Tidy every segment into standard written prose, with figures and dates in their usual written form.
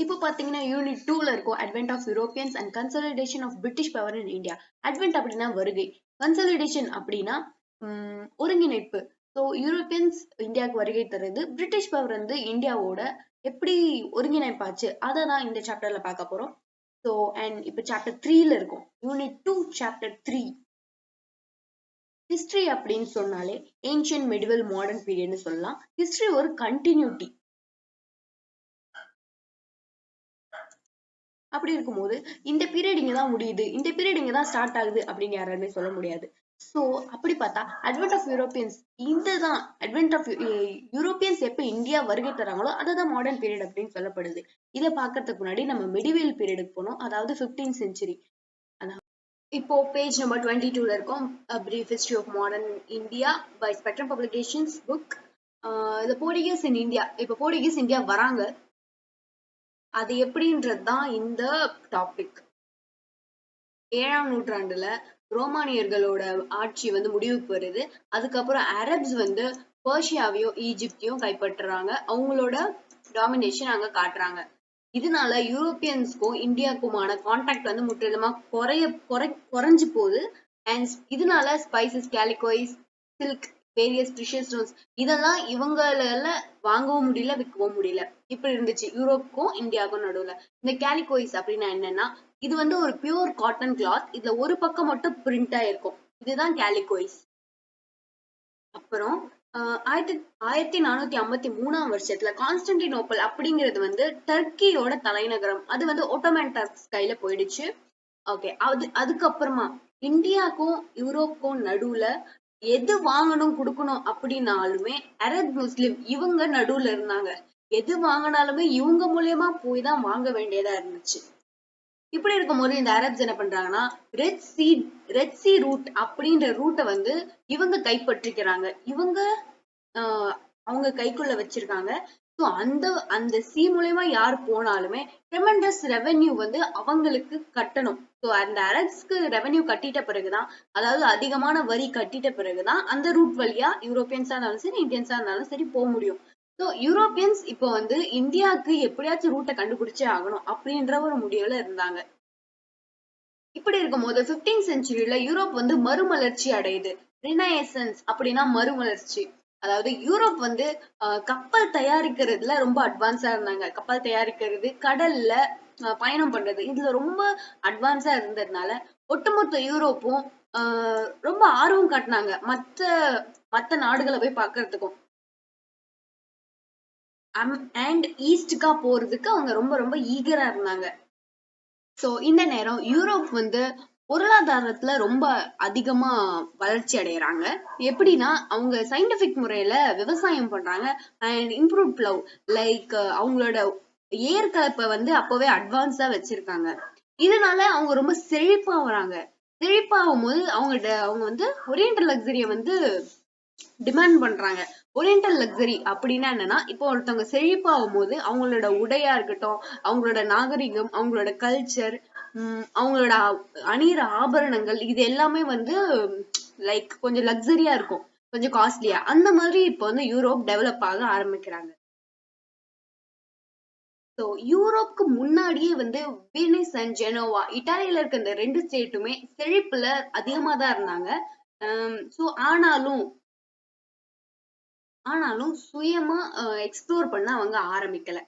இப்போ பாத்தீங்கன்னா யூனிட் 2ல இருக்கும் advent of Europeans and consolidation of British power in India. Advent அப்படின்னா வருகை, கன்சாலிடேஷன் அப்படின்னா ஒருங்கிணைப்பு. ஸோ யூரோப்பியன்ஸ் இந்தியாவுக்கு வருகை தருது, பிரிட்டிஷ் பவர் வந்து இந்தியாவோட எப்படி ஒருங்கிணைப்பாச்சு அதை தான் இந்த சாப்டர்ல பார்க்க போறோம். ஸோ அண்ட் இப்போ சாப்டர் 3ல இருக்கும், யூனிட் 2 சாப்டர் 3. ஹிஸ்டரி அப்படின்னு சொன்னாலே ஏன்ஷியன்ட், மெடிவல், மாடர்ன் பீரியட்னு சொல்லலாம். ஹிஸ்டரி ஒரு கண்டினியூட்டி. அப்படி இருக்கும்போது இந்த பீரியட் இங்கதான் முடியுது, இந்த பீரியட் இங்கதான் ஸ்டார்ட் ஆகுது அப்படின்னு யாராலுமே சொல்ல முடியாது. சோ அப்படி பார்த்தா அட்வென்ட் ஆஃப் யூரோப்பியன்ஸ், இதுதான் அட்வென்ட் ஆஃப் யூரோப்பியன்ஸ் எப்ப இந்தியா வருகை தராங்களோ அதுதான் மாடர்ன் பீரியட் அப்படின்னு சொல்லப்படுது. இதை பாக்குறதுக்கு முன்னாடி நம்ம மெடிவல் பீரியடுக்கு போனோம், அதாவது 15th century. இப்போ பேஜ் நம்பர் 22ல இருக்கும், brief history of modern India by Spectrum Publications book. the Portuguese in India. இப்போ போர்ச்சுகீஸ் இந்தியா வராங்க, அது எப்படின்றது தான் இந்த டாபிக். 7ஆம் நூற்றாண்டுல ரோமானியர்களோட ஆட்சி வந்து முடிவுக்கு வருது. அதுக்கப்புறம் அரப்ஸ் வந்து பர்ஷியாவையும் ஈஜிப்தையும் கைப்பற்றுறாங்க, அவங்களோட டாமினேஷன் அங்க காட்டுறாங்க. இதனால யூரோப்பியன்ஸ்க்கும் இந்தியாவுக்குமான கான்டாக்ட் வந்து முற்றிலுமா குறைஞ்சு போகுது. அண்ட் இதனால spices, calicoes, silk, various precious stones இதெல்லாம் இவங்களால வாங்கவும் முடியல, விற்கவும் முடியல. இப்படி இருந்துச்சு யூரோப்புக்கும் இந்தியாவுக்கும் நடுவுல. இந்த கேலிகோய்ஸ் அப்படின்னா என்னன்னா, இது வந்து ஒரு பியூர் காட்டன் கிளாத், இதுல ஒரு பக்கம் மட்டும் பிரிண்ட் ஆயிருக்கும், இதுதான் கேலிகோய்ஸ். அப்புறம் 1453ஆம் வருஷத்துல கான்ஸ்டன்டினோப்பிள் அப்படிங்கிறது வந்து டர்க்கியோட தலைநகரம், அது வந்து ஒட்டோமன் டர்க்ஸ் கையில போயிடுச்சு. ஓகே, அதுக்கப்புறமா இந்தியாவுக்கும் யூரோப்புக்கும் நடுவுல எது வாங்கணும் கொடுக்கணும் அப்படின்னாலுமே அரப் முஸ்லிம் இவங்க நடுவுல இருந்தாங்க. எது வாங்கினாலுமே இவங்க மூலியமா போய் தான் வாங்க வேண்டியதா இருந்துச்சு. இப்படி இருக்கும்போது இந்த அரப்ஸ் என்ன பண்றாங்கன்னா, ரெட் சி ரூட் அப்படின்ற ரூட்டை வந்து இவங்க கைப்பற்றிக்கிறாங்க, இவங்க அவங்க கைக்குள்ள வச்சிருக்காங்க. ஸோ அந்த சி மூலயமா யார் போனாலுமே ட்ரெமெண்டஸ் ரெவென்யூ வந்து அவங்களுக்கு கட்டணும். ஸோ அந்த அரப்ஸ்க்கு ரெவென்யூ கட்டிட்ட பிறகுதான், அதாவது அதிகமான வரி கட்டிட்ட பிறகுதான் அந்த ரூட் வழியா யூரோப்பியன்ஸா இருந்தாலும் சரி, இந்தியன்ஸா இருந்தாலும் சரி போக முடியும். ஸோ யூரோப்பியன்ஸ் இப்போ வந்து இந்தியாவுக்கு எப்படியாச்சும் ரூட்டை கண்டுபிடிச்சே ஆகணும் அப்படின்ற ஒரு முடிவுல இருந்தாங்க. இப்படி இருக்கும்போது 15th centuryல யூரோப் வந்து மறுமலர்ச்சி அடையுது. ரினைசன்ஸ் அப்படின்னா மறுமலர்ச்சி. அதாவது யூரோப் வந்து கப்பல் தயாரிக்கிறதுல ரொம்ப அட்வான்ஸா இருந்தாங்க. கப்பல் தயாரிக்கிறது, கடல்ல பயணம் பண்றது, இதுல ரொம்ப அட்வான்ஸா இருந்ததுனால ஒட்டுமொத்த யூரோப்பும் ரொம்ப ஆர்வம் காட்டினாங்க மத்த நாடுகளை போய் பாக்குறதுக்கும். அண்ட் ஈஸ்டுக்கா போறதுக்கு அவங்க ரொம்ப ரொம்ப ஈகரா இருந்தாங்க. சோ இந்த நேரம் யூரோப் வந்து பொருளாதாரத்துல ரொம்ப அதிகமா வளர்ச்சி அடையறாங்க. எப்படின்னா, அவங்க சயின்டிபிக் முறையில விவசாயம் பண்றாங்க அண்ட் இம்ப்ரூவ் ப்ளவ், லைக் அவங்களோட ஏற்கலப்பை வந்து அப்பவே அட்வான்ஸா வச்சிருக்காங்க. இதனால அவங்க ரொம்ப செழிப்பா வராங்க. செழிப்பாகும் போது அவங்க வந்து ஓரியண்டல் லக்ஸரிய வந்து டிமாண்ட் பண்றாங்க. ஓரியண்டல் லக்ஸரி அப்படின்னா என்னன்னா, இப்போ ஒருத்தவங்க செழிப்பாகும் போது அவங்களோட உடையா இருக்கட்டும், அவங்களோட நாகரிகம், அவங்களோட கல்ச்சர், அவங்களோட அணியிற ஆபரணங்கள், இது எல்லாமே வந்து லைக் கொஞ்சம் லக்ஸரியா இருக்கும், கொஞ்சம் காஸ்ட்லியா. அந்த மாதிரி இப்போ வந்து யூரோப் டெவலப் ஆக ஆரம்பிக்கிறாங்க. ஸோ யூரோப்க்கு முன்னாடியே வந்து வெனிஸ் அண்ட் ஜெனோவா, இட்டாலியில இருக்க இந்த 2 ஸ்டேட்டுமே செழிப்புல அதிகமா தான் இருந்தாங்க. ஸோ ஆனாலும் சுயமா எக்ஸ்ப்ளோர் பண்ண அவங்க ஆரம்பிக்கல.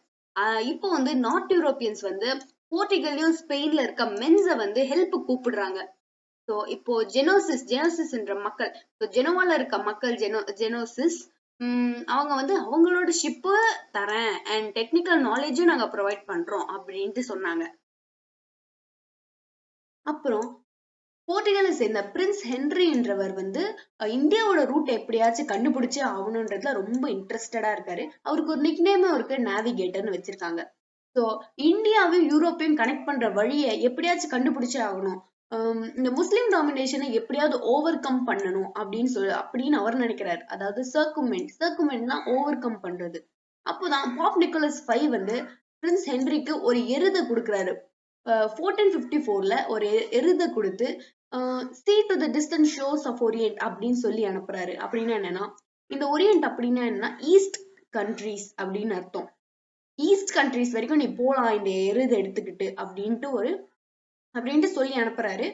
இப்போ வந்து நார்த் யூரோப்பியன்ஸ் வந்து போர்ச்சுகல்லையும் ஸ்பெயின்ல இருக்க மென்ஸை வந்து ஹெல்ப் கூப்பிடுறாங்க. ஸோ இப்போ ஜெனோசிஸ் என்ற மக்கள், ஜெனோவால இருக்க மக்கள், ஜெனோசிஸ் அவங்க வந்து அவங்களோட ஷிப்பு தரேன் அண்ட் டெக்னிக்கல் நாலேஜும் நாங்க ப்ரொவைட் பண்றோம் அப்படின்ட்டு சொன்னாங்க. அப்புறம் போர்ச்சுகலை சேர்ந்த பிரின்ஸ் ஹென்றி என்றவர் வந்து இந்தியாவோட ரூட் எப்படியாச்சும் கண்டுபிடிச்சு ஆகணும்ன்றதுல ரொம்ப இன்ட்ரெஸ்டடா இருக்காரு. அவருக்கு ஒரு நிக்நேமும் இருக்கு, நேவிகேட்டர்னு வச்சிருக்காங்க. ஸோ இந்தியாவையும் யூரோப்பையும் கனெக்ட் பண்ற வழியை எப்படியாச்சும் கண்டுபிடிச்சே ஆகணும், இந்த முஸ்லிம் டாமினேஷனை எப்படியாவது ஓவர் கம் பண்ணணும் அப்படின்னு அவர் நினைக்கிறாரு. அதாவது சர்க்குமெண்ட்னா ஓவர் கம் பண்றது. அப்போதான் பாப் நிக்கோலஸ் 5 வந்து பிரின்ஸ் ஹென்ரிக்கு ஒரு எருதை கொடுக்குறாரு. 1454ல ஒரு எருதை கொடுத்து see to the distant shores of Orient அப்படின்னு சொல்லி அனுப்புறாரு. அப்படின்னா என்னன்னா, இந்த ஒரியன்ட் அப்படின்னா என்னன்னா ஈஸ்ட் கண்ட்ரீஸ் அப்படின்னு அர்த்தம். ஈஸ்ட் கண்ட்ரிஸ் வரைக்கும் நீ போலாம் இந்த எருது எடுத்துக்கிட்டு அப்படின்ட்டு சொல்லி அனுப்புறாரு.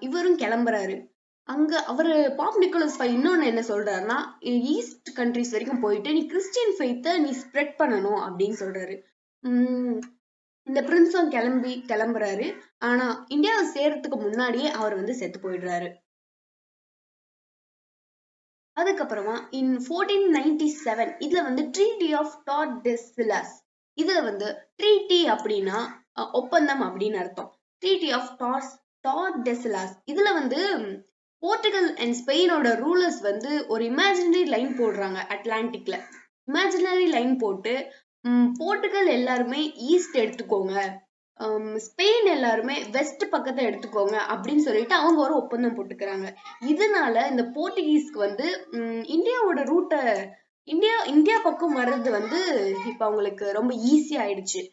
இவரும் கிளம்புறாரு. அங்க அவரு பாப் நிக்கோலஸ் இன்னொன்னு என்ன சொல்றாருன்னா, ஈஸ்ட் கண்ட்ரிஸ் வரைக்கும் போயிட்டு நீ கிறிஸ்டியன் ஃபெய்த்தை நீ ஸ்ப்ரெட் பண்ணணும் அப்படின்னு சொல்றாரு. இந்த பிரின்ஸும் கிளம்புறாரு. ஆனா இந்தியாவை சேர்றதுக்கு முன்னாடியே அவர் வந்து செத்து போயிடுறாரு. அதுக்கப்புறமா இன் 1497 இதுல வந்து ட்ரீட்டி ஆஃப் டார்டெசிலஸ், இதுல வந்து ட்ரீட்டி அப்படின்னா ஒப்பந்தம் அப்படின்னு அர்த்தம். ட்ரீட்டி ஆஃப் டார்டெசிலஸ் இதுல வந்து போர்ச்சுகல் அண்ட் ஸ்பெயினோட ரூலர்ஸ் வந்து ஒரு இமேஜினரி லைன் போடுறாங்க அட்லாண்டிக்ல. இமேஜினரி லைன் போட்டு போர்ச்சுகல் எல்லாருமே ஈஸ்ட் எடுத்துக்கோங்க, ஸ்பெயின் எல்லாருமே வெஸ்ட் பக்கத்தை எடுத்துக்கோங்க அப்படின்னு சொல்லிட்டு அவங்க ஒரு ஒப்பந்தம் போட்டுக்கிறாங்க. இதனால இந்த போர்ச்சுகீஸ்க்கு வந்து இந்தியாவோட ரூட்டை இந்தியா பக்கம் வர்றது வந்து இப்ப அவங்களுக்கு ரொம்ப ஈஸி ஆயிடுச்சு.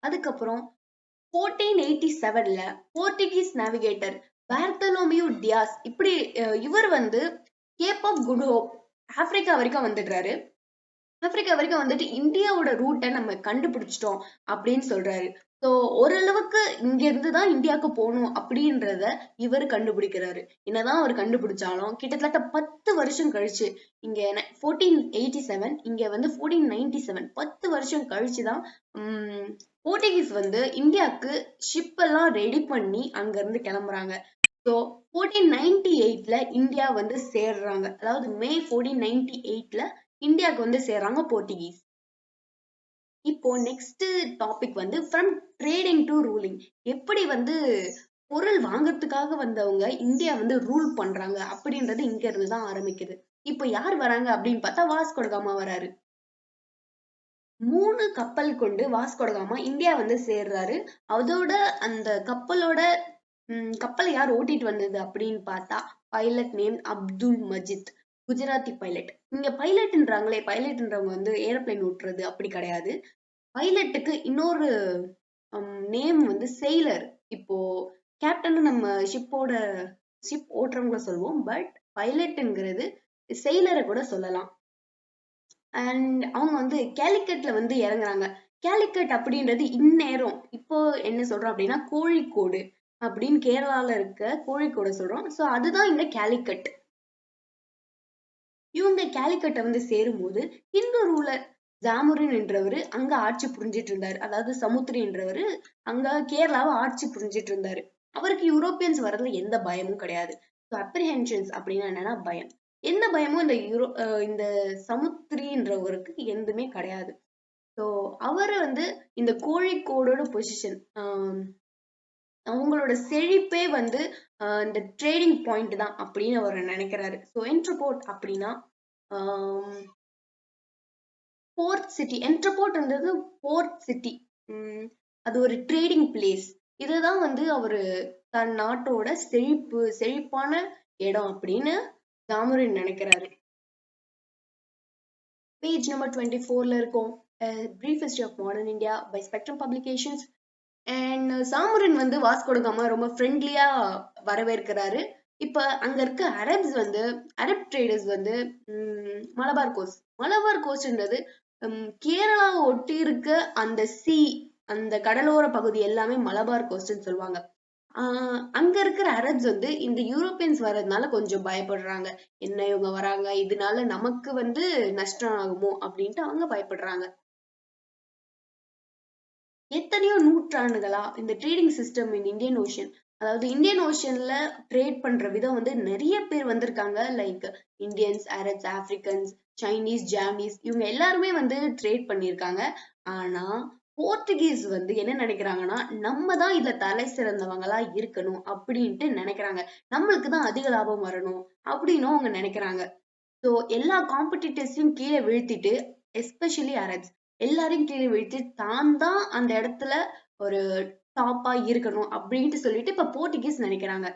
அதுக்கப்புறம் 1487ல போர்ச்சுகீஸ் நேவிகேட்டர் பார்த்தலோமியூ டியாஸ் இவர் வந்து Cape of Good Hope Africa வரைக்கும் வந்துடுறாரு. ஆப்பிரிக்கா வரைக்கும் வந்துட்டு இந்தியாவோட ரூட்டை நம்ம கண்டுபிடிச்சிட்டோம் அப்படின்னு சொல்றாரு. ஸோ ஓரளவுக்கு இங்க இருந்துதான் இந்தியாவுக்கு போகணும் அப்படின்றத இவர் கண்டுபிடிக்கிறாரு. என்னதான் அவர் கண்டுபிடிச்சாலும் கிட்டத்தட்ட 10 வருஷம் கழிச்சு, இங்க 1487 இங்க வந்து 1497 10 வருஷம் கழிச்சுதான் போர்ச்சுகீஸ் வந்து இந்தியாவுக்கு ஷிப் எல்லாம் ரெடி பண்ணி அங்க இருந்து கிளம்புறாங்க. ஸோ 1498ல இந்தியா வந்து சேர்றாங்க. அதாவது மே 1498ல இந்தியாவுக்கு வந்து சேர்றாங்க போர்ச்சுகீஸ். இப்போ நெக்ஸ்ட் டாபிக் வந்து ஃப்ரம் ட்ரேடிங் டு ரூலிங். எப்படி வந்து பொருள் வாங்கறதுக்காக வந்தவங்க இந்தியா வந்து ரூல் பண்றாங்க அப்படின்றது இங்க இருந்து தான் ஆரம்பிக்குது. இப்போ யார் வராங்க அப்படின்னு பார்த்தா வாஸ்கோ ட காமா வராரு. 3 கப்பல் கொண்டு வாஸ்கோ ட காமா இந்தியா வந்து சேர்றாரு. அதோட அந்த கப்பலை யார் ஓட்டிட்டு வந்தது அப்படின்னு பார்த்தா pilot name Abdul Majid, Gujarati pilot. இங்க பைலட்ன்றவங்க வந்து ஏரோப்ளைன் ஓட்டுறது அப்படி கிடையாது. பைலட்டுக்கு இன்னொரு நேம் வந்து செயிலர். இப்போ கேப்டன் நம்ம ஷிப் ஓட்டுறவங்கள சொல்லுவோம், பட் பைலட்ங்கிறது செயிலரை கூட சொல்லலாம். அண்ட் அவங்க வந்து கேலிக்கட்ல வந்து இறங்குறாங்க. கேலிக்கட் அப்படின்றது இந்நேரம் இப்போ என்ன சொல்றோம் அப்படின்னா கோழிக்கோடு அப்படின்னு கேரளால இருக்க கோழிக்கோட சொல்றோம். ஸோ அதுதான் இந்த கேலிக்கட். இவங்க கேலிக்கட்டை வந்து சேரும்போது ஹிந்து ரூலர் ஜாமுரின் என்றவர் அங்க ஆட்சி புரிஞ்சிட்டு இருந்தாரு. அதாவது சமுத்திரி என்றவர் அங்க கேரளாவை ஆட்சி புரிஞ்சிட்டு இருந்தாரு. அவருக்கு யூரோப்பியன்ஸ் வர்றதுல எந்த பயமும் கிடையாது. அப்ரிஹென்ஷன்ஸ் அப்படின்னா என்னன்னா பயம். எந்த பயமும் இந்த சமுத்திரின்றவருக்கு எதுவுமே கிடையாது. ஸோ அவரு வந்து இந்த கோழிக்கோடோட பொசிஷன், அவங்களோட செழிப்பே வந்து இந்த ட்ரேடிங் பாயிண்ட் தான் அப்படின்னு அவர் நினைக்கிறாரு. ஸோ என்ட்ரபோர்ட் அப்படின்னா போர்ட் சிட்டி. என்ட்ரபோர்ட்ன்றது போர்ட் சிட்டி, அது ஒரு ட்ரேடிங் பிளேஸ். இதுதான் வந்து அவரு தன் நாட்டோட செழிப்பான இடம் அப்படின்னு ஜாமுரின் நினைக்கிறாரு. பேஜ் நம்பர் 24ல இருக்கும். Brief History of Modern India by Spectrum Publications. And Zamorin வந்து வாஸ்கோ ட காமா ரொம்ப ஃப்ரெண்ட்லியா வரவேற்கிறாரு. இப்ப அங்க இருக்க அரப் ட்ரேடர்ஸ் வந்து மலபார் கோஸ்ட்ன்றது கேரளாவை ஒட்டி இருக்க அந்த கடலோர பகுதி எல்லாமே மலபார் கோஸ்ட்னு சொல்லுவாங்க. அங்க இருக்கிற அரப்ஸ் வந்து இந்த யூரோப்பியன்ஸ் வர்றதுனால கொஞ்சம் பயப்படுறாங்க. என்ன இவங்க வராங்க, இதனால நமக்கு வந்து நஷ்டம் ஆகுமோ அப்படின்ட்டு அவங்க பயப்படுறாங்க. எத்தனையோ நூற்றாண்டுகளா இந்த trading system in Indian ocean, அதாவது இந்தியன் ஓஷன்ல ட்ரேட் பண்ற விதம் வந்து நிறைய பேர் வந்திருக்காங்க. Like Indians, Arabs, Africans, Chinese, Japanese, இவங்க எல்லாருமே வந்து ட்ரேட் பண்ணியிருக்காங்க. ஆனா போர்ச்சுகீஸ் வந்து என்ன நினைக்கிறாங்கன்னா, நம்ம தான் இதுல தலை சிறந்தவங்களா இருக்கணும் அப்படின்ட்டு நினைக்கிறாங்க. நம்மளுக்கு தான் அதிக லாபம் வரணும் அப்படின்னு அவங்க நினைக்கிறாங்க. ஸோ எல்லா காம்படிட்டர்ஸையும் கீழே வீழ்த்திட்டு, எஸ்பெஷலி அரப்ஸ் எல்லாரையும் கீழே வீழ்த்தி தான் அந்த இடத்துல ஒரு டாப்பா இருக்கணும் அப்படின்ட்டு சொல்லிட்டு இப்ப போர்ச்சுகீஸ் நினைக்கிறாங்க.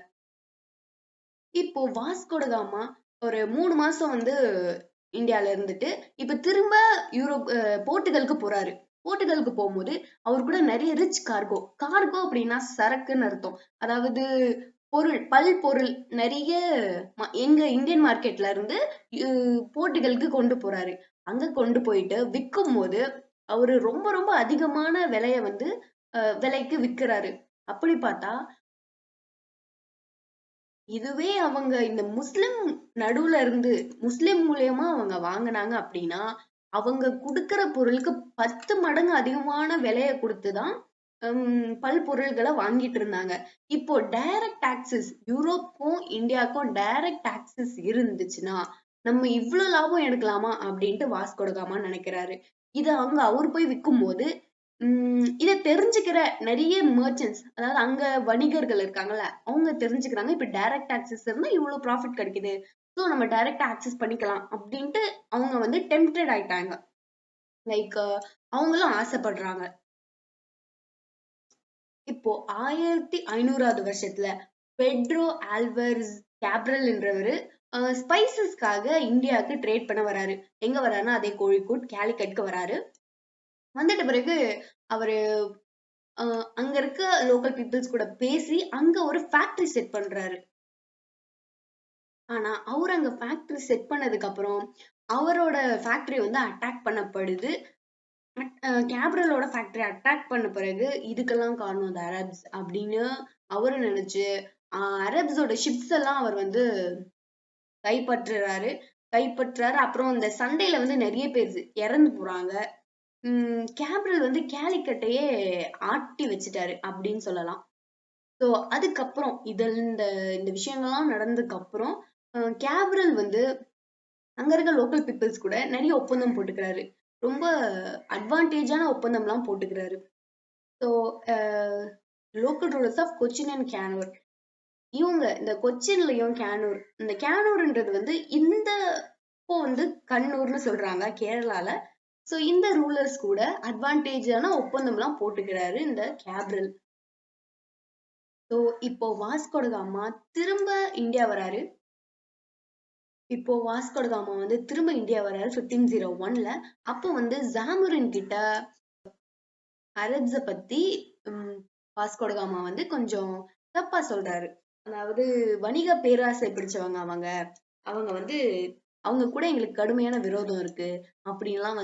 இப்போ வாஸ்கோ ட காமா ஒரு 3 மாசம் வந்து இந்தியால இருந்துட்டு இப்ப திரும்ப போர்ச்சுகலுக்கு போறாரு. போர்ச்சுகலுக்கு போகும்போது அவர் கூட நிறைய ரிச் கார்கோ அப்படின்னா சரக்குன்னு அர்த்தம். அதாவது பல்பொருள் நிறைய எங்க இந்தியன் மார்க்கெட்ல இருந்து போர்ச்சுகலுக்கு கொண்டு போறாரு. அங்க கொண்டு போயிட்டு விற்கும் போது அவரு ரொம்ப ரொம்ப அதிகமான விலைக்கு விக்கிறாரு. அப்படி பார்த்தா இதுவே அவங்க இந்த முஸ்லிம் நடுவுல இருந்து முஸ்லிம் மூலியமா அவங்க வாங்கினாங்க அப்படின்னா அவங்க குடுக்கிற பொருளுக்கு 10 மடங்கு அதிகமான விலையை கொடுத்துதான் பல்பொருள்களை வாங்கிட்டு இருந்தாங்க. இப்போ டைரக்ட் டாக்ஸஸ் யூரோப்புக்கும் இந்தியாவுக்கும் டைரக்ட் டாக்ஸஸ் இருந்துச்சுன்னா நம்ம இவ்வளவு லாபம் எடுக்கலாமா அப்படின்ட்டு வாஸ்கோடகாமா நினைக்கிறாரு. இத அவர் போய் விற்கும் போது இத தெரிஞ்சுக்கிற நிறைய மர்ச்சன்ட்ஸ், அதாவது அங்க வணிகர்கள் இருக்காங்கல்ல, அவங்க தெரிஞ்சுக்கிறாங்க இப்ப டைரக்ட் ஆக்சஸ் இருந்தா இவ்வளவு ப்ராஃபிட் கிடைக்குது, சோ நம்ம டைரக்டா ஆக்சஸ் பண்ணிக்கலாம் அப்படின்ட்டு அவங்க டெம்ப்டட் ஆயிட்டாங்க. லைக் அவங்களும் ஆசைப்படுறாங்க. இப்போ 1500வது வருஷத்துல பெட்ரோ ஆல்வர்ஸ் கேப்ரல் என்றவரு ஸ்பைசஸ்க்காக இந்தியாவுக்கு ட்ரேட் பண்ண வராரு. எங்க வராருன்னா அதே கோழிக்கோட் கேலிக்கட்க்கு வராரு. வந்துட்ட பிறகு அவரு அங்க இருக்க லோக்கல் பீப்புள்ஸ் கூட பேசி அங்க ஒரு ஃபேக்டரி செட் பண்றாரு. ஆனா அவர் அங்க ஃபேக்டரி செட் பண்ணதுக்கு அப்புறம் அவரோட ஃபேக்டரி அட்டாக் பண்ணப்படுது. கேப்ரலோட ஃபேக்டரி அட்டாக் பண்ண பிறகு இதுக்கெல்லாம் காரணம் அந்த அரப்ஸ் அப்படின்னு அவரு நினைச்சு அரப்ஸோட ஷிப்ஸ் எல்லாம் அவர் கைப்பற்றுறாரு. அப்புறம் இந்த சண்டையில நிறைய பேர் இறந்து போறாங்க. கேப்ரல் கேலிக்கட்டையே ஆட்டி வச்சுட்டாரு அப்படின்னு சொல்லலாம். சோ அதுக்கப்புறம் இந்த விஷயங்கள்லாம் நடந்ததுக்கு அப்புறம் கேப்ரல் அங்க இருக்க லோக்கல் பீப்புள்ஸ் கூட நிறைய ஒப்பந்தம் போட்டுக்கிறாரு. ரொம்ப அட்வான்டேஜான ஒப்பந்தம் எல்லாம் போட்டுக்கிறாரு. So local rulers of Cochin and Cannanore, இவங்க இந்த கொச்சின்லயும் கேனூர், இந்த கேனூர்ன்றது இந்த இப்போ கண்ணூர்னு சொல்றாங்க கேரளால. சோ இந்த ரூலர்ஸ் கூட அட்வான்டேஜான ஒப்பந்தம் எல்லாம் போட்டுக்கிறாரு இந்த கேப்ரல். சோ இப்போ வாஸ்கோடகாமா திரும்ப இந்தியா வராரு. இப்போ வாஸ்கோடகாமா திரும்ப இந்தியா வராரு 1501ல. அப்போ ஜாமோரின் கிட்ட அரப்ஸ பத்தி வாஸ்கோடகாமா கொஞ்சம் தப்பா சொல்றாரு. அதாவது வணிக பேராசை பிடிச்சவங்க அவங்க அவங்க கூட எங்களுக்கு கடுமையான விரோதம் இருக்கு அப்படின்லாம்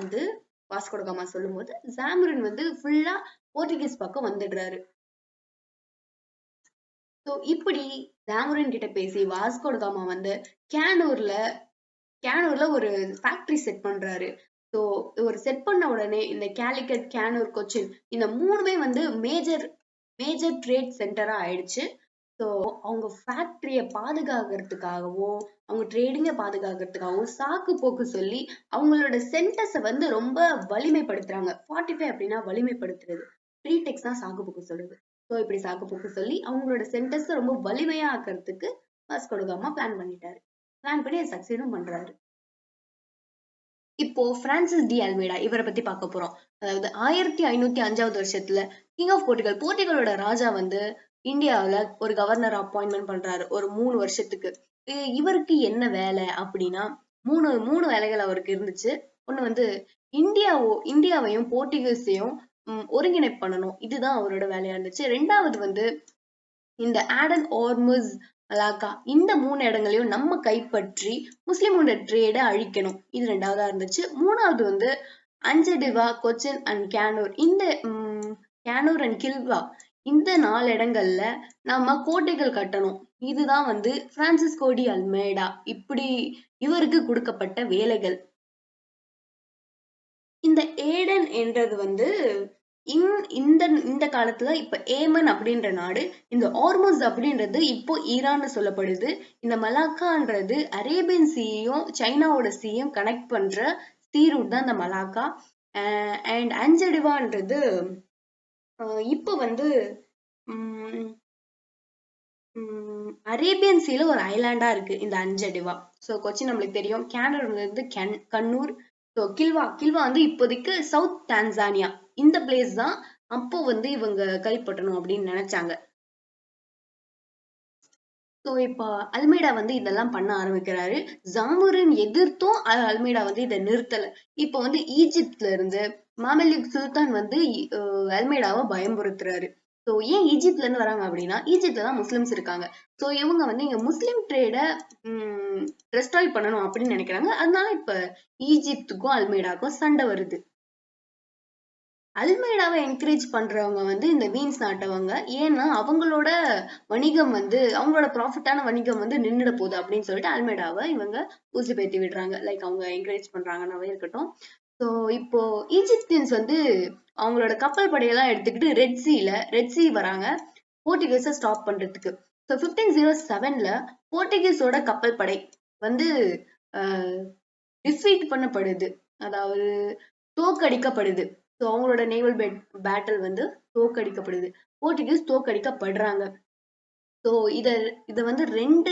வாஸ்கோடகாமா சொல்லும் போது ஜாமோரின் ஃபுல்லா போர்ச்சுகீஸ் பக்கம் வந்துடுறாரு. சோ இப்படி ஜாமோரின் கிட்ட பேசி வாஸ்கோடகாமா கேனூர்ல ஒரு ஃபேக்டரி செட் பண்றாரு. சோ ஒரு செட் பண்ண உடனே இந்த கேலிக்கட், கேனூர், கொச்சின் இந்த மூணுமே மேஜர் ட்ரேட் சென்டரா ஆயிடுச்சு. சோ அவங்க ஃபேக்டரிய பாதுகாக்கிறதுக்காகவும் அவங்க ட்ரேடிங்க பாதுகாக்கிறதுக்காகவும் சாக்கு போக்கு சொல்லி அவங்களோட சென்டர்ஸ ரொம்ப வலிமைப்படுத்துறாங்க. 45 அப்படின்னா வலிமைப்படுத்துறது, ப்ரீடெக்ஸ் தான் சாக்கு போக்கு சொல்றது. சோ இப்படி சாக்கு போக்கு சொல்லி அவங்களோட சென்டர்ஸ் ரொம்ப வலிமையா ஆக்கிறதுக்கு வாஸ்கோடகாமா பிளான் பண்ணிட்டாரு. பிளான் பண்ணி அதை சக்சீடும் பண்றாரு. இப்போ பிரான்சிஸ் டி அல்மேடா இவரை பத்தி பார்க்க போறோம். அதாவது 1505வது வருஷத்துல கிங் ஆஃப் போர்ச்சுகலோட ராஜா இந்தியாவில ஒரு கவர்னர் அப்பாயின்மெண்ட் பண்றாரு ஒரு 3 வருஷத்துக்கு. இவருக்கு என்ன வேலை அப்படின்னா மூணு வேலைகள் அவருக்கு இருந்துச்சு. ஒண்ணு இந்தியாவையும் போர்ச்சுகீஸையும் ஒருங்கிணைப்பு பண்ணணும், இதுதான் அவரோட வேலையா இருந்துச்சு. ரெண்டாவது இந்த ஆடன், ஓர்முஸ், மலாக்கா இந்த 3 இடங்களையும் நம்ம கைப்பற்றி முஸ்லிமோட ட்ரேட அழிக்கணும், இது ரெண்டாவதா இருந்துச்சு. மூணாவது அஞ்சடிவா, கொச்சின் அண்ட் கேனூர், இந்த கேனூர் அண்ட் கில்வா இந்த 4 இடங்கள்ல நம்ம கோட்டைகள் கட்டணும், இதுதான் பிரான்சிஸ்கோ டி அல்மேடா இப்படி இவருக்கு கொடுக்கப்பட்ட வேலைகள். இந்த ஏடன் என்றது இந்த காலத்துல இப்ப ஏமன் அப்படின்ற நாடு, இந்த ஆர்முஸ் அப்படின்றது இப்போ ஈரான்னு சொல்லப்படுது. இந்த மலாக்கான்றது அரேபியன் சீயையும் சைனாவோட சீயும் கனெக்ட் பண்ற சீ ரூட் தான் இந்த மலாக்கா. அண்ட் அஞ்சடிவான்றது இப்போ அரேபியன் சீல ஒரு ஐலாண்டா இருக்கு இந்த அஞ்சடிவா. சோ கொச்சின் நம்மளுக்கு தெரியும், கேனூர் கண்ணூர். ஸோ கில்வா இப்போதைக்கு சவுத் டான்சானியா, இந்த பிளேஸ் தான் அப்போ இவங்க கைப்பற்றணும் அப்படின்னு நினைச்சாங்க. ஸோ இப்போ அல்மேடா இதெல்லாம் பண்ண ஆரம்பிக்கிறாரு. ஜாமோரின் எதிர்த்தும் அல்மேடா இதை நிறுத்தல. இப்போ ஈஜிப்ட்ல இருந்து மாமெலிக் சுல்தான் அல்மேடாவை பயமுறுத்துறாரு. ஸோ ஏன் ஈஜிப்ட்ல இருந்து வராங்க அப்படின்னா ஈஜிப்ட்ல தான் முஸ்லிம்ஸ் இருக்காங்க. ஸோ இவங்க வந்து இங்க முஸ்லிம் ட்ரேட ரெஸ்ட்ராய் பண்ணணும் அப்படின்னு நினைக்கிறாங்க. அதனால இப்ப ஈஜிப்துக்கும் அல்மெய்டாக்கும் சண்டை வருது. அல்மெய்டாவை என்கரேஜ் பண்றவங்க வந்து இந்த வீன்ஸ் நாட்டவங்க. ஏன்னா அவங்களோட வணிகம் வந்து அவங்களோட ப்ராஃபிட்டான வணிகம் வந்து நின்றுட போகுது அப்படின்னு சொல்லிட்டு அல்மெய்டாவை இவங்க ஊசிப்பேத்தி விடுறாங்க. லைக் அவங்க என்கரேஜ் பண்றாங்கன்னாவே இருக்கட்டும். ஸோ இப்போ ஈஜிப்தியன்ஸ் வந்து அவங்களோட கப்பல் படையெல்லாம் எடுத்துக்கிட்டு ரெட் சி வராங்க போர்ச்சுகீஸை ஸ்டாப் பண்றதுக்கு. ஸோ 1507ல போர்ச்சுகீஸோட கப்பல் படை வந்து டிஃபீட் பண்ணப்படுது, அதாவது தோக்கடிக்கப்படுது. ஸோ அவங்களோட நேவல் பேட்டில் வந்து தோக்கடிக்கப்படுது, போர்ச்சுகீஸ் தோக்கடிக்கப்படுறாங்க. ஸோ இத வந்து 2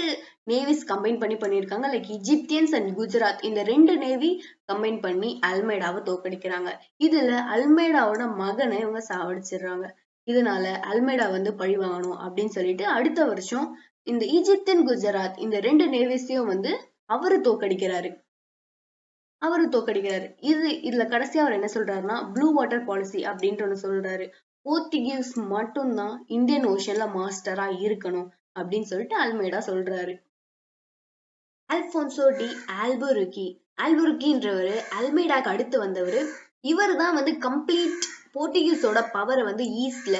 நேவிஸ் கம்பைன் பண்ணிருக்காங்க. லைக் இஜிப்தியன்ஸ் அண்ட் குஜராத், இந்த 2 நேவி கம்பைன் பண்ணி அல்மெய்டாவை தோக்கடிக்கிறாங்க. இதுல அல்மெய்டாவோட மகனை இவங்க சாவடிச்சிடுறாங்க. இதனால அல்மெய்டா வந்து பழி வாங்கணும் அப்படின்னு சொல்லிட்டு அடுத்த வருஷம் இந்த ஈஜிப்தியன் குஜராத் இந்த 2 நேவிஸையும் வந்து அவரு தோக்கடிக்கிறாரு. இதுல கடைசியா அவர் என்ன சொல்றாருன்னா ப்ளூ வாட்டர் பாலிசி அப்படின்ட்டு ஒண்ணு சொல்றாரு. போர்ச்சுகீஸ் மட்டும்தான் இந்தியன் ஓஷன்ல மாஸ்டரா இருக்கணும் அப்படின்னு சொல்லிட்டு அல்மெய்டா சொல்றாரு. அல்போன்சோ டி ஆல்புர்கின்றவரு அல்மெய்டாக்கு அடுத்து வந்தவர். இவர் தான் வந்து கம்ப்ளீட் போர்ச்சுகீஸோட பவரை வந்து ஈஸ்ட்ல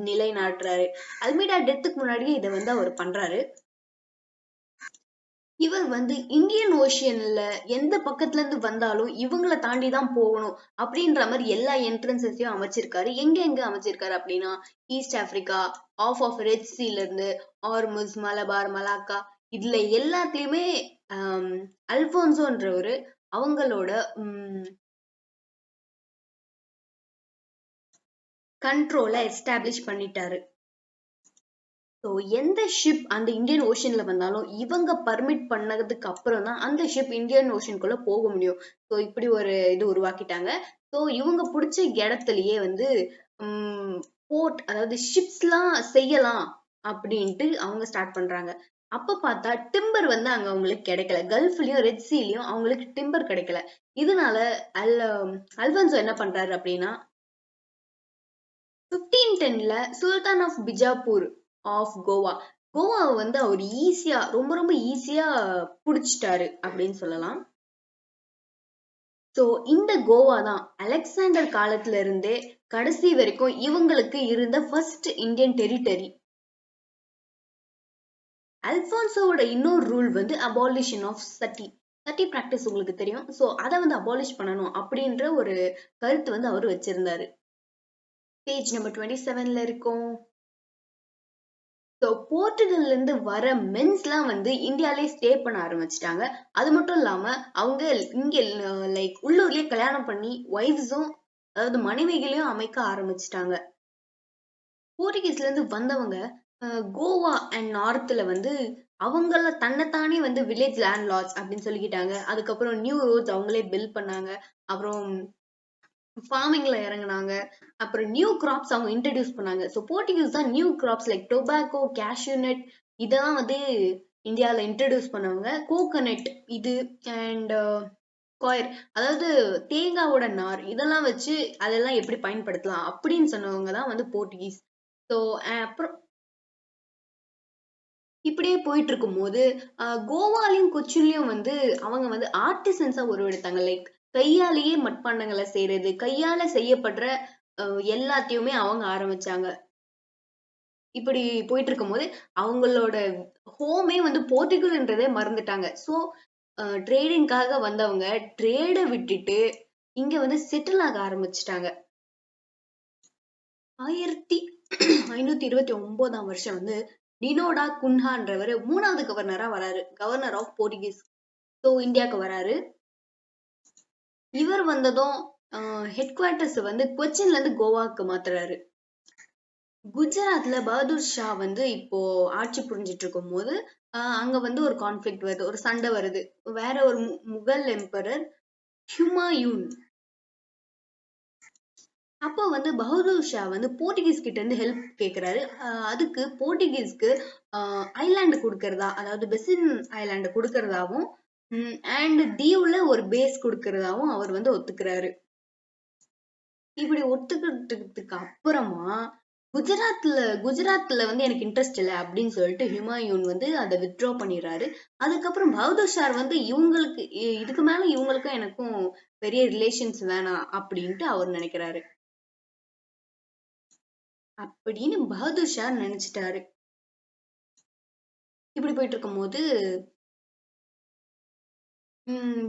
நிலைநாட்டுறாரு. அல்மெய்டா டெத்துக்கு முன்னாடியே இதை வந்து அவர் பண்றாரு. இவர் வந்து இந்தியன் ஓஷன்ல எந்த பக்கத்துல இருந்து வந்தாலும் இவங்களை தாண்டி தான் போகணும் அப்படின்ற மாதிரி எல்லா என்ட்ரன்ஸஸையும் அமைச்சிருக்காரு. எங்க அமைச்சிருக்காரு அப்படின்னா ஈஸ்ட் ஆப்பிரிக்கா, ஆஃப் ரெட் சீல இருந்து ஆர்முஸ், மலபார், மலாக்கா, இதுல எல்லாத்துலயுமே அல்போன்சோன்றவரு அவங்களோட கண்ட்ரோலை எஸ்டாப்ளிஷ் பண்ணிட்டாரு. ஸோ எந்த ஷிப் அந்த இந்தியன் ஓஷன்ல வந்தாலும் இவங்க பர்மிட் பண்ணதுக்கு அப்புறம் தான் அந்த ஷிப் இந்தியன் ஓஷனுக்குள்ள போக முடியும். ஸோ இப்படி ஒரு இது உருவாக்கிட்டாங்க. ஸோ இவங்க பிடிச்ச இடத்துலயே வந்து போர்ட், அதாவது ஷிப்ஸ்லாம் செய்யலாம் அப்படின்ட்டு அவங்க ஸ்டார்ட் பண்றாங்க. அப்ப பார்த்தா டிம்பர் வந்து அங்க அவங்களுக்கு கிடைக்கல. கல்ஃப்லயும் ரெட் சீலயும் அவங்களுக்கு டிம்பர் கிடைக்கல. இதனால அல்போன்சோ என்ன பண்றாரு அப்படின்னா 1510ல சுல்தான் ஆஃப் பிஜாப்பூர் ஆஃப் கோவாவை வந்து அவர் ஈஸியா ரொம்ப ஈஸியா புடிச்சிட்டாரு அப்படின்னு சொல்லலாம். சோ இந்த கோவா தான் அலெக்சாண்டர் காலத்துல இருந்தே கடைசி வரைக்கும் இவங்களுக்கு இருந்த ஃபர்ஸ்ட் இந்தியன் டெரிட்டரி. அல்போன்சோவோட இன்னொரு ரூல் வந்து அபாலிஷன் ஆஃப் சட்டி பிராக்டிஸ் உங்களுக்கு தெரியும். சோ அதை வந்து அபாலிஷ் பண்ணணும் அப்படின்ற ஒரு கருத்து வந்து அவர் வச்சிருந்தாரு. பேஜ் நம்பர் 27ல இருக்கும். ஸோ போர்ச்சுகல்ல இருந்து வர மென்ஸ்லாம் வந்து இந்தியாலே ஸ்டே பண்ண ஆரம்பிச்சிட்டாங்க. அது மட்டும் இல்லாம அவங்க இங்க லைக் உள்ளூர்லயே கல்யாணம் பண்ணி ஒய்ஃப்ஸும், அதாவது மனைவிகளையும் அமைக்க ஆரம்பிச்சிட்டாங்க. போர்ச்சுகீஸ்ல இருந்து வந்தவங்க கோவா அண்ட் நார்த்ல வந்து அவங்கள தன்னைத்தானே வந்து வில்லேஜ் லேண்ட் லார்ட்ஸ் அப்படின்னு சொல்லிக்கிட்டாங்க. அதுக்கப்புறம் நியூ ரோட்ஸ் அவங்களே பில்ட் பண்ணாங்க. அப்புறம் ஃபார்மிங்ல இறங்குனாங்க. அப்புறம் நியூ கிராப்ஸ் அவங்க இன்ட்ரடியூஸ் பண்ணாங்க. ஸோ போர்ச்சுகீஸ் தான் new crops like tobacco, cashew nut இதெல்லாம் வந்து இந்தியாவில் இன்ட்ரடியூஸ் பண்ணவங்க. கோகனட் இது அண்ட் காயர், அதாவது தேங்காவோட நார், இதெல்லாம் வச்சு அதெல்லாம் எப்படி பயன்படுத்தலாம் அப்படின்னு சொன்னவங்க தான் வந்து போர்ச்சுகீஸ். ஸோ அப்புறம் இப்படியே போயிட்டு இருக்கும் போது கோவாலையும் கொச்சின்லயும் வந்து அவங்க வந்து ஆர்டிசன்ஸா உருவெடுத்தாங்க. லைக் கையாலேயே மட்பாண்டங்களை செய்யறது, கையால செய்யப்படுற எல்லாத்தையுமே அவங்க ஆரம்பிச்சாங்க. இப்படி போயிட்டு இருக்கும் போது அவங்களோட ஹோமே வந்து போர்ச்சுகல்ன்றதே மறந்துட்டாங்க. ஸோ ட்ரேடிங்காக வந்தவங்க ட்ரேட விட்டுட்டு இங்க வந்து செட்டில் ஆக ஆரம்பிச்சிட்டாங்க. 1529ஆம் வருஷம் வந்து டினோடா குன்ஹான்றவர் 3வது கவர்னரா வராரு. Governor of Portuguese. ஸோ இந்தியாவுக்கு வராரு. இவர் வந்ததும் ஹெட் குவார்டர்ஸ் வந்து கொச்சின்ல இருந்து கோவாக்கு மாத்துறாரு. குஜராத்ல பகதூர் ஷா வந்து இப்போ ஆட்சி புரிஞ்சிட்டு இருக்கும் போது அங்க வந்து ஒரு கான்ஃபிளிக்ட் வருது, ஒரு சண்டை வருது. வேற ஒரு முகல் எம்பரர் ஹுமாயூன். அப்போ வந்து பகதூர் ஷா வந்து போர்ச்சுகீஸ் கிட்ட இருந்து ஹெல்ப் கேக்குறாரு. அதுக்கு போர்ச்சுகீஸ்க்கு ஐலாண்டு கொடுக்கறதா, அதாவது பெசின் ஐலாண்டு கொடுக்கறதாவும் அண்ட் தீவுல ஒரு பேஸ் கொடுக்கறதாவும் அவர் வந்து ஒத்துக்கிறாரு. இப்படி ஒத்துக்கிறதுக்கு அப்புறமா குஜராத்ல வந்து எனக்கு இன்ட்ரெஸ்ட் இல்லை அப்படின்னு சொல்லிட்டு ஹுமாயூன் வந்து அதை வித்ட்ரா பண்ணிடுறாரு. அதுக்கப்புறம் பகதூர் ஷா வந்து இவங்களுக்கு இதுக்கு மேல இவங்களுக்கும் எனக்கும் பெரிய ரிலேஷன்ஸ் வேணாம் அப்படின்ட்டு அவர் நினைக்கிறாரு. அப்படின்னு பகதூர் ஷா நினைச்சிட்டாரு. இப்படி போயிட்டு இருக்கும் போது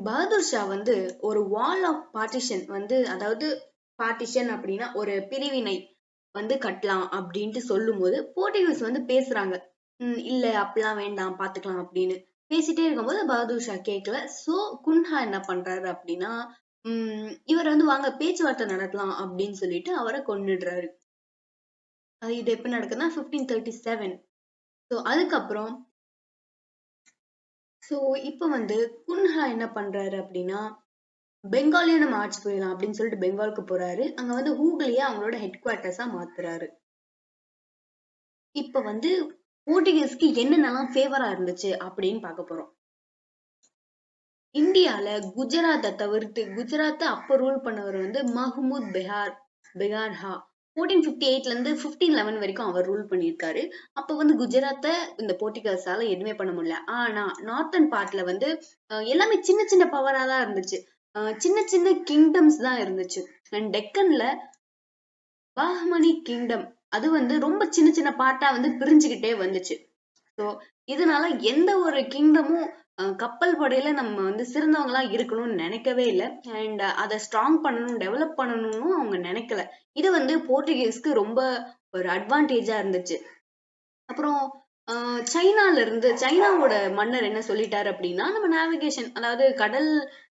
பகதூர் ஷா வந்து ஒரு வால் ஆஃப் பார்ட்டிஷன் வந்து, அதாவது பார்ட்டிஷன் அப்படின்னா ஒரு பிரிவினை வந்து கட்டலாம் அப்படின்ட்டு சொல்லும் போது போர்ச்சுகீஸ் வந்து பேசுறாங்க. இல்ல அப்படிலாம் வேண்டாம் பாத்துக்கலாம் அப்படின்னு பேசிட்டே இருக்கும்போது பகதூர் ஷா கேட்கல. சோ குன்ஹா என்ன பண்றாரு அப்படின்னா இவர் வந்து வாங்க பேச்சுவார்த்தை நடத்தலாம் அப்படின்னு சொல்லிட்டு அவரை கொன்னுடுறாரு. இது எப்ப நடக்குதுன்னா 1537. ஸோ அதுக்கப்புறம் இப்ப வந்து குன்ஹா என்ன பண்றாரு அப்படின்னா பெங்காலிய நம்ம ஆட்சி புரியலாம் அப்படின்னு சொல்லிட்டு பெங்காலுக்கு போறாரு. அங்க வந்து ஹூக்லியா அவங்களோட ஹெட் குவார்டர்ஸா மாத்துறாரு. இப்ப வந்து போர்ச்சுகீஸ்க்கு என்னென்னலாம் ஃபேவரா இருந்துச்சு அப்படின்னு பார்க்க போறோம். இந்தியால குஜராத்தை தவிர்த்து, குஜராத்தை அப்ப ரூல் பண்ணவர் வந்து மஹ்மூத் பெகார்ஹா 1458ல இருந்து 1511 வரைக்கும் அவர் ரூல் பண்ணியிருக்காரு. அப்ப வந்து குஜராத்தை இந்த போர்ச்சுகீஸால எதுவுமே பண்ண முடியல. ஆனா நார்த்தன் பார்ட்ல வந்து எல்லாமே சின்ன சின்ன பவரா தான் இருந்துச்சு. சின்ன சின்ன கிங்டம்ஸ் தான் இருந்துச்சு. அண்ட் டெக்கன்ல பாஹ்மனி கிங்டம் அது வந்து ரொம்ப சின்ன சின்ன பார்ட்டா வந்து பிரிஞ்சுக்கிட்டே வந்துச்சு. ஸோ இதனால எந்த ஒரு கிங்டமும் கப்பல் படையில நம்ம வந்து சிறந்தவங்களா இருக்கணும்னு நினைக்கவே இல்லை. அண்ட் அதை ஸ்ட்ராங் பண்ணணும், டெவலப் பண்ணணும்னு அவங்க நினைக்கல. இது வந்து போர்ச்சுகீஸ்க்கு ரொம்ப ஒரு அட்வான்டேஜா இருந்துச்சு. அப்புறம் சைனாவோட மன்னர் என்ன சொல்லிட்டாரு அப்படின்னா, நம்ம நேவிகேஷன், அதாவது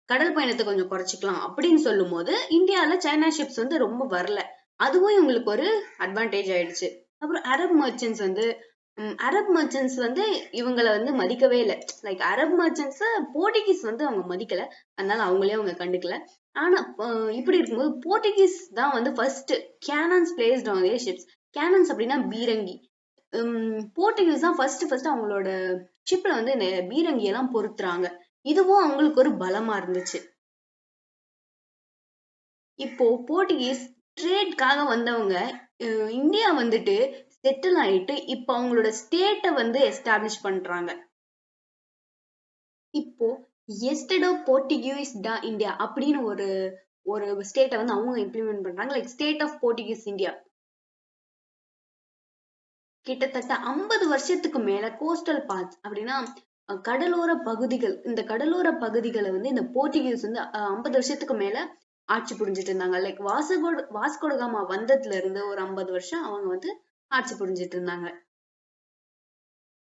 கடல் பயணத்தை கொஞ்சம் குறைச்சிக்கலாம் அப்படின்னு சொல்லும் போது இந்தியால சைனா ஷிப்ஸ் வந்து ரொம்ப வரல. அதுவும் இவங்களுக்கு ஒரு அட்வான்டேஜ் ஆயிடுச்சு. அப்புறம் அரப் மர்ச்சன்ட்ஸ் வந்து இவங்களை வந்து மதிக்கவே இல்லை. லைக் அரப் மர்ச்சன்ட்ஸ் போர்ச்சுகீஸ் வந்து அவங்க மதிக்கல, அதனால அவங்களே அவங்க கண்டுக்கல. ஆனா இப்படி இருக்கும்போது போர்ச்சுகீஸ் தான் வந்து first cannons placed on their ships. Cannons அப்படின்னா பீரங்கி. போர்ச்சுகீஸ் தான் ஃபர்ஸ்ட் அவங்களோட ஷிப்ல வந்து இந்த பீரங்கி எல்லாம் பொருத்துறாங்க. இதுவும் அவங்களுக்கு ஒரு பலமா இருந்துச்சு. இப்போ போர்ச்சுகீஸ் ட்ரேட்காக வந்தவங்க இந்தியா வந்துட்டு செட்டில் ஆயிட்டு இப்ப அவங்களோட ஸ்டேட்டை வந்து எஸ்டாப்ளிஷ் பண்றாங்க. இப்போ எஸ்டடோ போர்ச்சுகீஸ் டா இந்தியா அப்படின்னு ஒரு ஸ்டேட்டை வந்து அவங்க இம்ப்ளிமெண்ட் பண்றாங்க. Like state of Portuguese India. கிட்டத்தட்ட 50 வருஷத்துக்கு மேல கோஸ்டல் பார்ட்ஸ் அப்படின்னா கடலோர பகுதிகள், இந்த கடலோர பகுதிகளை வந்து இந்த போர்ச்சுகீஸ் வந்து 50 வருஷத்துக்கு மேல ஆட்சி புரிஞ்சிட்டு இருந்தாங்க. லைக் வாஸ்கோடகாமா வந்ததுல இருந்து ஒரு 50 வருஷம் அவங்க வந்து ஆட்சி புரிஞ்சிட்டு இருந்தாங்க.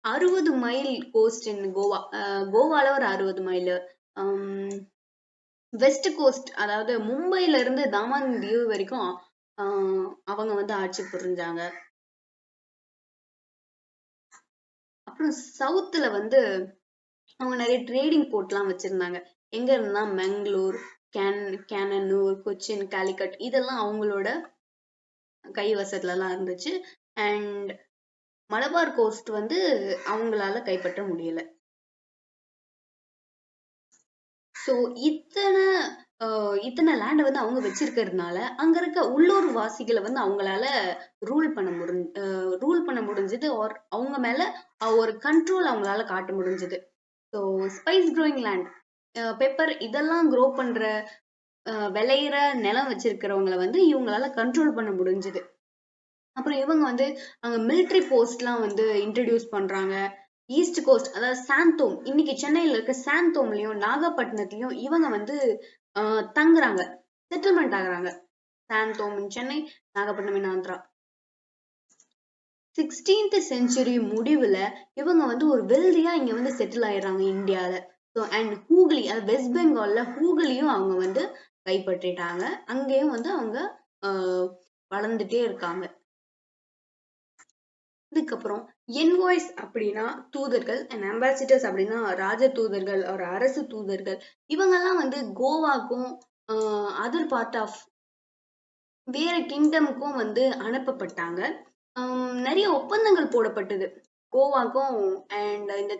60 மைல் கோஸ்ட் இன் கோவா. கோவால ஒரு 60 மைல். வெஸ்ட் கோஸ்ட், அதாவது மும்பைல இருந்து தாமன் தீவு வரைக்கும் அவங்க வந்து ஆட்சி புரிஞ்சாங்க. அப்புறம் சவுத்துல வந்து அவங்க நிறைய ட்ரேடிங் போர்ட் எல்லாம் வச்சிருந்தாங்க. எங்க இருந்தா மங்களூர், கேனனூர், கொச்சின், காலிக்கட் இதெல்லாம் அவங்களோட கைவசத்துல எல்லாம் இருந்துச்சு. அண்ட் மலபார் கோஸ்ட் வந்து அவங்களால கைப்பற்ற முடியல. சோ இத்தனை லேண்ட வந்து அவங்க வச்சிருக்கிறதுனால அங்க இருக்க உள்ளூர் வாசிகளை வந்து அவங்களால ரூல் பண்ண முடிஞ்சது. அவங்க மேல ஒரு கண்ட்ரோல் அவங்களால காட்ட முடிஞ்சது. So spice growing land, pepper இதெல்லாம் க்ரோ பண்ற விளையிற நிலம் வச்சிருக்கிறவங்களை வந்து இவங்களால கண்ட்ரோல் பண்ண முடிஞ்சது. அப்புறம் இவங்க வந்து அங்க மிலிட்ரி போஸ்ட்லாம் வந்து இன்ட்ரடியூஸ் பண்றாங்க. ஈஸ்ட் கோஸ்ட், அதாவது சாந்தோம், இன்னைக்கு சென்னையில இருக்க சாந்தோம்லயும் நாகப்பட்டினத்திலயும் இவங்க வந்து தங்குறாங்க, செட்டில்மெண்ட் ஆகுறாங்க. சாந்தோம் இன் சென்னை, நாகப்பட்டினம் இன் ஆந்திரா. 16th செஞ்சுரி முடிவுல இவங்க வந்து ஒரு வெல்தியா இங்க வந்து செட்டில் ஆயிடுறாங்க இந்தியால. அண்ட் ஹூக்ளி, அது வெஸ்ட் பெங்கால்ல ஹூக்ளியும் அவங்க வந்து கைப்பற்றிட்டாங்க. அங்கேயும் வந்து அவங்க வளர்ந்துட்டே இருக்காங்க. இதுக்கப்புறம் என்வாய்ஸ் அப்படின்னா தூதர்கள், அண்ட் அம்பாசிடர்ஸ் அப்படின்னா ராஜ தூதர்கள், ஒரு அரசு தூதர்கள். இவங்கெல்லாம் வந்து கோவாக்கும் அதர் பார்ட் ஆஃப் வேற கிங்டமுக்கும் வந்து அனுப்பப்பட்டாங்க. நிறைய ஒப்பந்தங்கள் போடப்பட்டது கோவாக்கும் அண்ட் இந்த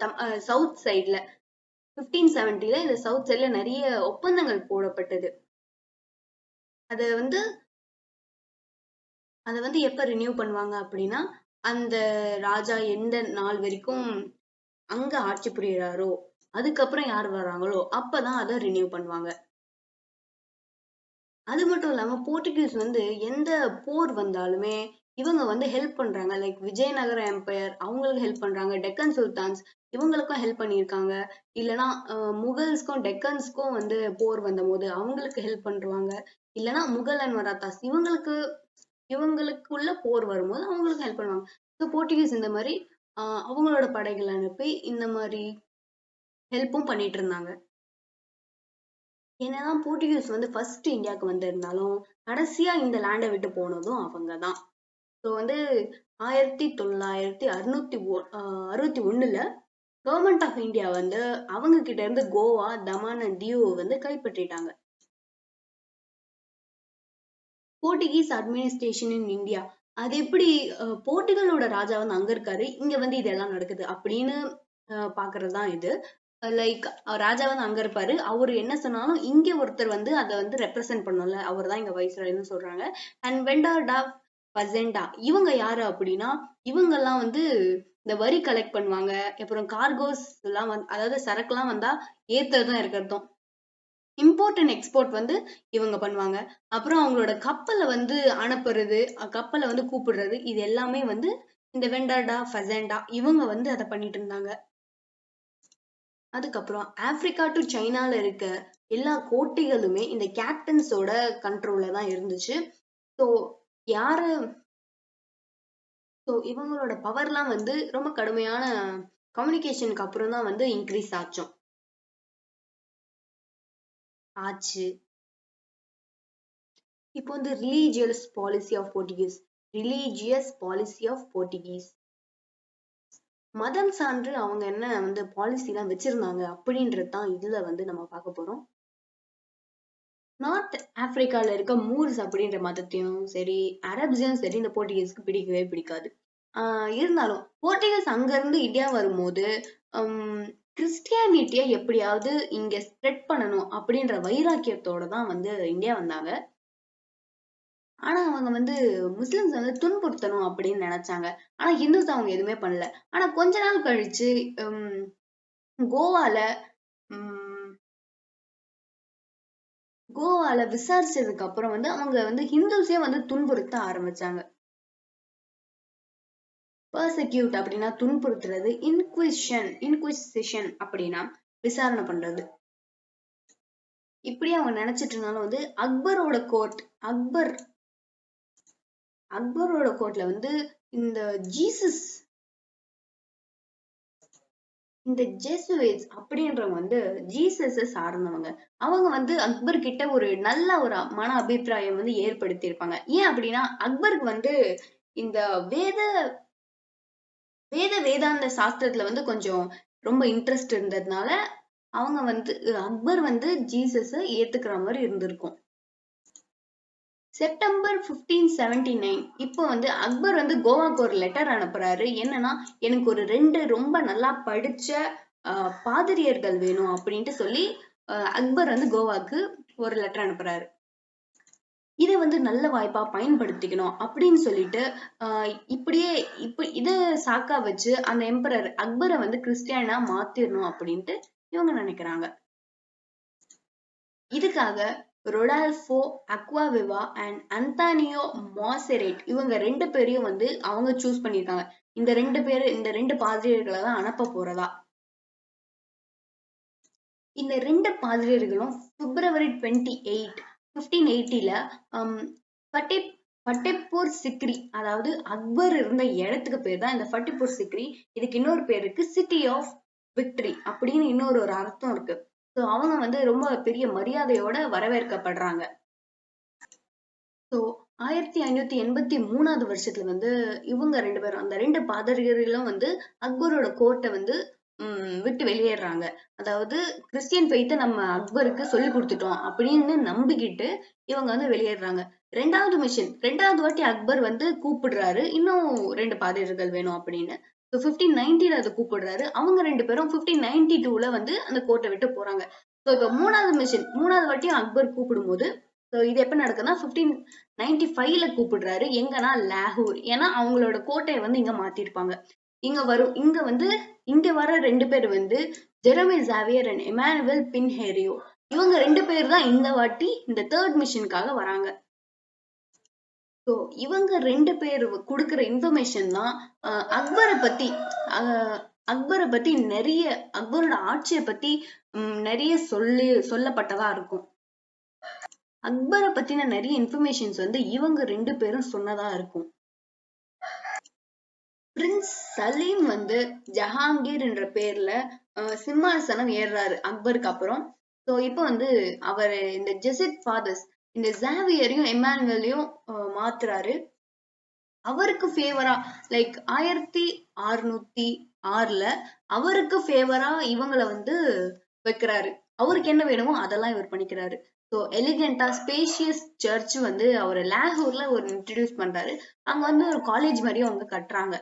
சவுத் சைட்ல. 1570ல இந்த சவுத் சைட்ல நிறைய ஒப்பந்தங்கள் போடப்பட்டது. அது வந்து அதை வந்து எப்ப ரினியூ பண்ணுவாங்க அப்படின்னா, அந்த ராஜா எந்த நாள் வரைக்கும் அங்க ஆட்சி புரியுறாரோ அதுக்கப்புறம் யார் வர்றாங்களோ அப்பதான் அதை ரினியூ பண்ணுவாங்க. அது மட்டும் இல்லாம போர்ச்சுகீஸ் வந்து எந்த போர் வந்தாலுமே இவங்க வந்து ஹெல்ப் பண்றாங்க. லைக் விஜயநகர எம்பையர் அவங்களுக்கு ஹெல்ப் பண்றாங்க, டெக்கன் சுல்தான்ஸ் இவங்களுக்கும் ஹெல்ப் பண்ணியிருக்காங்க. இல்லைன்னா முகல்ஸ்க்கும் டெக்கன்ஸ்க்கும் வந்து போர் வந்த போது அவங்களுக்கு ஹெல்ப் பண்றாங்க. இல்லைன்னா முகல் அண்ட் மராத்தாஸ் இவங்களுக்குள்ள போர் வரும்போது அவங்களுக்கு ஹெல்ப் பண்ணுவாங்க. ஸோ போர்ச்சுகீஸ் இந்த மாதிரி அவங்களோட படைகள் அனுப்பி இந்த மாதிரி ஹெல்ப்பும் பண்ணிட்டு இருந்தாங்க. என்னதான் போர்ச்சுகீஸ் வந்து ஃபர்ஸ்ட் இந்தியாவுக்கு வந்திருந்தாலும் கடைசியா இந்த லேண்டை விட்டு போனதும் அவங்கதான். ஸோ வந்து 1961ல கவர்மெண்ட் ஆஃப் இந்தியா வந்து அவங்க கிட்ட இருந்து கோவா, தமான் அண்ட் தியூ வந்து கைப்பற்றிட்டாங்க. போர்ச்சுகீஸ் அட்மினிஸ்ட்ரேஷன் இன் இந்தியா, அது எப்படி போர்ச்சுகலோட ராஜா வந்து அங்க இருக்காரு, இங்க வந்து இதெல்லாம் நடக்குது அப்படின்னு பாக்குறதுதான் இது. லைக் ராஜா வந்து அங்க இருப்பாரு, அவரு என்ன சொன்னாலும் இங்க ஒருத்தர் வந்து அதை வந்து ரெப்ரசென்ட் பண்ணல, அவர் தான் இங்க வைஸ்ராய்னு சொல்றாங்க. அண்ட் வெண்டாடா பசெண்டா இவங்க யாரு அப்படின்னா, இவங்க எல்லாம் வந்து இந்த வரி கலெக்ட் பண்ணுவாங்க. அப்புறம் கார்கோஸ் எல்லாம் அதாவது சரக்கு எல்லாம் வந்தா ஏத்துறதும் இருக்கிறதும், இம்போர்ட் அண்ட் எக்ஸ்போர்ட் வந்து இவங்க பண்ணுவாங்க. அப்புறம் அவங்களோட கப்பலை வந்து அனுப்புறது, கப்பலை வந்து கூப்பிடுறது, இது எல்லாமே வந்து இந்த வெண்டாடா ஃபசெண்டா இவங்க வந்து அதை பண்ணிட்டு இருந்தாங்க. அதுக்கப்புறம் ஆப்பிரிக்கா டு சைனால இருக்க எல்லா கோட்டைகளுமே இந்த கேப்டன்ஸோட கண்ட்ரோல்ல தான் இருந்துச்சு. ஸோ யாரு ஸோ இவங்களோட பவர்லாம் வந்து ரொம்ப கடுமையான கம்யூனிகேஷனுக்கு அப்புறம் தான் வந்து இன்க்ரீஸ் ஆச்சு. இப்போ வந்து ரிலீஜியஸ் பாலிசி ஆஃப் போர்ச்சுகீஸ் மதம் சான்று அவங்க என்ன வந்து பாலிசி எல்லாம் வச்சிருந்தாங்க அப்படின்றது தான் இதுல வந்து நம்ம பார்க்க போறோம். நார்த் ஆப்பிரிக்கால இருக்க மூர்ஸ் அப்படின்ற மதத்தையும் சரி, அரப்ஸையும் சரி இந்த போர்ச்சுகீஸ்க்கு பிடிக்கவே பிடிக்காது. இருந்தாலும் போர்ச்சுகீஸ் அங்க இருந்து இந்தியா வரும்போது கிறிஸ்டியானிட்டியை எப்படியாவது இங்க ஸ்ப்ரெட் பண்ணணும் அப்படின்ற வைராக்கியத்தோட தான் வந்து இந்தியா வந்தாங்க. ஆனா அவங்க வந்து முஸ்லிம்ஸ் வந்து துன்புறுத்தணும் அப்படின்னு நினைச்சாங்க. ஆனா ஹிந்துஸ் அவங்க எதுவுமே பண்ணல. ஆனா கொஞ்ச நாள் கழிச்சு கோவால விசாரிச்சதுக்கு அப்புறம் வந்து அவங்க வந்து ஹிந்துஸே வந்து துன்புறுத்த ஆரம்பிச்சாங்க. பர்செக்யூட் அப்படின்னா துன்புறுத்துறது, இன்குவிசிஷன் அப்படின்னா விசாரணை பண்றது. இப்படி அவங்க நினைச்சிட்டு இருந்தாலும் வந்து அக்பரோட கோர்ட்ல வந்து இந்த ஜெசுவேட்ஸ் அப்படின்றவங்க வந்து ஜீசஸ சார்ந்தவங்க. அவங்க வந்து அக்பர் கிட்ட ஒரு நல்ல ஒரு மன அபிப்பிராயம் வந்து ஏற்படுத்தி இருப்பாங்க. ஏன் அப்படின்னா அக்பருக்கு வந்து இந்த வேதாந்த சாஸ்திரத்துல வந்து கொஞ்சம் ரொம்ப இன்ட்ரெஸ்ட் இருந்ததுனால அவங்க வந்து அக்பர் வந்து ஜீசஸ ஏத்துக்கிற மாதிரி இருந்திருக்கும். செப்டம்பர் 1579 இப்போ வந்து அக்பர் வந்து கோவாக்கு ஒரு லெட்டர் அனுப்புறாரு. என்னன்னா, எனக்கு ஒரு 2 ரொம்ப நல்லா படிச்ச பாதிரியர்கள் வேணும் அப்படின்ட்டு சொல்லி அக்பர் வந்து கோவாக்கு ஒரு லெட்டர் அனுப்புறாரு. இதை வந்து நல்ல வாய்ப்பா பயன்படுத்திக்கணும் அப்படின்னு சொல்லிட்டு இத சாக்கா வச்சு அந்த எம்பரர் அக்பரை வந்து கிறிஸ்டியனா மாத்திரணும் அப்படின்ட்டு இவங்க நினைக்கிறாங்க. இதுக்காக ரொடால்ஃபோ அக்வாவிவா அண்ட் அந்தானியோ மாசெரேட் இவங்க 2 பேரையும் வந்து அவங்க சூஸ் பண்ணிருக்காங்க. இந்த 2 பாதிரியர்களை தான் அனுப்ப போறதா. இந்த 2 பாதிரியர்களும் பிப்ரவரி 28, 1580ல ஃபத்தேபூர் சிக்ரி, அதாவது அக்பர் இருந்த இடத்துக்கு பேர் தான் இந்த ஃபத்தேபூர் சிக்ரி. இதுக்கு இன்னொரு பேர் இருக்கு, சிட்டி ஆஃப் விக்டரி அப்படின்னு இன்னொரு அர்த்தம் இருக்கு. ஸோ அவங்க வந்து ரொம்ப பெரிய மரியாதையோட வரவேற்கப்படுறாங்க. ஸோ 1583 வருஷத்துல வந்து இவங்க 2 பேரும் அந்த 2 பாதிரிகளும் வந்து அக்பரோட கோர்ட்டை வந்து விட்டு வெளியேறாங்க. அதாவது கிறிஸ்டியன் ஃபெய்த்தை நம்ம அக்பருக்கு சொல்லி கொடுத்துட்டோம் அப்படின்னு நம்பிக்கிட்டு இவங்க வந்து வெளியேறாங்க. ரெண்டாவது வாட்டி அக்பர் வந்து கூப்பிடுறாரு, இன்னும் 2 பாதிரிகள் வேணும் அப்படின்னு. 1590ல அதை கூப்பிடுறாரு. அவங்க 2 பேரும் 1592ல வந்து அந்த கோர்ட்டை விட்டு போறாங்க. ஸோ இப்போ மூணாவது வாட்டியும் அக்பர் கூப்பிடும் போது ஸோ இது எப்ப நடக்குதுன்னா 1595ல கூப்பிடுறாரு. எங்கன்னா லாகூர். ஏன்னா அவங்களோட கோட்டையை வந்து இங்க மாத்திருப்பாங்க. இங்க வர 2 பேர் வந்து ஜெரமி ஜாவியர் அண்ட் எமானுவல் பின்ஹேரியோ. இவங்க 2 பேர் தான் இந்த வாட்டி இந்த 3rd மிஷனுக்காக வராங்க. ஸோ இவங்க 2 பேர் கொடுக்குற இன்ஃபர்மேஷன் தான் அக்பரை பத்தி நிறைய, அக்பரோட ஆட்சியை பத்தி நிறைய சொல்லப்பட்டதா இருக்கும். அக்பரை பத்தின நிறைய இன்ஃபர்மேஷன்ஸ் வந்து இவங்க 2 பேரும் சொன்னதா இருக்கும். பிரின்ஸ் சலீம் வந்து ஜஹாங்கீர் என்ற பேர்ல சிம்மாசனம் ஏறுறாரு அக்பருக்கு அப்புறம். ஸோ இப்போ வந்து அவர் இந்த ஜெசிட் ஃபாதர்ஸ் இந்த ஜாவியரையும் எமானுவலையும் மாத்துறாரு. அவருக்கு ஃபேவரா லைக் 1606ல அவருக்கு ஃபேவரா இவங்களை வந்து வைக்கிறாரு. அவருக்கு என்ன வேணுமோ அதெல்லாம் இவர் பண்ணிக்கிறாரு. ஸோ எலிகென்டா ஸ்பேஷியஸ் சர்ச் வந்து அவர் லாகூர்ல ஒரு இன்ட்ரடியூஸ் பண்றாரு. அங்க வந்து ஒரு காலேஜ் மாதிரியும் அவங்க கட்டுறாங்க.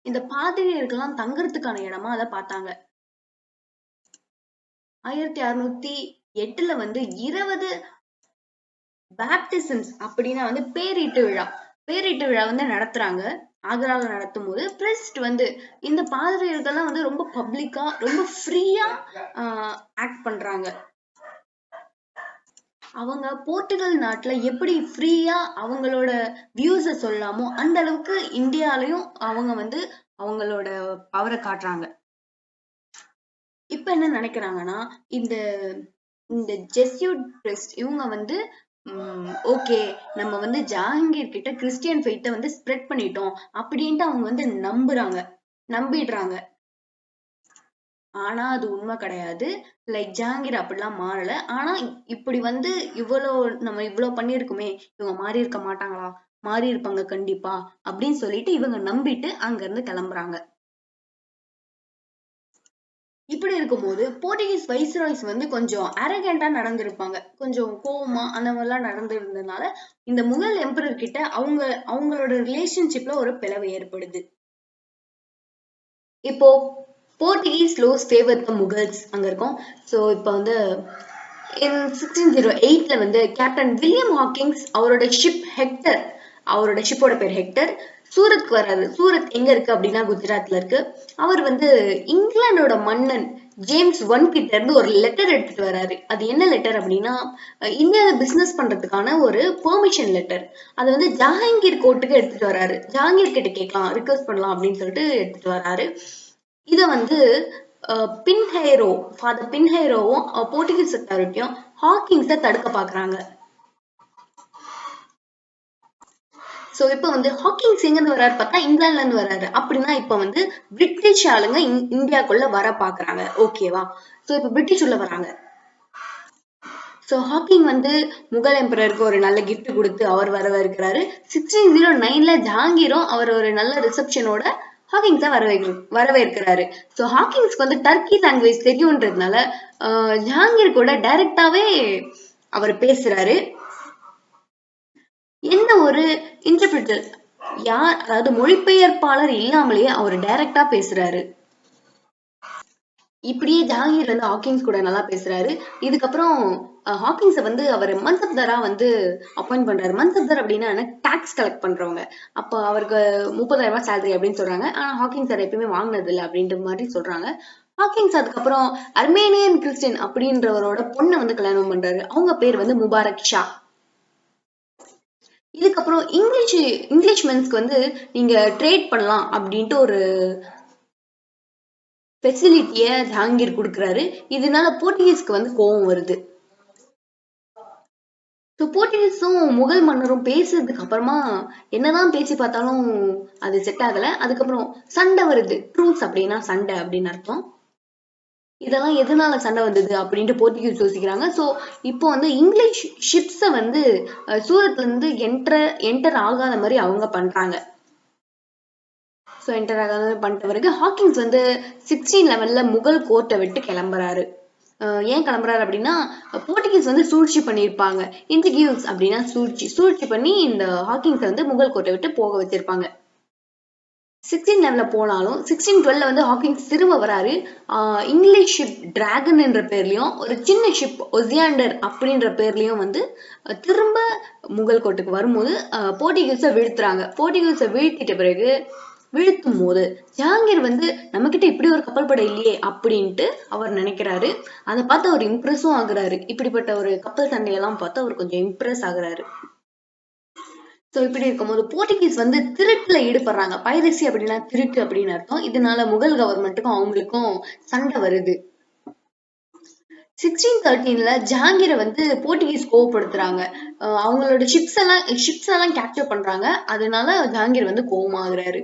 இந்த பாதிரியர்கள்லாம் தங்குறதுக்கான இடமா அதை பார்த்தாங்க. 1608ல வந்து 20 பேப்டிசம்ஸ் அப்படின்னா வந்து பேரீட்டு விழா வந்து நடத்துறாங்க. ஆக்ரால நடத்தும் போது பிரிஸ்ட் வந்து இந்த பாதிரியர்கள்லாம் வந்து ரொம்ப பப்ளிக்கா ரொம்ப ஃப்ரீயா ஆக்ட் பண்றாங்க. அவங்க போர்ச்சுகல் நாட்டுல எப்படி ஃப்ரீயா அவங்களோட வியூஸ சொல்லலாமோ அந்த அளவுக்கு இந்தியாலயும் அவங்க வந்து அவங்களோட பவரை காட்டுறாங்க. இப்ப என்ன நினைக்கிறாங்கன்னா இந்த ஜெஸ்யூட் பிரிஸ்ட் இவங்க வந்து ஓகே நம்ம வந்து ஜஹாங்கீர் கிட்ட கிறிஸ்டியன் ஃபெய்த்தை வந்து ஸ்ப்ரெட் பண்ணிட்டோம் அப்படின்ட்டு அவங்க வந்து நம்பிடுறாங்க. ஆனா அது உண்மை கிடையாது. லைக் ஜஹாங்கீர் அப்படிலாம் மாறல. ஆனா இப்படி வந்து நம்ம இவ்வளவு பண்ணிருக்குமே, இவங்க மாறி இருக்க மாட்டாங்களா? மாறி இருப்பாங்க கண்டிப்பா அப்படின்னு சொல்லிட்டு இவங்க நம்பிட்டு அங்க இருந்து கிளம்புறாங்க. இப்படி இருக்கும்போது போர்ச்சுகீஸ் வைஸ்ராய்ஸ் வந்து கொஞ்சம் அரகண்டா நடந்திருப்பாங்க. கொஞ்சம் கோவமா அந்த மாதிரிலாம் நடந்திருந்ததுனால இந்த முகல் எம்பரர் கிட்ட அவங்களோட ரிலேஷன்ஷிப்ல ஒரு பிளவு ஏற்படுது. இப்போ போர்ச்சுகீஸ் லோஸ் ஃபேவர் தி முகல்ஸ் அங்க இருக்கும். ஸோ இப்போ வந்து in 1608ல வந்து கேப்டன் வில்லியம் ஹாக்கிங்ஸ் அவரோட ஷிப்போட பேர் ஹெக்டர் சூரத்க்கு வர்றாரு. சூரத் எங்க இருக்கு அப்படின்னா குஜராத்ல இருக்கு. அவர் வந்து இங்கிலாந்தோட மன்னன் ஜேம்ஸ் 1 கிட்ட இருந்து ஒரு லெட்டர் எடுத்துட்டு வர்றாரு. அது என்ன லெட்டர் அப்படின்னா இந்தியாவில பிசினஸ் பண்றதுக்கான ஒரு பெர்மிஷன் லெட்டர். அது வந்து ஜஹாங்கீர் கோர்ட்டுக்கு எடுத்துட்டு வர்றாரு. ஜஹாங்கீர் கிட்ட கேட்கலாம், ரிக்வெஸ்ட் பண்ணலாம் அப்படின்னு சொல்லிட்டு எடுத்துட்டு வர்றாரு. இத வந்து ஃபாதர் பின்ஹைரோவும் போர்ச்சுகீஸ் அத்தாரிட்டியும் ஹாக்கிங்ஸை தடுக்க பாக்குறாங்க. சோ இப்ப வந்து ஹாக்கிங்ஸ் எங்க இருந்து வர்றாரு பார்த்தா இங்கிலாந்துல இருந்து வர்றாரு. அப்படின்னா இப்ப வந்து பிரிட்டிஷ் ஆளுங்க இந்தியாக்குள்ள வர பாக்குறாங்க. ஓகேவா? சோ இப்ப பிரிட்டிஷ் உள்ள வராங்க. சோ ஹாக்கிங் வந்து முகல் எம்பரருக்கு ஒரு நல்ல கிஃப்ட் கொடுத்து அவர் வரவேற்கிறாரு. 1609ல ஜஹாங்கீரும் அவர் ஒரு நல்ல ரிசப்ஷனோட ஹாக்கிங்ஸை வரவேற்கிறாரு. ஸோ ஹாக்கிங்ஸ்க்கு வந்து டர்க்கி லாங்குவேஜ் தெரியும்ன்றதுனால ஜஹாங்கீர் கூட டைரக்டாவே அவர் பேசுறாரு. எந்த ஒரு இன்டர்பிரிட்டர் அதாவது மொழிபெயர்ப்பாளர் இல்லாமலேயே அவர் டைரக்டா பேசுறாரு. இப்படியே ஜஹாங்கீர் வந்து ஹாக்கிங்ஸ் கூட நல்லா பேசுறாரு. இதுக்கப்புறம் ஹாக்கிங்ஸை வந்து அவர் மன்சப்தாரா வந்து அப்பாயிண்ட் பண்றாரு. மன்சப்தார் அப்படின்னா டாக்ஸ் கலெக்ட் பண்றவங்க. அப்போ அவருக்கு 30,000 சேலரி அப்படின்னு சொல்றாங்க. ஆனா ஹாக்கிங்ஸ் அதை எப்பயுமே வாங்கினது இல்லை அப்படின்ற மாதிரி சொல்றாங்க. ஹாக்கிங்ஸ் அதுக்கப்புறம் அர்மேனியன் கிறிஸ்டியன் அப்படின்றவரோட பொண்ணை வந்து கல்யாணம் பண்றாரு. அவங்க பேர் வந்து முபாரக் ஷா. இதுக்கப்புறம் இங்கிலீஷ் மென்ஸ்க்கு வந்து நீங்க ட்ரேட் பண்ணலாம் அப்படின்ட்டு ஒரு ஃபெசிலிட்டிய ஜஹாங்கீர் கொடுக்குறாரு. இதனால போர்ச்சுகீஸ்க்கு வந்து கோபம் வருது. போர்ச்சுகீஸும் முகல் மன்னரும் பேசுறதுக்கு அப்புறமா என்னதான் பேசி பார்த்தாலும் அது செட் ஆகல. அதுக்கப்புறம் சண்டை வருது. ட்ரூஸ் அப்படின்னா சண்டை அப்படின்னு அர்த்தம். இதெல்லாம் எதனால சண்டை வந்தது அப்படின்ட்டு போர்ச்சுகீஸ் யோசிக்கிறாங்க. ஸோ இப்போ வந்து இங்கிலீஷ் ஷிப்ஸை வந்து சூரத்ல இருந்து என்டர் ஆகாத மாதிரி அவங்க பண்றாங்க. ஸோ என்டர் ஆகாத பண்ணிட்ட பிறகு ஹாக்கிங்ஸ் வந்து 1611ல முகல் கோர்ட்டை விட்டு கிளம்புறாரு. ஏன் கிளம்புறாரு அப்படின்னா போர்ச்சுகீஸ் வந்து சூழ்ச்சி பண்ணியிருப்பாங்க. இன்ட்ரிகியூஸ் அப்படின்னா சூழ்ச்சி பண்ணி இந்த ஹாக்கிங்ஸை வந்து முகல் கோர்ட்டை விட்டு போக வச்சிருப்பாங்க. 1611 போனாலும் 1612 வந்து ஹாக்கின்ஸ் திரும்ப வராரு. இங்கிலீஷ் ஷிப் டிராகன் என்ற பேர்லயும் ஒரு சின்ன ஷிப் ஒசியாண்டர் அப்படின்ற பேர்லயும் வந்து திரும்ப முகல் கோட்டைக்கு வரும்போது போர்ச்சுகீஸை வீழ்த்துறாங்க. போர்ச்சுகீஸை வீழ்த்திட்ட பிறகு வீழ்த்தும் போது ஜஹாங்கீர் வந்து நம்ம கிட்ட இப்படி ஒரு கப்பல் படை இல்லையே அப்படின்ட்டு அவர் நினைக்கிறாரு. அதை பார்த்து அவர் இம்ப்ரெஸும் ஆகுறாரு. இப்படிப்பட்ட ஒரு கப்பல் சண்டையெல்லாம் பார்த்து அவர் கொஞ்சம் இம்ப்ரெஸ் ஆகுறாரு. சோ இப்படி இருக்கும்போது போர்ச்சுகீஸ் வந்து திருட்டுல ஈடுபடுறாங்க. பைரசி அப்படின்னா திருட்டு அப்படின்னு அர்த்தம். இதனால முகல் கவர்மெண்ட்டுக்கும் அவங்களுக்கும் சண்டை வருது. 1613 ஜஹாங்கீரை வந்து போர்ச்சுகீஸ் கோவப்படுத்துறாங்க. அவங்களோட ஷிப்ஸ் எல்லாம் கேப்சர் பண்றாங்க. அதனால ஜஹாங்கீர் வந்து கோவமாகறாரு.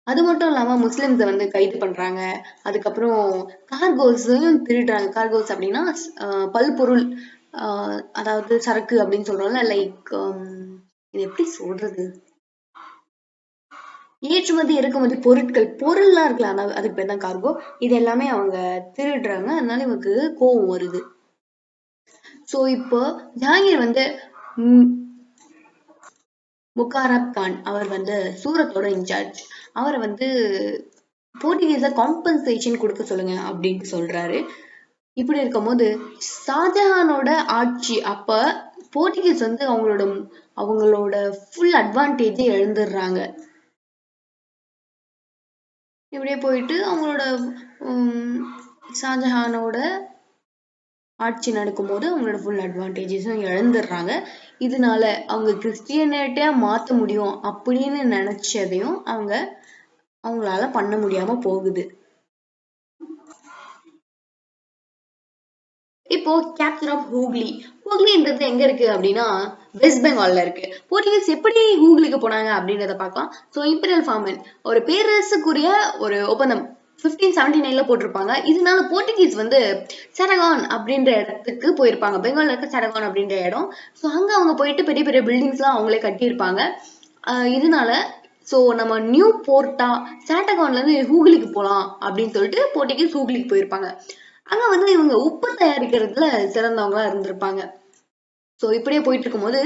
அது மட்டும் இல்லாம முஸ்லிம்ஸை வந்து கைது பண்றாங்க. அதுக்கப்புறம் கார்கோஸையும் திருடுறாங்க. கார்கோஸ் அப்படின்னா பல்பொருள், அதாவது சரக்கு அப்படின்னு சொல்றோம்ல, லைக் இது எப்படி சொல்றது, ஏற்றுமதி இறக்குமதி பொருள்லாம் இருக்கலாம், அதுக்கு பேர் தான் கார்கோ. இது எல்லாமே அவங்க திருடுறாங்க. அதனால இவங்களுக்கு கோவம் வருது. சோ இப்போ ஜஹாங்கீர் வந்து முகாரப் கான் அவர் வந்து சூரத்தோட இன்சார்ஜ். அவரை வந்து போர்ச்சுகீஸ காம்பன்சேஷன் கொடுக்க சொல்லுங்க அப்படின்னு சொல்றாரு. இப்படி இருக்கும்போது ஷாஜஹானோட ஆட்சி அப்ப போர்ச்சுகீஸ் வந்து அவங்களோட ஃபுல் அட்வான்டேஜை இழந்துடுறாங்க. இப்படியே போயிட்டு அவங்களோட ஷாஜஹானோட ஆட்சி நடக்கும்போது அவங்களோட ஃபுல் அட்வான்டேஜஸும் இழந்துடுறாங்க. இதனால அவங்க கிறிஸ்டியனிட்டியா மாத்த முடியும் அப்படின்னு நினைச்சதையும் அவங்களால பண்ண முடியாம போகுது. இப்போ கேப்சர் ஆஃப் ஹூக்ளி. ஹூக்ளின்றது எங்க இருக்கு அப்படின்னா வெஸ்ட் பெங்கால்ல இருக்கு. போர்ச்சுகீஸ் எப்படி ஹூக்ளிக்கு போனாங்க அப்படின்றத பார்க்கலாம். சோ இம்பீரியல் ஃபார்மன் ஒரு பேரரசுக்குரிய ஒரு ஒப்பந்தம் 1579 போட்டிருப்பாங்க. இதனால போர்ச்சுகீஸ் வந்து சரகான் அப்படின்ற இடத்துக்கு போயிருப்பாங்க. பெங்கால்ல இருக்க சரகான் அப்படின்ற இடம். சோ அங்க அவங்க போயிட்டு பெரிய பெரிய பில்டிங்ஸ் எல்லாம் அவங்களே கட்டியிருப்பாங்க. இதனால சோ நம்ம நியூ போர்ட்டா சாட்டகான்ல இருந்து ஹூக்ளிக்கு போலாம் அப்படின்னு சொல்லிட்டு போர்ச்சுகீஸ் ஹூக்ளிக்கு போயிருப்பாங்க. அங்க வந்து இவங்க உப்பு தயாரிக்கிறதுல சிறந்தவங்களா இருந்திருப்பாங்க. சோ இப்படியே போயிட்டு இருக்கும்போது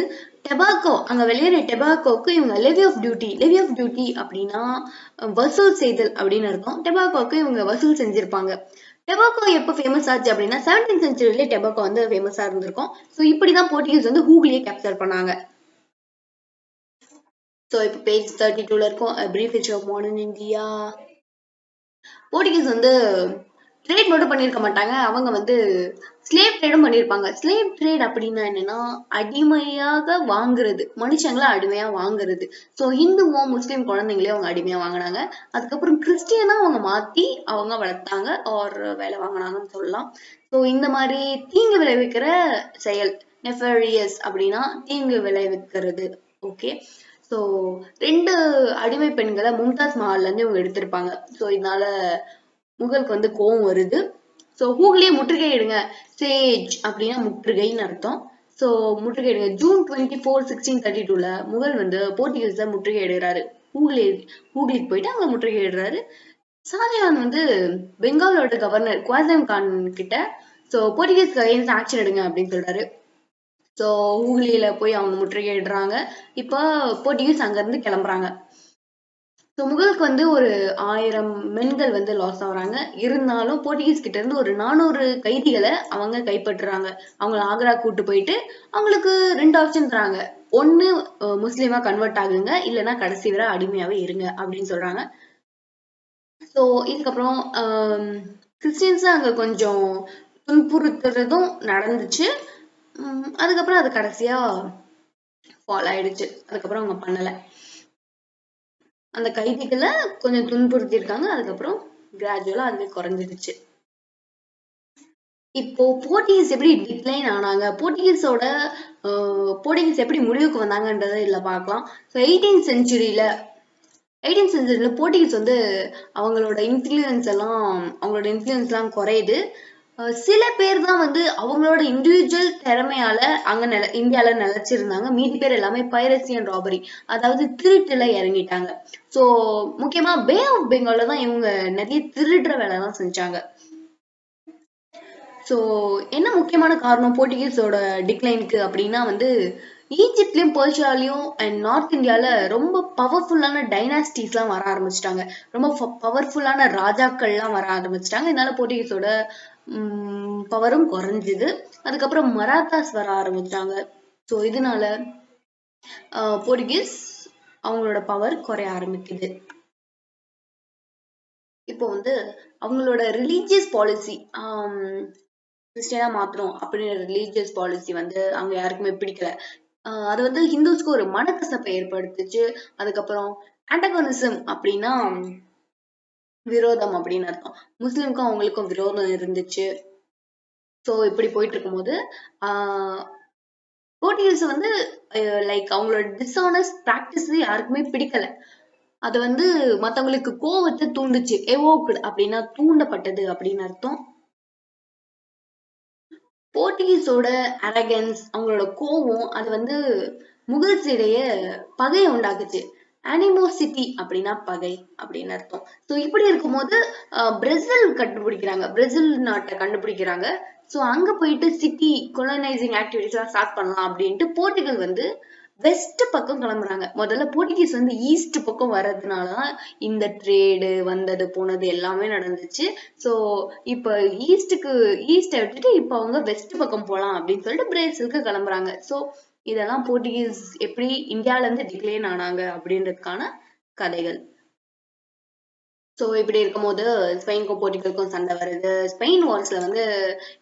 டெபாக்கோ அங்க வெளியேற டெபாக்கோக்கு இவங்க லெவி ஆஃப் டியூட்டி அப்படின்னா வசூல் செய்தல் அப்படின்னு அர்த்தம். டெபாக்கோக்கு இவங்க வசூல் செஞ்சிருப்பாங்க. டெபாக்கோ எப்ப ஃபேமஸ் ஆச்சு அப்படின்னா 17th செஞ்சுரியிலே டெபாக்கோ வந்து ஃபேமஸா இருந்திருக்கும். சோ இப்படிதான் போர்ச்சுகீஸ் வந்து ஹூக்ளியை கேப்சர் பண்ணாங்க. சோ இப்ப பேஜ் 32ல இருக்கும் brief history of modern India. Portuguese வந்து ட்ரேட் மட்டும் பண்ணிருக்க மாட்டாங்க, அவங்க வந்து ஸ்லேவ் ட்ரேடும் பண்ணிருப்பாங்க. ஸ்லேவ் ட்ரேட் அப்படின்னா என்னன்னா அடிமையாக வாங்குறது, மனுஷங்களை அடிமையா வாங்குறது. சோ இந்துவோ முஸ்லீம் குழந்தைங்களே அவங்க அடிமையா வாங்கினாங்க. அதுக்கப்புறம் கிறிஸ்டியனா அவங்க மாத்தி அவங்க வளர்த்தாங்க ஒரு வேலை வாங்கினாங்கன்னு சொல்லலாம். சோ இந்த மாதிரி தீங்கு விளைவிக்கிற செயல் நெஃபரிஸ் அப்படின்னா தீங்கு விளைவிக்கிறது. ஓகே, சோ 2 அடிமை பெண்களை மும்தாஸ் மஹால்ல இருந்து இவங்க எடுத்திருப்பாங்க. சோ இதனால முகலுக்கு வந்து கோவம் வருது. சோ ஹூக்ளியை முற்றுகையிடுங்க. சேஜ் அப்படின்னா முற்றுகைன்னு அர்த்தம். சோ முற்றுகையிடுங்க. ஜூன் 24, 1632 முகல் வந்து போர்ச்சுகீஸ முற்றுகையிடுறாரு. ஹூக்ளிக்கு போயிட்டு அங்க முற்றுகையிடுறாரு. ஷாஜஹான் வந்து பெங்காலோட கவர்னர் குவாசம் கான் கிட்ட சோ போர்ச்சுகீஸ்க்கு அகைன்ஸ்ட் ஆக்ஷன் எடுங்க அப்படின்னு சொல்றாரு. சோ ஹூக்ளியில போய் அவங்க முற்றுகையிடுறாங்க. இப்போ போர்ச்சுகீஸ் அங்க இருந்து கிளம்புறாங்க. ஸோ முகலுக்கு வந்து ஒரு 1000 மென்கள் வந்து லாஸ் ஆகுறாங்க. இருந்தாலும் போர்ச்சுகீஸ் கிட்ட இருந்து ஒரு 400 கைதிகளை அவங்க கைப்பற்றுறாங்க. அவங்களை ஆக்ரா கூட்டு போயிட்டு அவங்களுக்கு 2 ஆப்ஷன் தராங்க. ஒண்ணு முஸ்லீமா கன்வெர்ட் ஆகுங்க, இல்லைன்னா கடைசி வரை அடிமையாவே இருங்க அப்படின்னு சொல்றாங்க. ஸோ இதுக்கப்புறம் கிறிஸ்டியன்ஸ் அங்க கொஞ்சம் துன்புறுத்துறதும் நடந்துச்சு. அதுக்கப்புறம் அது கடைசியா ஃபால் ஆயிடுச்சு. அதுக்கப்புறம் அவங்க பண்ணல. அந்த கைதிகளை கொஞ்சம் துன்புறுத்தி இருக்காங்க. அதுக்கப்புறம் கிராஜுவலா அதுவே குறைஞ்சிருச்சு. இப்போ போர்ச்சுகீஸ் எப்படி டிக்ளைன் ஆனாங்க, போர்ச்சுகீஸ் எப்படி முடிவுக்கு வந்தாங்கன்றத இதுல பார்க்கலாம். ஸோ 18th செஞ்சுரியில போர்ச்சுகீஸ் வந்து அவங்களோட இன்ஃப்ளூயன்ஸ் எல்லாம் குறையுது. சில பேர் தான் வந்து அவங்களோட இண்டிவிஜுவல் திறமையால அங்க இந்தியால நிலைச்சிருந்தாங்க. மீதி பேர் எல்லாமே பைரசி அண்ட் ராபரி, அதாவது திருட்டுல இறங்கிட்டாங்க. சோ முக்கியமா பே ஆஃப் பெங்கால்ல தான் இவங்க நிறைய திருடுற வேலை தான் செஞ்சாங்க. சோ என்ன முக்கியமான காரணம் போர்ச்சுகீஸோட டிக்ளைனுக்கு அப்படின்னா வந்து ஈஜிப்ட்லயும் பெர்ஷியாலயும் அண்ட் நார்த் இந்தியால ரொம்ப பவர்ஃபுல்லான டைனாஸ்டிஸ் எல்லாம் வர ஆரம்பிச்சிட்டாங்க. ரொம்ப பவர்ஃபுல்லான ராஜாக்கள்லாம் வர ஆரம்பிச்சிட்டாங்க. இதனால போர்ச்சுகீஸோட பவரும் குறைஞ்சுது. அதுக்கப்புறம் மராத்தாஸ் வர ஆரம்பிச்சாங்க. ஸோ இதனால போர்ச்சுகீஸ் அவங்களோட பவர் குறைய ஆரம்பிக்குது. இப்போ வந்து அவங்களோட ரிலீஜியஸ் பாலிசி கிறிஸ்டியனா மாத்திரம் அப்படின்ற ரிலீஜியஸ் பாலிசி வந்து அவங்க யாருக்குமே பிடிக்கல. அது வந்து ஹிந்துஸ்க்கு ஒரு மனக்கசப்பை ஏற்படுத்துச்சு. அதுக்கப்புறம் ஆண்டகோனிசம் அப்படின்னா விரோதம் அப்படின்னு அர்த்தம். முஸ்லிம்க்கும் அவங்களுக்கும் விரோதம் இருந்துச்சு. ஸோ இப்படி போயிட்டு இருக்கும்போது போர்ச்சுகீஸ் வந்து லைக் அவங்களோட டிஸ்ஆனஸ்ட் பிராக்டிஸ் யாருக்குமே பிடிக்கல. அது வந்து மத்தவங்களுக்கு கோவத்தை தூண்டுச்சு. எவோக்டு அப்படின்னா தூண்டப்பட்டது அப்படின்னு அர்த்தம். போர்ச்சுகீஸோட அரகன்ஸ், அவங்களோட கோவம் அது வந்து முகல்ஸ் இடையே பகையை உண்டாக்குச்சு. அனிமோசிட்டி அப்படின்னா பகை அப்படின்னு அர்த்தம். ஸோ இப்படி இருக்கும்போது பிரேசில் கண்டுபிடிக்கிறாங்க, பிரேசில் நாட்டை கண்டுபிடிக்கிறாங்க. ஸோ அங்க போயிட்டு சிட்டி கொலனைசிங் ஆக்டிவிட்டிஸ் எல்லாம் ஸ்டார்ட் பண்ணலாம் அப்படின்ட்டு போர்ச்சுகல் வந்து வெஸ்ட் பக்கம் கிளம்புறாங்க. முதல்ல போர்ச்சுகீஸ் வந்து ஈஸ்ட் பக்கம் வர்றதுனாலதான் இந்த ட்ரேடு வந்தது போனது எல்லாமே நடந்துச்சு. ஸோ இப்ப ஈஸ்டை விட்டுட்டு இப்ப அவங்க வெஸ்ட் பக்கம் போலாம் அப்படின்னு சொல்லிட்டு பிரேசிலுக்கு கிளம்புறாங்க. ஸோ இதெல்லாம் போர்ச்சுகீஸ் எப்படி இந்தியால இருந்து டிக்ளைன் ஆனாங்க அப்படின்றதுக்கான கதைகள். ஸோ இப்படி இருக்கும்போது ஸ்பெயினுக்கும் போர்ச்சுகலுக்கும் சண்டை வருது. ஸ்பெயின் வார்ஸ்ல வந்து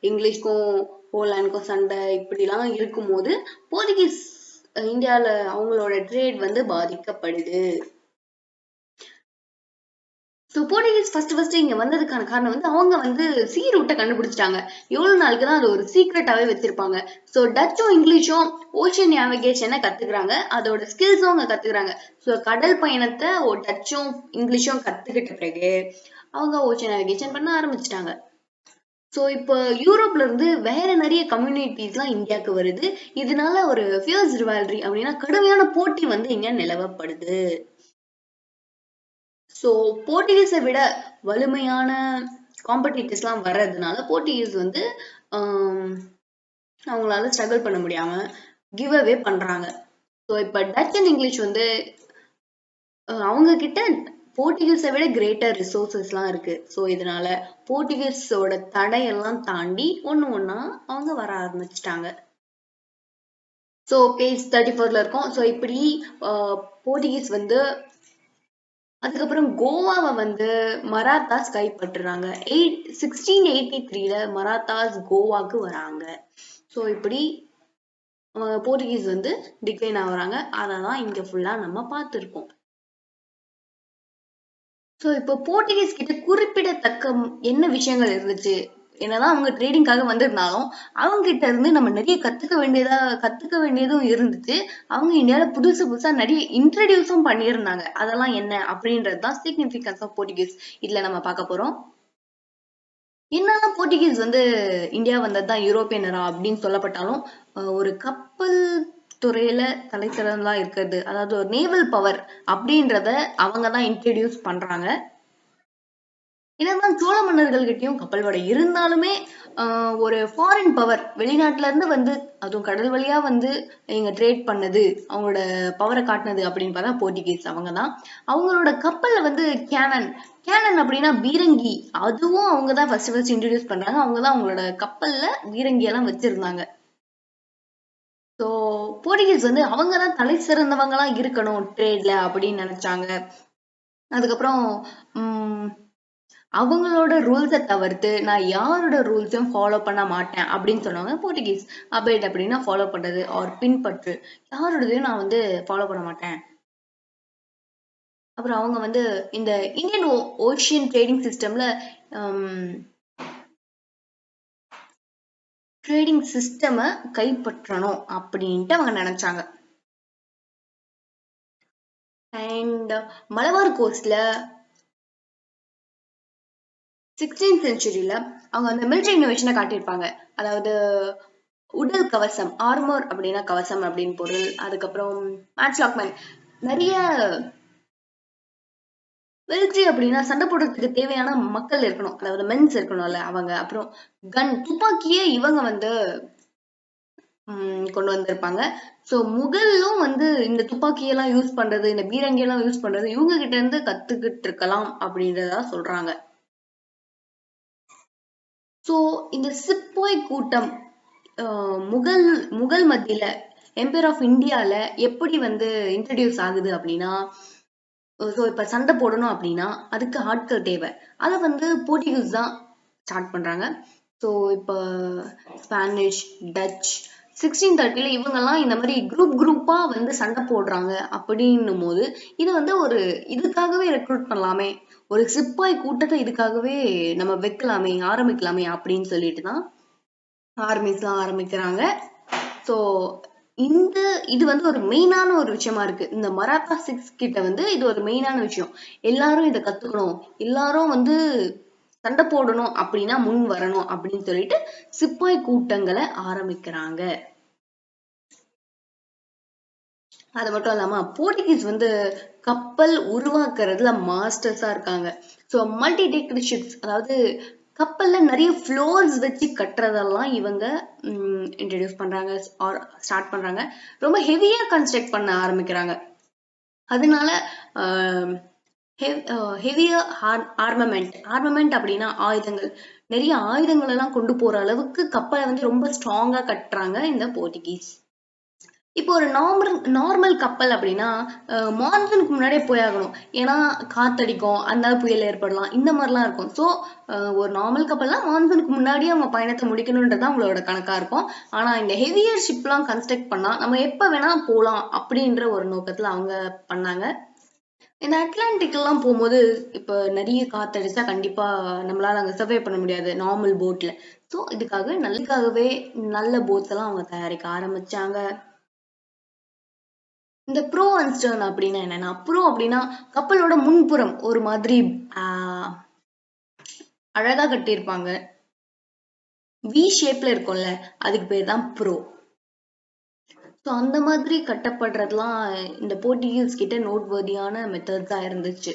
இங்கிலீஷ்க்கும் போலாண்டுக்கும் சண்டை இப்படிலாம் இருக்கும்போது போர்ச்சுகீஸ் இந்தியால அவங்களோட ட்ரேட் வந்து பாதிக்கப்படுது. ஸோ போர்ச்சுகீஸ் ஃபர்ஸ்ட் இங்க வந்ததுக்கான காரணம் வந்து அவங்க வந்து சீ ரூட்டை கண்டுபிடிச்சிட்டாங்க. எவ்வளவு நாளுக்கு தான் அது ஒரு சீக்ரெட்டாவே வச்சிருப்பாங்க. ஸோ டச்சும் இங்கிலீஷும் ஓஷன் நேவிகேஷனை கத்துக்கிறாங்க, அதோட ஸ்கில்ஸும் அவங்க கத்துக்கிறாங்க. ஸோ கடல் பயணத்தை டச்சும் இங்கிலீஷும் கத்துக்கிட்ட பிறகு அவங்க ஓஷன் நேவிகேஷன் பண்ண ஆரம்பிச்சிட்டாங்க. ஸோ இப்போ யூரோப்ல இருந்து வேற நிறைய கம்யூனிட்டிஸ் எல்லாம் இந்தியாவுக்கு வருது. இதனால ஒரு ஃபியர்ஸ் ரிவால்ரி அப்படின்னா கடுமையான போட்டி வந்து இங்க நிலவப்படுது. ஸோ போர்ச்சுகீஸை விட வலிமையான காம்படிட்டர்ஸ் எல்லாம் வர்றதுனால போர்ச்சுகீஸ் வந்து அவங்களால ஸ்ட்ரகிள் பண்ண முடியாம கிவ் அவே பண்றாங்க. ஸோ இப்ப டச் அண்ட் இங்கிலீஷ் வந்து அவங்க கிட்ட போர்ச்சுகீஸை விட கிரேட்டர் ரிசோர்சஸ் எல்லாம் இருக்கு. ஸோ இதனால போர்ச்சுகீஸோட தடையெல்லாம் தாண்டி ஒண்ணா அவங்க வர ஆரம்பிச்சிட்டாங்க. ஸோ பேஜ் 34ல இருக்கும். ஸோ இப்படி போர்ச்சுகீஸ் வந்து அதுக்கப்புறம் கோவாவை வந்து மராத்தாஸ் கைப்பற்றுறாங்க. 1683ல மராத்தாஸ் கோவாக்கு வராங்க. ஸோ இப்படி போர்ச்சுகீஸ் வந்து டிக்ளைன் ஆகுறாங்க. அததான் இங்க ஃபுல்லா நம்ம பார்த்திருக்கோம். ஸோ இப்போ போர்ச்சுகீஸ் கிட்ட குறிப்பிடத்தக்க என்ன விஷயங்கள் இருந்துச்சு? என்னதான் அவங்க ட்ரேடிங்காக வந்திருந்தாலும் அவங்க கிட்ட இருந்து நம்ம நிறைய கத்துக்க வேண்டியதும் இருந்துச்சு. அவங்க இந்தியாவில புதுசா நிறைய இன்ட்ரடியூஸும் பண்ணியிருந்தாங்க. அதெல்லாம் என்ன அப்படின்றதுதான் சிக்னிபிகன்ஸ் ஆஃப் போர்ச்சுகீஸ் இதுல நம்ம பார்க்க போறோம். என்னதான் போர்ச்சுகீஸ் வந்து இந்தியா வந்ததுதான் யூரோப்பியனரா அப்படின்னு சொல்லப்பட்டாலும் ஒரு கப்பல் துறையில தலை சிறந்தா இருக்கிறது, அதாவது ஒரு நேவல் பவர் அப்படின்றத அவங்கதான் இன்ட்ரடியூஸ் பண்றாங்க. என்னதான் சோழ மன்னர்கள் கிட்டயும் கப்பல் படை இருந்தாலுமே ஒரு ஃபாரின் பவர் வெளிநாட்டுல இருந்து வந்து அதுவும் கடல் வழியா வந்து இங்க ட்ரேட் பண்ணது, அவங்களோட பவரை காட்டினது அப்படின்னு பார்த்தா போர்ச்சுகீஸ் அவங்கதான். அவங்களோட கப்பல்ல வந்து கேனன் அப்படின்னா பீரங்கி, அதுவும் அவங்கதான் ஃபர்ஸ்ட் இன்ட்ரடியூஸ் பண்றாங்க. அவங்கதான் அவங்களோட கப்பல்ல பீரங்கி எல்லாம் வச்சிருந்தாங்க. ஸோ போர்ச்சுகீஸ் வந்து அவங்கதான் தலை சிறந்தவங்களா இருக்கணும் ட்ரேட்ல அப்படின்னு நினைச்சாங்க. அதுக்கப்புறம் அவங்களோட ரூல்ஸை தவிர்த்து நான் யாரோட ரூல்ஸையும் ஃபாலோ பண்ண மாட்டேன் அப்படின்னு சொன்னாங்க போர்ச்சுகீஸ். அபேட் அப்படின்னா ஃபாலோ பண்றது ஆர் பின்பற்று, யாரோடதையும் நான் வந்து ஃபாலோ பண்ண மாட்டேன். அப்புறம் அவங்க வந்து இந்த இந்தியன் ஓஷியன் ட்ரேடிங் சிஸ்டம்ல ட்ரேடிங் சிஸ்டமை கைப்பற்றணும் அப்படின்ட்டு அவங்க நினைச்சாங்க. அண்ட் மலபார் கோஸ்ட்ல 16th செஞ்சுரியில அவங்க அந்த மிலிட்டரி இன்னோவேஷனை காட்டியிருப்பாங்க. அதாவது உடல் கவசம், ஆர்மர் அப்படின்னா கவசம் அப்படின்னு பொருள். அதுக்கப்புறம் மேட்ச்லாக்மேன், நிறைய மிலிட்ரி அப்படின்னா சண்டை போடுறதுக்கு தேவையான மக்கள் இருக்கணும், அதாவது மென்ஸ் இருக்கணும்ல அவங்க. அப்புறம் கன், துப்பாக்கியே இவங்க வந்து கொண்டு வந்திருப்பாங்க. சோ முகலும் வந்து இந்த துப்பாக்கியெல்லாம் யூஸ் பண்றது, இந்த பீரங்கி எல்லாம் யூஸ் பண்றது இவங்க கிட்ட இருந்து கத்துக்கிட்டு இருக்கலாம் அப்படின்றதா சொல்றாங்க. சோ இந்த சிப்பாய் கூட்டம் முகல் முகல் மத்தியில எம்பையர் ஆஃப் இந்தியால எப்படி வந்து இன்ட்ரடியூஸ் ஆகுது அப்படின்னா, ஸோ இப்ப சண்டை போடணும் அப்படின்னா அதுக்கு ஆட்கள் தேவை. அதை வந்து போர்ச்சுகீஸ் தான் ஸ்டார்ட் பண்றாங்க. ஸோ இப்போ ஸ்பானிஷ், டச் 1630 இவங்கெல்லாம் இந்த மாதிரி குரூப்பா வந்து சண்டை போடுறாங்க அப்படின்னும் போது இது வந்து ஒரு இதுக்காகவே ரெக்ரூட் பண்ணலாமே, ஒரு சிப்பாய் கூட்டத்தை இதுக்காகவே நம்ம வைக்கலாமே, ஆரம்பிக்கலாமே அப்படின்னு சொல்லிட்டு தான் ஆர்மிஸ்லாம் ஆரம்பிக்கிறாங்க. ஸோ இந்த இது வந்து ஒரு மெயினான ஒரு விஷயமா இருக்கு. இந்த மராத்தா 6 கிட்ட வந்து இது ஒரு மெயினான விஷயம். எல்லாரும் இதை கத்துக்கணும், எல்லாரும் வந்து சண்டை போடணும் அப்படின்னா முன் வரணும் அப்படின்னு சொல்லிட்டு சிப்பாய் கூட்டங்களை ஆரம்பிக்கிறாங்க. அது மட்டும் இல்லாம போர்ச்சுகீஸ் வந்து கப்பல் உருவாக்குறதுல மாஸ்டர்ஸா இருக்காங்க. ஸோ மல்டி டெக்கர் ஷிப்ஸ், அதாவது கப்பல்ல நிறைய ஃப்ளோர்ஸ் வச்சு கட்டுறதெல்லாம் இவங்க இன்ட்ரடியூஸ் பண்றாங்க, ஸ்டார்ட் பண்றாங்க. ரொம்ப ஹெவியா கன்ஸ்ட்ரக்ட் பண்ண ஆரம்பிக்கிறாங்க. அதனால ஹெவியா ஆர்மமெண்ட் அப்படின்னா ஆயுதங்கள், நிறைய ஆயுதங்கள் எல்லாம் கொண்டு போற அளவுக்கு கப்பலை வந்து ரொம்ப ஸ்ட்ராங்கா கட்டுறாங்க இந்த போர்ச்சுகீஸ். இப்போ ஒரு நார்மல் கப்பல் அப்படின்னா மான்சூனுக்கு முன்னாடியே போயாகணும். ஏன்னா காத்தடிக்கும், அதனால புயல் ஏற்படலாம், இந்த மாதிரிலாம் இருக்கும். ஸோ ஒரு நார்மல் கப்பல்னா மான்சூனுக்கு முன்னாடியே அவங்க பயணத்தை முடிக்கணுன்றது அவங்களோட கணக்கா இருக்கும். ஆனா இந்த ஹெவியர் ஷிப்லாம் கன்ஸ்ட்ரக்ட் பண்ணா நம்ம எப்ப வேணா போகலாம் அப்படின்ற ஒரு நோக்கத்துல அவங்க பண்ணாங்க. இந்த அட்லாண்டிக் எல்லாம் போகும்போது இப்ப நிறைய காத்தடிச்சா கண்டிப்பா நம்மளால அங்க சர்வே பண்ண முடியாது நார்மல் போட்ல. ஸோ இதுக்காகவே நல்ல போட்ஸ் எல்லாம் அவங்க தயாரிக்க ஆரம்பிச்சாங்க. இந்த ப்ரோ அண்ட் ஸ்டர்ன் அப்படின்னா என்னன்னா, ப்ரோ அப்படின்னா கப்பலோட முன்புறம் ஒரு மாதிரி அழகா கட்டியிருப்பாங்க, வி ஷேப்ல இருக்கும்ல, அதுக்கு பேர் தான் ப்ரோ. ஸோ அந்த மாதிரி கட்டப்படுறதுலாம் இந்த போர்ச்சுகீஸ் கிட்ட நோட்வர்தியான மெத்தட்ஸா இருந்துச்சு.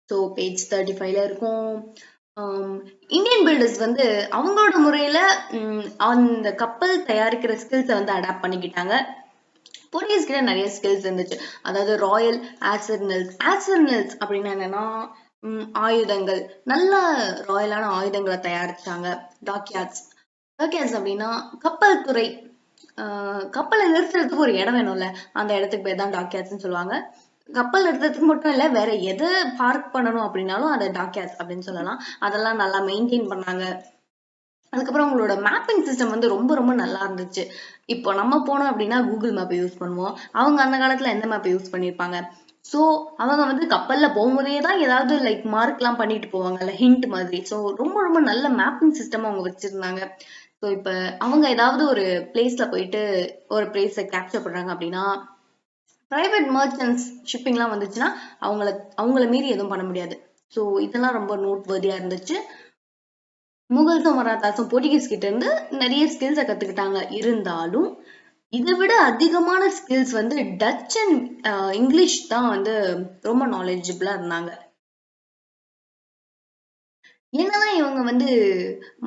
ஸோ பேஜ் 35ல இருக்கும். இந்தியன் பில்டர்ஸ் வந்து அவங்களோட முறையில அந்த கப்பல் தயாரிக்கிற ஸ்கில்ஸை வந்து அடாப்ட் பண்ணிக்கிட்டாங்க. போர்ச்சுகீஸ் கிட்ட நிறைய ஸ்கில்ஸ் இருந்துச்சு. அதாவது ராயல் ஆசர்னல்ஸ் அப்படின்னா என்னன்னா ஆயுதங்கள், நல்ல ராயலான ஆயுதங்களை தயாரிச்சாங்க. டாக்யார்ட்ஸ் அப்படின்னா கப்பல் துறை, கப்பலை நிறுத்துறதுக்கு ஒரு இடம் வேணும்ல, அந்த இடத்துக்கு பேர் தான் டாக்யார்ட்ஸ்ன்னு சொல்லுவாங்க. கப்பல் நிறுத்துறதுக்கு மட்டும் இல்ல, வேற எதை பார்க் பண்ணணும் அப்படின்னாலும் அதை டாக்யார்ட்ஸ் அப்படின்னு சொல்லலாம். அதெல்லாம் நல்லா மெயின்டைன் பண்ணாங்க. அதுக்கப்புறம் உங்களோட மேப்பிங் சிஸ்டம் வந்து ரொம்ப ரொம்ப நல்லா இருந்துச்சு. இப்போ நம்ம போனோம் அப்படின்னா கூகுள் மேப் யூஸ் பண்ணுவோம், அவங்க அந்த காலத்துல எந்த மேப் யூஸ் பண்ணியிருப்பாங்க. ஸோ அவங்க வந்து கப்பல்ல போகும்போதே தான் ஏதாவது லைக் மார்க் எல்லாம் பண்ணிட்டு போவாங்கல்ல, ஹிண்ட் மாதிரி. ஸோ ரொம்ப ரொம்ப நல்ல மேப்பிங் சிஸ்டம் அவங்க வச்சிருந்தாங்க. ஸோ இப்ப அவங்க ஏதாவது ஒரு பிளேஸ்ல போயிட்டு ஒரு பிளேஸை கேப்சர் பண்றாங்க அப்படின்னா, பிரைவேட் மர்ச்சன்ட்ஸ் ஷிப்பிங்லாம் வந்துச்சுன்னா அவங்கள மீறி எதுவும் பண்ண முடியாது. ஸோ இதெல்லாம் ரொம்ப நோட்வர்தியா இருந்துச்சு. முகல்ஸும் மராத்தாஸும் போர்ச்சுகீஸ் கிட்ட இருந்து நிறைய ஸ்கில்ஸை கத்துக்கிட்டாங்க. இருந்தாலும் இதை விட அதிகமான ஸ்கில்ஸ் வந்து டச் அண்ட் இங்கிலீஷ் தான் வந்து ரொம்ப நாலேஜபிளா இருந்தாங்க. என்னதான் இவங்க வந்து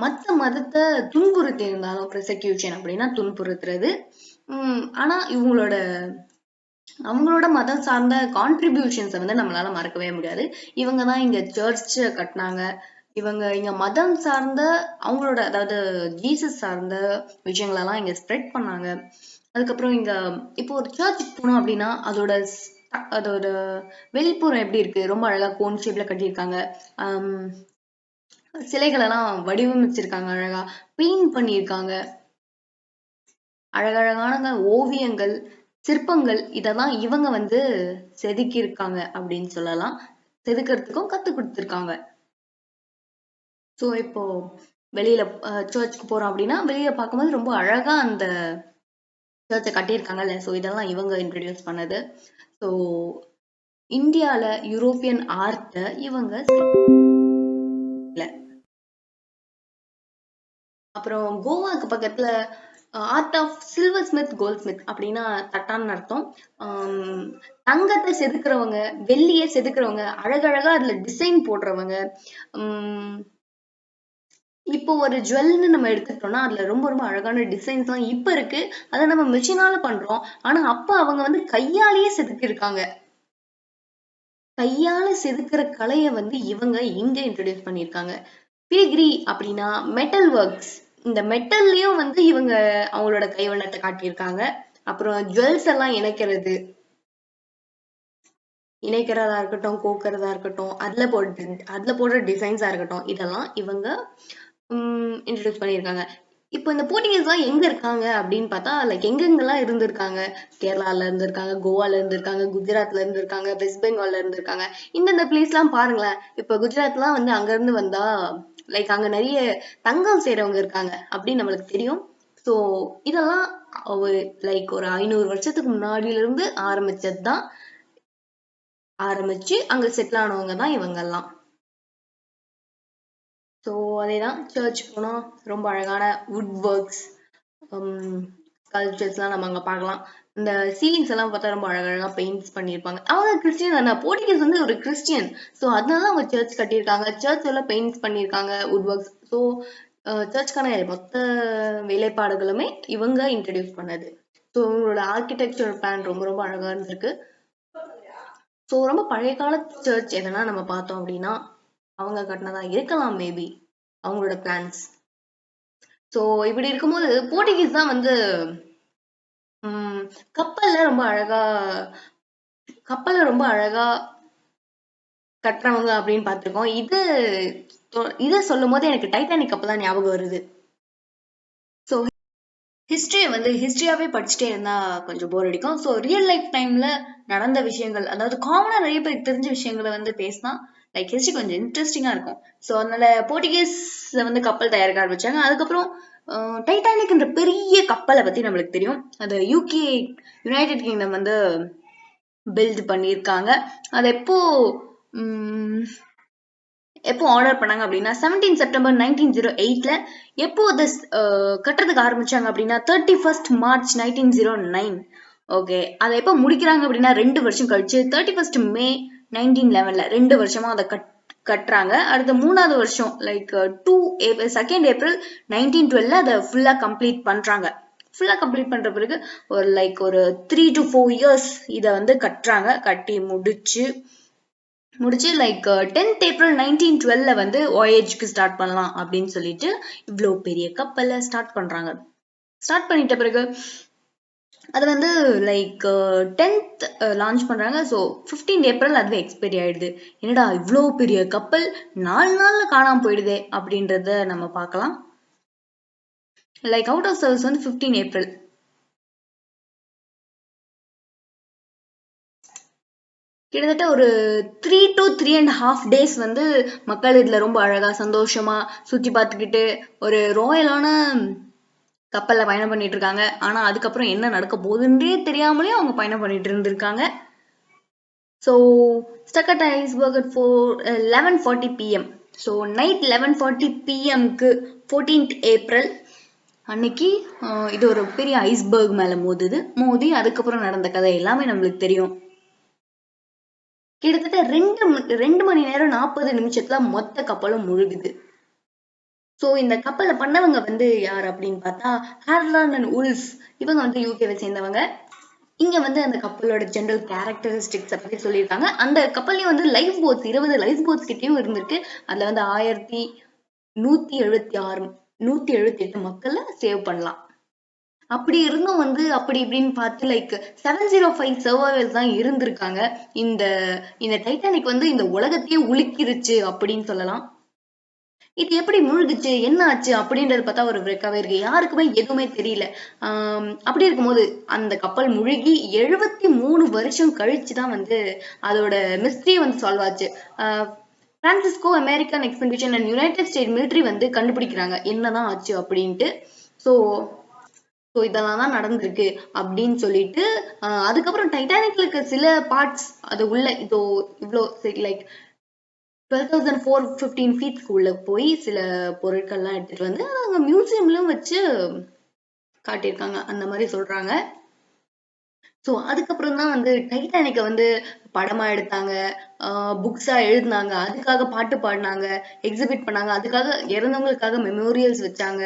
மத்த மதத்தை துன்புறுத்தி இருந்தாலும், ப்ரெசக்யூஷன் அப்படின்னா துன்புறுத்துறது, ஆனா அவங்களோட மதம் சார்ந்த கான்ட்ரிபியூஷன்ஸை வந்து நம்மளால மறக்கவே முடியாது. இவங்க தான் இங்க சர்ச்சை கட்டினாங்க. இவங்க இங்க மதம் சார்ந்த அவங்களோட, அதாவது ஜீசஸ் சார்ந்த விஷயங்களெல்லாம் இங்க ஸ்ப்ரெட் பண்ணாங்க. அதுக்கப்புறம் இங்க இப்போ ஒரு சர்ச்சுக்கு போனோம் அப்படின்னா அதோட வெளிப்புறம் எப்படி இருக்கு, ரொம்ப அழகா கோன் ஷேப்ல கட்டியிருக்காங்க. சிலைகள் எல்லாம் வடிவமைச்சிருக்காங்க, அழகா பெயிண்ட் பண்ணியிருக்காங்க. அழகழகான ஓவியங்கள், சிற்பங்கள், இதெல்லாம் இவங்க வந்து செதுக்கி இருக்காங்க அப்படின்னு சொல்லலாம். செதுக்கிறதுக்கும் கத்து கொடுத்துருக்காங்க. ஸோ இப்போ வெளியில சர்ச்சுக்கு போறோம் அப்படின்னா வெளியில பார்க்கும்போது ரொம்ப அழகா அந்த சர்ச்சை கட்டியிருக்காங்கல்ல. ஸோ இதெல்லாம் இவங்க இன்ட்ரடியூஸ் பண்ணது. ஸோ இந்தியால யூரோப்பியன் ஆர்ட்டை இவங்க அப்புறம் கோவாக்கு பக்கத்துல art of silversmith goldsmith அப்படின்னா தட்டான்னு அர்த்தம். தங்கத்தை செதுக்குறவங்க, வெள்ளியை செதுக்குறவங்க, அழகழகா அதுல டிசைன் போடுறவங்க, இப்போ ஒரு ஜுவல்னு நம்ம எடுத்துக்கிட்டோம்னா அதுல ரொம்ப ரொம்ப அழகான டிசைன்ஸ் எல்லாம் இப்ப இருக்கு. அதை நம்ம மிஷினால பண்றோம். ஆனா அப்ப அவங்க வந்து கையாலேயே செதுக்கியிருக்காங்க. கையால செதுக்குற கலைய வந்து இவங்க இங்க இன்ட்ரடியூஸ் பண்ணியிருக்காங்க. பிலிகிரி அப்படின்னா மெட்டல் ஒர்க்ஸ். இந்த மெட்டல்லயும் வந்து இவங்க அவங்களோட கைவண்ணத்தை காட்டியிருக்காங்க. அப்புறம் ஜுவல்ஸ் எல்லாம் இணைக்கிறதா இருக்கட்டும், கோக்கிறதா இருக்கட்டும், அதுல போடுற டிசைன்ஸா இருக்கட்டும், இதெல்லாம் இவங்க இன்ட்ரடியூஸ் பண்ணியிருக்காங்க. இப்போ இந்த போர்ச்சுகீஸ் எல்லாம் எங்க இருக்காங்க அப்படின்னு பார்த்தா லைக் எங்கெங்கெல்லாம் இருந்திருக்காங்க. கேரளால இருந்திருக்காங்க, கோவால இருந்திருக்காங்க, குஜராத்ல இருந்திருக்காங்க, வெஸ்ட் பெங்கால்ல இருந்திருக்காங்க. இந்தந்த பிளேஸ் எல்லாம் பாருங்களேன். இப்ப குஜராத்லாம் வந்து அங்க இருந்து வந்தா லைக் அங்க நிறைய தங்கம் செய்றவங்க இருக்காங்க அப்படின்னு நம்மளுக்கு தெரியும். ஸோ இதெல்லாம் ஒரு லைக் ஒரு 500 வருஷத்துக்கு முன்னாடியில இருந்து ஆரம்பிச்சதுதான். ஆரம்பிச்சு அங்க செட்டில் ஆனவங்க தான் இவங்க எல்லாம். ஸோ அதேதான் சர்ச் போனோம். ரொம்ப அழகான வுட் ஒர்க்ஸ், ஸ்கல்ப்சர்ஸ் எல்லாம் நம்ம அங்க பார்க்கலாம். இந்த சீலிங்ஸ் எல்லாம் பார்த்தா ரொம்ப அழகழகா பெயிண்ட்ஸ் பண்ணியிருப்பாங்க. அவங்க கிறிஸ்டியன் தானே, போர்ச்சுகீஸ் வந்து ஒரு கிறிஸ்டியன். ஸோ அதனால அவங்க சர்ச் கட்டியிருக்காங்க. சர்ச் எல்லாம் பெயிண்ட்ஸ் பண்ணியிருக்காங்க, வுட் ஒர்க்ஸ். ஸோ சர்ச்க்கான மொத்த வேலைப்பாடுகளுமே இவங்க இன்ட்ரடியூஸ் பண்ணது. ஸோ இவங்களோட ஆர்கிடெக்சர் பிளான் ரொம்ப ரொம்ப அழகா இருந்திருக்கு. ஸோ ரொம்ப பழைய கால சர்ச் எதனா நம்ம பார்த்தோம் அப்படின்னா அவங்க கட்டினதா இருக்கலாம் மேபி, அவங்களோட பிளான்ஸ். ஸோ இப்படி இருக்கும்போது போர்ச்சுகீஸ் தான் வந்து கப்பல்ல ரொம்ப அழகா கட்டுறவங்க அப்படின்னு பார்த்திருக்கோம். இதை சொல்லும் போது எனக்கு டைட்டானிக் கப்பல் தான் ஞாபகம் வருது. ஸோ ஹிஸ்டரியாவே படிச்சுட்டே இருந்தா கொஞ்சம் போர் அடிக்கும். ஸோ ரியல் லைஃப் டைம்ல நடந்த விஷயங்கள், அதாவது காமனா நிறைய பேருக்கு தெரிஞ்ச விஷயங்களை வந்து பேசினா லைக் ஹிஸ்டரி கொஞ்சம் இன்ட்ரெஸ்டிங்கா இருக்கும். ஸோ அதனால போர்ச்சுகீஸ்ல வந்து கப்பல் தயாரிக்க ஆரம்பிச்சாங்க. அதுக்கப்புறம் டைட்டானிக்ன்ற பெரிய கப்பலை பத்தி நம்மளுக்கு தெரியும். அது யுனைடெட் கிங்டம் வந்து பில்ட் பண்ணியிருக்காங்க. அது எப்போ ஆர்டர் பண்ணாங்க அப்படின்னா 17 செப்டம்பர் 1908ல. எப்போ அதை கட்டுறதுக்கு ஆரம்பிச்சாங்க அப்படின்னா 31 மார்ச் 1909. ஓகே, அதை எப்போ முடிக்கிறாங்க அப்படின்னா 2 வருஷம் கழிச்சு 31 மே 1911. 2 வருஷமா அதை கட்டுறாங்க. அடுத்த 3வது வருஷம் லைக் 2 ஏப்ரல் 1912 அதை ஃபுல்லா கம்ப்ளீட் பண்றாங்க. ஃபுல்லா கம்ப்ளீட் பண்ற பிறகு ஒரு 3 to 4 years இதை வந்து கட்டுறாங்க. கட்டி முடிச்சு லைக் 10th ஏப்ரல் 1912 வந்து வாயேஜ்க்கு ஸ்டார்ட் பண்ணலாம் அப்படின்னு சொல்லிட்டு இவ்வளோ பெரிய கப்பலை ஸ்டார்ட் பண்றாங்க. ஸ்டார்ட் பண்ணிட்ட பிறகு அது வந்து லைக் 10th லான்ச் பண்றாங்க. ஸோ 15 ஏப்ரல் அதுவே எக்ஸ்பைரி ஆயிடுது. என்னடா இவ்வளோ பெரிய கப்பல் 4 நாள்ல காணாம போயிடுதே அப்படின்றத நம்ம பார்க்கலாம். லைக் அவுட் ஆஃப் சர்வீஸ் வந்து 15 ஏப்ரல். கிட்டத்தட்ட ஒரு 3 to 3.5 days வந்து மக்கள் இதுல ரொம்ப அழகா சந்தோஷமா சுத்தி பார்த்துக்கிட்டு ஒரு ராயலான கப்பல்ல பயணம் பண்ணிட்டு இருக்காங்க. ஆனா அதுக்கப்புறம் என்ன நடக்க போகுதுன்றே தெரியாமலே அவங்க பயணம் பண்ணிட்டு இருந்திருக்காங்க. So stuck at iceberg at 11:40 PM. So night 11:40 PMக்கு 14th April அன்னைக்கு இது ஒரு பெரிய ஐஸ்பர்க் மேல மோதி அதுக்கப்புறம் நடந்த கதை எல்லாமே நம்மளுக்கு தெரியும். கிட்டத்தட்ட 2 மணி நேரம் 40 நிமிஷத்துல மொத்த கப்பலும் முழுகுது. ஸோ இந்த கப்பலை பண்ணவங்க வந்து யார் அப்படின்னு பார்த்தா ஹார்லாண்ட் அண்ட் உல்ஃப். இவங்க வந்து யூகேவை சேர்ந்தவங்க. இங்க வந்து அந்த கப்பலோட ஜெனரல் கேரக்டரிஸ்டிக்ஸ் பத்தி சொல்லியிருக்காங்க. அந்த கப்பல்லையும் வந்து லைஃப் போட்ஸ் 20 லைஃப் போட்ஸ் கிட்டயும் இருந்திருக்கு. அதுல வந்து 1178 மக்களை சேவ் பண்ணலாம். அப்படி இருந்தும் வந்து அப்படி இப்படின்னு பார்த்து லைக் 705 சர்வைவல்ஸ் தான் இருந்திருக்காங்க. இந்த டைட்டானிக் வந்து இந்த உலகத்தையே உலுக்கிருச்சு அப்படின்னு சொல்லலாம். இது எப்படி முழுகுச்சு, என்ன ஆச்சு அப்படின்றது பார்த்தா ஒரு விரக்காவே இருக்கு. யாருக்குமே எதுவுமே தெரியல. அப்படி இருக்கும்போது அந்த கப்பல் முழுகி 73 வருஷம் கழிச்சுதான் வந்து அதோட மிஸ்ட்ரி வந்து சால்வ் ஆச்சு. Francisco American expedition and United state military வந்து கண்டுபிடிக்கிறாங்க என்னதான் ஆச்சு அப்படின்ட்டு. ஸோ இதெல்லாம் தான் நடந்திருக்கு அப்படின்னு சொல்லிட்டு அதுக்கப்புறம் டைட்டானிக்ல இருக்க சில பார்ட்ஸ் அது உள்ள இவ்வளோ லைக் 12,415 feet உள்ள போய் சில பொருட்கள்லாம் எடுத்துட்டு வந்து அவங்க மியூசியம்லயும் வச்சு காட்டியிருக்காங்க. அந்த மாதிரி சொல்றாங்க. ஸோ அதுக்கப்புறம் தான் வந்து டைட்டானிக்கை வந்து படமா எடுத்தாங்க, புக்ஸா எழுதினாங்க, அதுக்காக பாட்டு பாடினாங்க, எக்ஸிபிட் பண்ணாங்க, அதுக்காக இறந்தவங்களுக்காக மெமோரியல்ஸ் வச்சாங்க.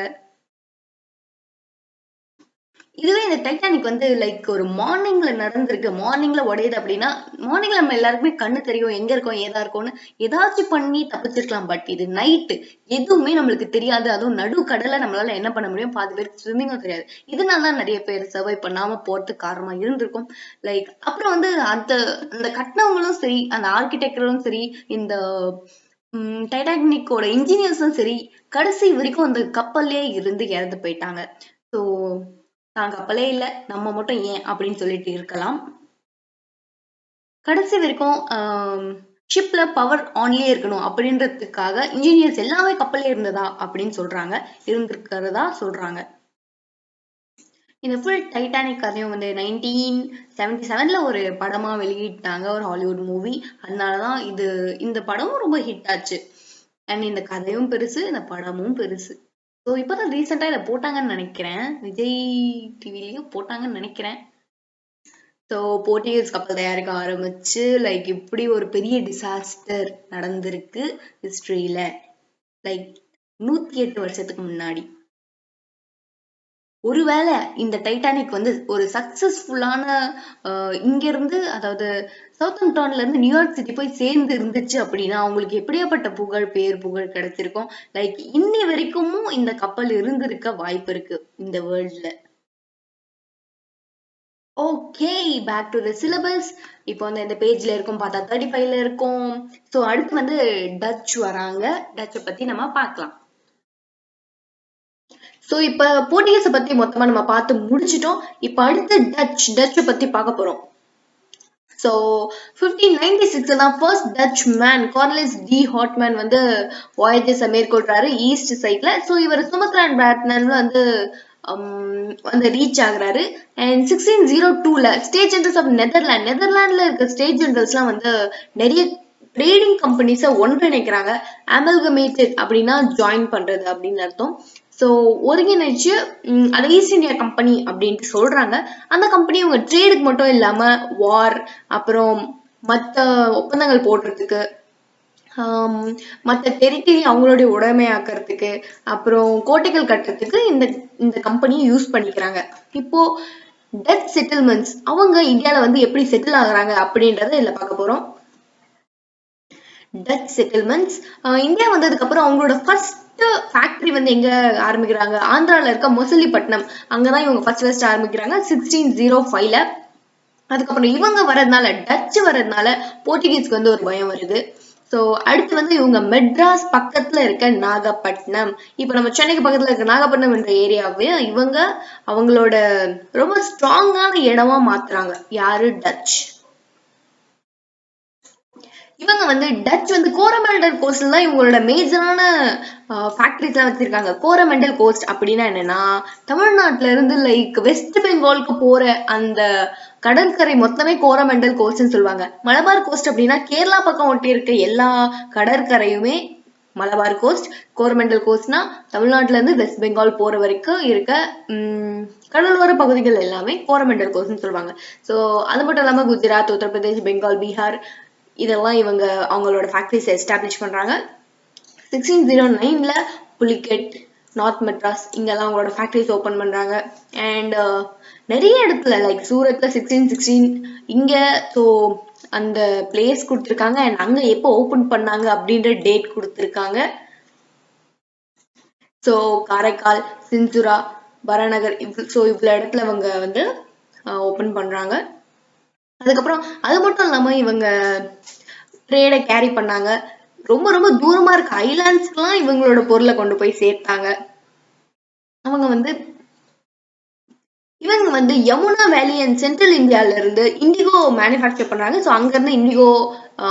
இதுவே இந்த டைட்டானிக் வந்து லைக் ஒரு மார்னிங்ல நடந்திருக்கு, மார்னிங்ல உடையுது அப்படின்னா, மார்னிங்ல நம்ம எல்லாருக்குமே கண்ணு தெரியும், எங்க இருக்கோம் ஏதா இருக்கோம்னு ஏதாச்சும் பண்ணி தப்பிச்சிருக்கலாம். பட் இது நைட்டு, எதுவுமே நம்மளுக்கு தெரியாது. அதுவும் நடு கடலை நம்மளால என்ன பண்ண முடியும், பாதி பேருக்கு ஸ்விம்மிங்கும் தெரியாது. இதனாலதான் நிறைய பேர் சர்வை பண்ணாம போறதுக்கு காரணமா இருந்திருக்கும். லைக் அப்புறம் வந்து அந்த கட்டினவங்களும் சரி, அந்த ஆர்கிடெக்டரும் சரி, இந்த டைட்டானிக்கோட இன்ஜினியர்ஸும் சரி, கடைசி வரைக்கும் அந்த கப்பல்லே இருந்து இறந்து போயிட்டாங்க. ஸோ தான் கப்பலே இல்ல, நம்ம மட்டும் ஏன் அப்படின்னு சொல்லிட்டு இருக்கலாம். கடைசி வரைக்கும் ஷிப்ல பவர் ஆன்லயே இருக்கணும் அப்படின்றதுக்காக இன்ஜினியர்ஸ் எல்லாமே கப்பலே இருந்ததா அப்படின்னு சொல்றாங்க, இருந்திருக்கிறதா சொல்றாங்க. இந்த ஃபுல் டைட்டானிக் கதையும் வந்து 1977ல ஒரு படமா வெளியிட்டாங்க, ஒரு ஹாலிவுட் மூவி. அதனாலதான் இந்த படமும் ரொம்ப ஹிட் ஆச்சு. அண்ட் இந்த கதையும் பெருசு, இந்த படமும் பெருசு. ஸோ இப்பதான் ரீசெண்டா இதை போட்டாங்கன்னு நினைக்கிறேன், விஜய் டிவிலயும் போட்டாங்கன்னு நினைக்கிறேன். ஸோ போர்ச்சுகீஸ் கப்பல் தயாரிக்க ஆரம்பிச்சு லைக் இப்படி ஒரு பெரிய டிசாஸ்டர் நடந்திருக்கு ஹிஸ்டரியில, லைக் 108 வருஷத்துக்கு முன்னாடி. ஒருவேளை இந்த டைட்டானிக் வந்து ஒரு சக்சஸ்ஃபுல்லான இங்க இருந்து, அதாவது சவுத்தம்ப்டன்ல இருந்து நியூயார்க் சிட்டி போய் சேர்ந்து இருந்துச்சு அப்படின்னா அவங்களுக்கு எப்படியாப்பட்ட புகழ் கிடைச்சிருக்கும். லைக் இன்னி வரைக்கும் இந்த கப்பல் இருந்திருக்க வாய்ப்பு இருக்கு இந்த வேர்ல்ட்ல. Okay, back to the syllabus. இப்போ வந்து இந்த பேஜ்ல இருக்கும் பார்த்தா 35ல இருக்கும். ஸோ அடுத்து வந்து டச் வராங்க, டச்சை பத்தி நம்ம பார்க்கலாம். ஸோ இப்ப போர்ச்சுகீஸை பத்தி மொத்தமா நம்ம பார்த்து முடிச்சிட்டோம். இப்ப அடுத்து டச்சை பத்தி பார்க்க போறோம். ஸோ 1596 தான் ஃபர்ஸ்ட் டச் மேன் கார்னலிஸ் டி ஹாட்மேன் வந்து வாயேஜஸை மேற்கொள்றாரு ஈஸ்ட் சைட்ல. ஸோ இவர் சுமத்ரான் பேட்னர்ல வந்து ரீச் ஆகுறாரு. அண்ட் 1602ல ஸ்டேட் ஜெனரல்ஸ் ஆஃப் நெதர்லாண்ட்ல இருக்க ஸ்டேட் ஜெனரல்ஸ்லாம் வந்து நிறைய ட்ரேடிங் கம்பெனிஸை ஒன்றிணைக்கிறாங்க. அமல்கமேட்டட் அப்படின்னா ஜாயின் பண்றது அப்படின்னு அர்த்தம். ஸோ ஒருங்கிணைச்சு அதை ஈஸ்ட் இந்தியா கம்பெனி அப்படின்ட்டு சொல்றாங்க. அந்த கம்பெனி உங்க ட்ரேடுக்கு மட்டும் இல்லாம வார், அப்புறம் மற்ற ஒப்பந்தங்கள் போடுறதுக்கு, மற்ற டெரிட்டரி அவங்களுடைய உடைமையாக்குறதுக்கு, அப்புறம் கோட்டைகள் கட்டுறதுக்கு இந்த கம்பெனியை யூஸ் பண்ணிக்கிறாங்க. இப்போ டச் செட்டில்மெண்ட்ஸ் அவங்க இந்தியால வந்து எப்படி செட்டில் ஆகுறாங்க அப்படின்றத இதுல பார்க்க போறோம். டச் செட்டில்மெண்ட்ஸ் இந்தியா வந்ததுக்கு அப்புறம் அவங்களோட ஃபர்ஸ்ட் ஃபேக்டரி வந்து எங்க ஆரம்பிக்கிறாங்க, ஆந்திரால இருக்க மொசலிப்பட்டினம், அங்கதான் இவங்க ஃபர்ஸ்ட் ஆரம்பிக்கிறாங்க 1605ல. அதுக்கப்புறம் இவங்க வர்றதுனால, டச் வர்றதுனால போர்ச்சுகீஸ்க்கு வந்து ஒரு பயம் வருது. ஸோ அடுத்து வந்து இவங்க மெட்ராஸ் பக்கத்துல இருக்க நாகப்பட்டினம், இப்ப நம்ம சென்னைக்கு பக்கத்துல இருக்க நாகப்பட்டினம் என்ற ஏரியாவே இவங்க அவங்களோட ரொம்ப ஸ்ட்ராங்கான இடமா மாத்துறாங்க. யாரு? டச். இவங்க வந்து டச் வந்து கோரமண்டல் கோஸ்ட்ல தான் இவங்களோட மேஜரான ஃபேக்டரிஸ் எல்லாம் வச்சிருக்காங்க. கோரமண்டல் கோஸ்ட் அப்படின்னா என்னன்னா, தமிழ்நாட்டுல இருந்து லைக் வெஸ்ட் பெங்காலுக்கு போற அந்த கடற்கரை மொத்தமே கோரமண்டல் கோஸ்ட்னு சொல்லுவாங்க. மலபார் கோஸ்ட் அப்படின்னா கேரளா பக்கம் ஒட்டி இருக்க எல்லா கடற்கரையுமே மலபார் கோஸ்ட். கோரமண்டல் கோஸ்ட்னா தமிழ்நாட்டுல இருந்து வெஸ்ட் பெங்கால் போற வரைக்கும் இருக்க கடலோர பகுதிகள் எல்லாமே கோரமண்டல் கோஸ்ட்னு சொல்லுவாங்க. ஸோ அது மட்டும் இல்லாம குஜராத், உத்தரப்பிரதேஷ், பெங்கால், பீகார் இதெல்லாம் இவங்க அவங்களோட ஃபேக்டரிஸ் எஸ்டாப்ளிஷ் பண்றாங்க. 1609ல புலிகெட், நார்த் மெட்ராஸ் இங்கெல்லாம் அவங்களோட ஃபேக்டரிஸ் ஓப்பன் பண்றாங்க. அண்ட் நிறைய இடத்துல லைக் சூரத்ல 1616 இங்க ஸோ அந்த பிளேஸ் கொடுத்துருக்காங்க. அண்ட் அங்க எப்போ ஓப்பன் பண்ணாங்க அப்படின்ற டேட் கொடுத்துருக்காங்க. ஸோ காரைக்கால், சின்சுரா, பரநகர் ஸோ இவ்வளோ இடத்துல இவங்க வந்து ஓப்பன் பண்றாங்க. அதுக்கப்புறம் அது மட்டும் இல்லாம இவங்க ட்ரேடை கேரி பண்ணாங்க. ரொம்ப ரொம்ப தூரமா இருக்க ஐலாண்ட்ஸ்க்குலாம் இவங்களோட பொருளை கொண்டு போய் சேர்த்தாங்க. இவங்க வந்து யமுனா வேலி அண்ட் சென்ட்ரல் இந்தியால இருந்து இண்டிகோ மேனுஃபேக்சர் பண்றாங்க. ஸோ அங்க இருந்து இண்டிகோ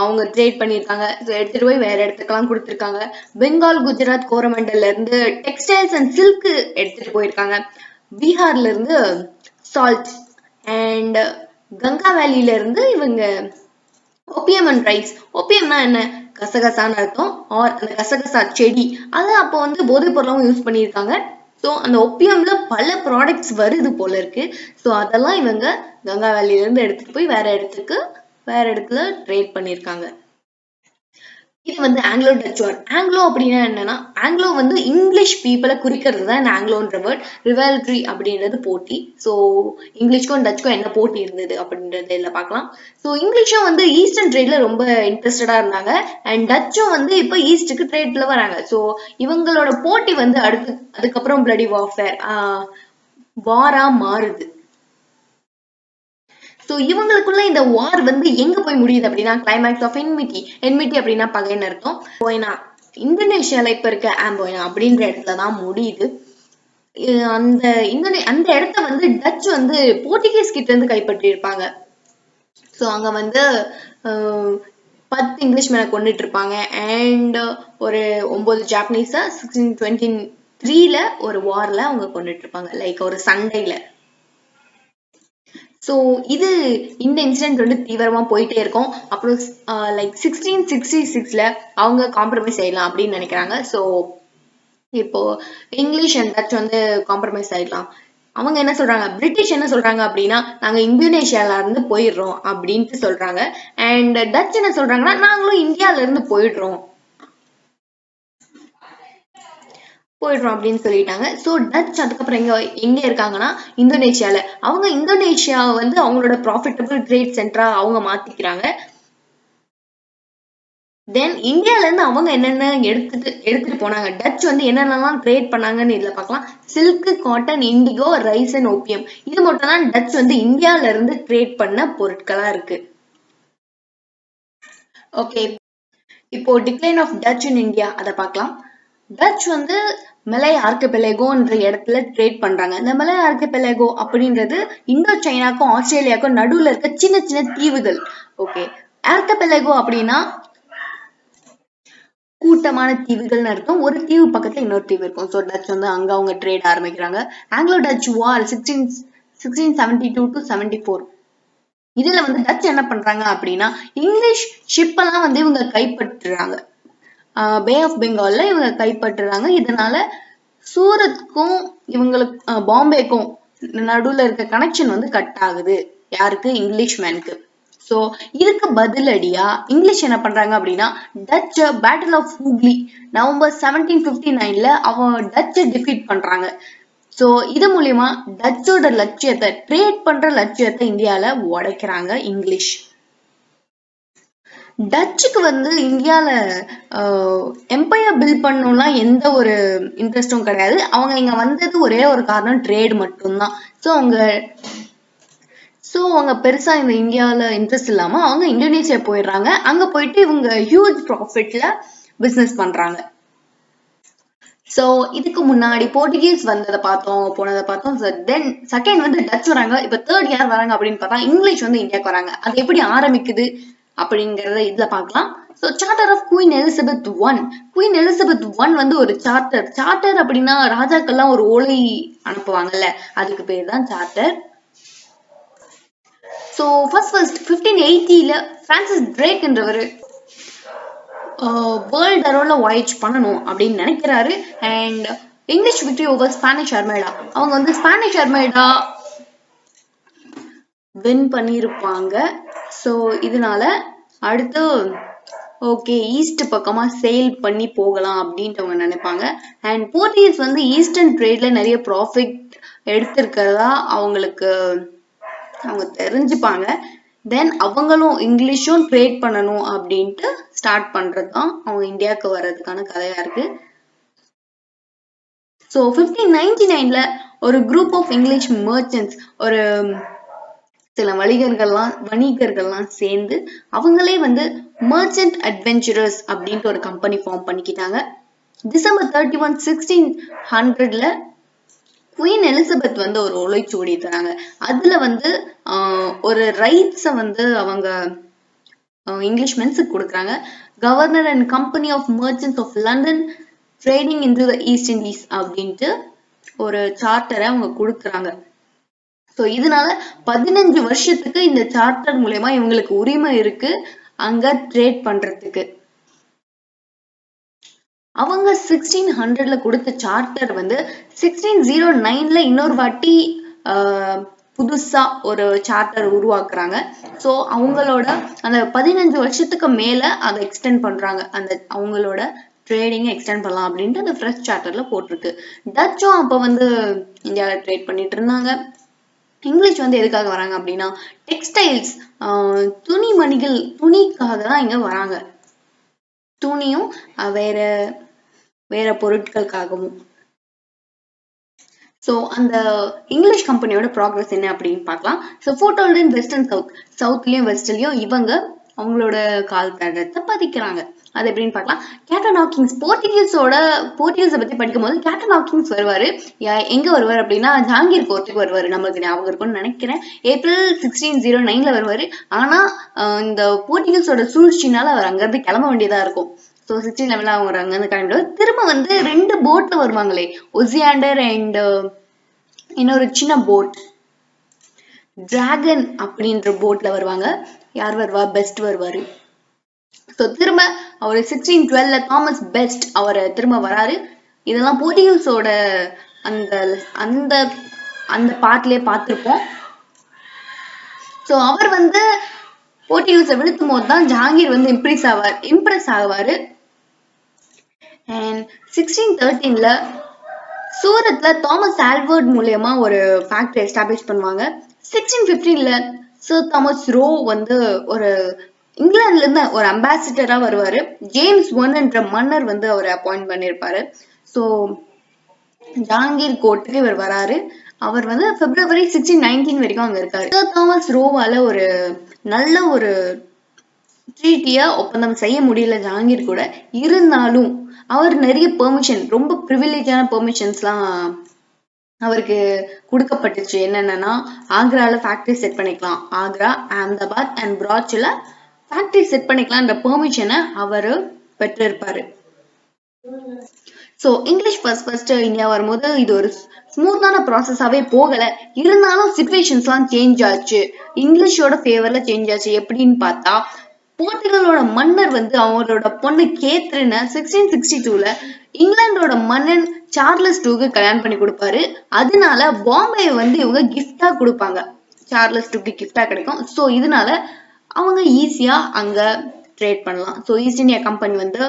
அவங்க ட்ரேட் பண்ணியிருக்காங்க. ஸோ எடுத்துட்டு போய் வேற இடத்துக்கெல்லாம் கொடுத்துருக்காங்க. பெங்கால், குஜராத், கோரமண்டல்ல இருந்து டெக்ஸ்டைல்ஸ் அண்ட் சில்க் எடுத்துட்டு போயிருக்காங்க. பீகார்ல இருந்து சால்ட் அண்ட் கங்கா வேலியில இருந்து இவங்க ஓபியம் அண்ட் ரைஸ். ஓபியம்னா என்ன? கசகசான்னு அர்த்தம். அந்த கசகசா செடி அதை அப்போ வந்து போதைப் பொருளாவும் யூஸ் பண்ணியிருக்காங்க. ஸோ அந்த ஒப்பியம்ல பல ப்ராடக்ட்ஸ் வருது போல இருக்கு. ஸோ அதெல்லாம் இவங்க கங்கா வேலியில இருந்து எடுத்துட்டு போய் வேற இடத்துல ட்ரேட் பண்ணியிருக்காங்க. இது வந்து ஆங்கிலோ டச் வார். ஆங்கிலோ அப்படின்னா என்னன்னா, ஆங்கிலோ வந்து இங்கிலீஷ் பீப்புளை குறிக்கிறது தான் இந்த ஆங்கிலோன்ற வேர்ட். ரிவால்ட்ரி அப்படின்றது போட்டி. ஸோ இங்கிலீஷ்க்கும் டச்சுக்கும் என்ன போட்டி இருந்தது அப்படின்றத இதில் பார்க்கலாம். ஸோ இங்கிலீஷும் வந்து ஈஸ்டர்ன் ட்ரேட்ல ரொம்ப இன்ட்ரெஸ்டடா இருந்தாங்க. அண்ட் டச்சும் வந்து இப்போ ஈஸ்டுக்கு ட்ரேட்ல வராங்க. ஸோ இவங்களோட போட்டி வந்து அதுக்கப்புறம் பிளடி வார்ஃபேர் வாரா மாறுது. ஸோ இவங்களுக்குள்ள இந்த வார் வந்து எங்க போய் முடியுது அப்படின்னா, கிளைமேக்ஸ் ஆஃப் என்மிட்டி. என்மிட்டி அப்படின்னா பகைன்னு அர்த்தம். போயினா இந்தோனேஷியால இப்ப இருக்க ஆம்போயினா அப்படின்ற இடத்துல தான் முடியுது. அந்த இடத்த வந்து டச் வந்து போர்ச்சுகீஸ் கிட்ட இருந்து கைப்பற்றி இருப்பாங்க. ஸோ அங்க வந்து 10 இங்கிலீஷ் மேல கொண்டுட்டு இருப்பாங்க. அண்ட் ஒரு 9 ஜாப்பனீஸ 1623ல ஒரு வார்ல அவங்க கொண்டுட்டு இருப்பாங்க, லைக் ஒரு சண்டையில. ஸோ இந்த இன்சிடென்ட் வந்து தீவிரமா போயிட்டே இருக்கும். அப்புறம் லைக் 1666ல அவங்க காம்ப்ரமைஸ் ஆயிடலாம் அப்படின்னு நினைக்கிறாங்க. ஸோ இப்போ இங்கிலீஷ் அண்ட் டச் வந்து காம்ப்ரமைஸ் ஆயிடலாம். அவங்க என்ன சொல்றாங்க, பிரிட்டிஷ் என்ன சொல்றாங்க அப்படின்னா, நாங்க இந்தோனேஷியால இருந்து போயிடுறோம் அப்படின்ட்டு சொல்றாங்க. அண்ட் டச் என்ன சொல்றாங்கன்னா, நாங்களும் இந்தியால இருந்து போயிடுறோம் அப்படின்னு சொல்லிட்டாங்க. ஸோ டச் அதுக்கப்புறம் எங்க இருக்காங்கன்னா, இந்தோனேஷியால. அவங்க இந்தோனேஷியா வந்து அவங்களோட ப்ராஃபிட்டபிள் ட்ரேட் சென்டரா அவங்க மாத்திக்கிறாங்க. தென் இந்தியால இருந்து அவங்க என்னென்ன எடுத்துட்டு போனாங்க, டச் வந்து என்னென்னலாம் ட்ரேட் பண்ணாங்கன்னு இதுல பார்க்கலாம். Silk, cotton, indigo, rice and opium. இது மட்டும் தான் டச் வந்து இந்தியால இருந்து ட்ரேட் பண்ண பொருட்களா இருக்கு. ஓகே, இப்போ decline of Dutch in India அதை பார்க்கலாம். டச் வந்து மலை ஆர்கிபெலகோன்ற இடத்துல ட்ரேட் பண்றாங்க. இந்த மலை ஆர்கிபெலகோ அப்படின்றது இந்தோ சைனாக்கும் ஆஸ்திரேலியாவுக்கும் நடுவுல இருக்க சின்ன சின்ன தீவுகள். ஓகே, ஆர்கிபெலகோ அப்படின்னா கூட்டமான தீவுகள்னு அர்த்தம். ஒரு தீவு பக்கத்துல இன்னொரு தீவு இருக்கும். ஸோ டச் வந்து அங்க அவங்க ட்ரேட் ஆரம்பிக்கிறாங்க. Anglo touch war 1672 to 74. இதுல வந்து டச் என்ன பண்றாங்க அப்படின்னா, இங்கிலீஷ் ஷிப் எல்லாம் வந்து இவங்க கைப்பற்றுறாங்க. பே ஆஃப் பெங்கால்ல இவங்க கைப்பற்றுறாங்க. இதனால சூரத்துக்கும் இவங்களுக்கு பாம்பேக்கும் நடுவுல இருக்க கனெக்ஷன் வந்து கட் ஆகுது. யாருக்கு? இங்கிலீஷ் மேனுக்கு. ஸோ இதுக்கு பதிலடியா இங்கிலீஷ் என்ன பண்றாங்க அப்படின்னா, Dutch battle of Hooghly November 1759ல அவங்க டச்சை டிஃபீட் பண்றாங்க. ஸோ இது மூலியமா டச்சோட லட்சியத்தை, ட்ரேட் பண்ற லட்சியத்தை இந்தியால உடைக்கிறாங்க இங்கிலீஷ். டச்சுக்கு வந்து இந்தியால எம்பையர் பில்ட் பண்ணணும்லாம் எந்த ஒரு இன்ட்ரெஸ்டும் கிடையாது. அவங்க இங்க வந்தது ஒரே ஒரு காரணம், ட்ரேட் மட்டும்தான். ஸோ அவங்க பெருசா இந்த இந்தியால இன்ட்ரெஸ்ட் இல்லாம அவங்க இந்தோனேஷியா போயிடுறாங்க. அங்க போயிட்டு இவங்க ஹியூஜ் ப்ராஃபிட்ல பிசினஸ் பண்றாங்க. ஸோ இதுக்கு முன்னாடி போர்ச்சுகீஸ் போனதை பார்த்தோம். தென் செகண்ட் வந்து டச் வராங்க. இப்போ தேர்ட் யார் வராங்க அப்படின்னு பார்த்தா இங்கிலீஷ் வந்து இந்தியாவுக்கு வராங்க. அது எப்படி ஆரம்பிக்குது அப்படிங்கறத இதுல பார்க்கலாம். So charter of Queen Elizabeth I வந்து ஒரு சார்ட்டர் அப்படின்னா ராஜாக்கள்லாம் ஒரு ஓலை அனுப்புவாங்கல்ல, அதுக்கு பேர் தான் சார்ட்டர். ஸோ ஃபர்ஸ்ட் 1580ல பிரான்சிஸ் டிரேக்ன்றவர் வேர்ல்ட் அரௌண்ட்ல வாயேஜ் பண்ணணும் அப்படின்னு நினைக்கிறாரு. And English victory over Spanish armada, அவங்க வந்து ஸ்பானிஷ் அர்மேடா வின் பண்ணியிருப்பாங்க. ஸோ இதனால அடுத்து ஓகே ஈஸ்ட் பக்கமா சேல் பண்ணி போகலாம் அப்படின்ட்டு அவங்க நினைப்பாங்க. அண்ட் போர்ச்சுகீஸ் வந்து ஈஸ்டர்ன் ட்ரேட்ல நிறைய ப்ராஃபிட் எடுத்திருக்கிறதா அவங்க தெரிஞ்சுப்பாங்க. தென் அவங்களும் இங்கிலீஷும் ட்ரேட் பண்ணணும் அப்படின்ட்டு ஸ்டார்ட் பண்றது தான் அவங்க இந்தியாவுக்கு வர்றதுக்கான கதையா இருக்கு. ஸோ 1599ல ஒரு குரூப் ஆஃப் இங்கிலீஷ் மர்ச்சன்ட்ஸ், ஒரு சில வணிகர்கள்லாம் சேர்ந்து அவங்களே வந்து மர்ச்சன்ட் அட்வென்ச்சரர்ஸ் அப்படின்ட்டு ஒரு கம்பெனி ஃபார்ம் பண்ணிக்கிட்டாங்க. டிசம்பர் 31, 1600ல குயின் எலிசபெத் வந்து ஒரு ஓலைச்சுவடி தராங்க. அதுல வந்து ஒரு ரைட்ஸை வந்து அவங்க இங்கிலீஷ் மென்ஸுக்கு கொடுக்குறாங்க. Governor and company of merchants of London trading into the East Indies அப்படின்ட்டு ஒரு சார்ட்டரை அவங்க கொடுக்குறாங்க. ஸோ இதனால 15 வருஷத்துக்கு இந்த சார்ட்டர் மூலயமா இவங்களுக்கு உரிமை இருக்கு அங்க ட்ரேட் பண்றதுக்கு. அவங்க 1600ல கொடுத்த சார்ட்டர் வந்து 1609ல இன்னொரு வாட்டி புதுசா ஒரு சார்ட்டர் உருவாக்குறாங்க. ஸோ அவங்களோட அந்த 15 வருஷத்துக்கு மேல அதை எக்ஸ்டெண்ட் பண்றாங்க. அந்த அவங்களோட ட்ரேடிங் எக்ஸ்டெண்ட் பண்ணலாம் அப்படின்ட்டு அந்த ஃப்ரெஷ் சார்ட்டர்ல போட்டிருக்கு. டச்சும் அப்ப வந்து இந்தியாவில ட்ரேட் பண்ணிட்டு இருந்தாங்க. இங்கிலீஷ் வந்து எதுக்காக வராங்க அப்படின்னா டெக்ஸ்டைல்ஸ், துணிமணிகள், துணிக்காக தான் இங்க வராங்க. துணியும் வேற வேற பொருட்களுக்காகவும். ஸோ அந்த இங்கிலீஷ் கம்பெனியோட ப்ராக்ரஸ் என்ன அப்படின்னு பார்க்கலாம். So foothold in west and south, சவுத்லயும் வெஸ்ட்லயும் இவங்க அவங்களோட கால் தடத்தை பதிக்கிறாங்க. அது எப்படின்னு பார்க்கலாம். கேப்டன் ஹாக்கிங்ஸ், போர்ச்சுகீஸை பத்தி படிக்கும் போது கேப்டன் ஹாக்கிங்ஸ் வருவாரு. எங்க வருவார் அப்படின்னா ஜஹாங்கீர் கோர்ட்டுக்கு வருவாரு. நம்மளுக்கு ஞாபகம் இருக்கும்னு நினைக்கிறேன். ஏப்ரல் 1609ல வருவாரு. ஆனா இந்த போர்ச்சுகீஸோட சூழ்ச்சினால அவர் அங்கிருந்து கிளம்ப வேண்டியதா இருக்கும். ஸோ 1611 அவங்க அங்கிருந்து கிளம்பிடுவார். திரும்ப வந்து 2 போட்ல வருவாங்களே, ஒசியாண்டர் அண்ட் இன்னொரு சின்ன போட் டிராகன் அப்படின்ற போட்ல வருவாங்க. யார் வருவா? பெஸ்ட் வருவாரு. ஸோ திரும்ப அவர் 1612ல தாமஸ் பெஸ்ட் அவர் திரும்ப வராரு. இதெல்லாம் போர்ச்சுகீஸோட அந்த அந்த அந்த பாட்டிலே பார்த்துருப்போம். ஸோ அவர் வந்து போர்ச்சுகீஸை வீழ்த்தும் போது தான் ஜஹாங்கீர் வந்து இம்ப்ரெஸ் ஆவாரு. அண்ட் 1613ல சூரத்ல தாமஸ் ஆல்வர்ட் மூலியமா ஒரு ஃபேக்டரி எஸ்டாப்ளிஷ் பண்ணுவாங்க. 1615ல சர் தாமஸ் ரோ வந்து ஒரு இங்கிலாந்துல இருந்து ஒரு அம்பாசிடரா வருவாரு. ஜேம்ஸ் ஒன் என்ற மன்னர் வந்து அவரை அப்பாயிண்ட் பண்ணியிருப்பாரு. ஸோ ஜஹாங்கீர் கோர்ட்டுக்கு இவர் வராரு. அவர் வந்து பிப்ரவரி 1619 வரைக்கும் அங்க இருக்காரு. சர் தாமஸ் ரோவால ஒரு நல்ல ஒரு ட்ரீட்டியா ஒப்பந்தம் செய்ய முடியல ஜஹாங்கீர் கூட. இருந்தாலும் அவர் நிறைய பெர்மிஷன், ரொம்ப ப்ரிவிலேஜான பெர்மிஷன்ஸ்லாம் அவருக்கு கொடுக்கப்பட்டுச்சு. என்னென்னா ஆக்ரால ஃபேக்டரி செட் பண்ணிக்கலாம், ஆக்ரா, அஹமதாபாத் அண்ட் பிராட்ச்ல ஃபேக்டரி செட் பண்ணிக்கலாம்ன்ற பெர்மிஷனை அவர் பெற்றிருப்பாரு. ஸோ இங்கிலீஷ் ஃபர்ஸ்ட் இந்தியா வரும்போது இது ஒரு ஸ்மூத்தான ப்ராசஸாவே போகல. இருந்தாலும் சிச்சுவேஷன்ஸ்லாம் சேஞ்ச் ஆச்சு. இங்கிலீஷோட ஃபேவர்ல சேஞ்ச் ஆச்சு. எப்படின்னு பார்த்தா போர்ச்சுகலோட மன்னர் வந்து அவரோட பொண்ணு கேத்ரினை 1662ல இங்கிலாந்தோட மன்னன் சார்லஸ் டூக்கு கல்யாணம் பண்ணி கொடுப்பாரு. அதனால பாம்பே வந்து இவங்க கிஃப்டா கொடுப்பாங்க. சார்லஸ் டூக்கு கிஃப்டா கிடைக்கும். ஸோ இதனால அவங்க ஈஸியா அங்க ட்ரேட் பண்ணலாம். ஸோ ஈஸ்ட் இந்தியா கம்பெனி வந்து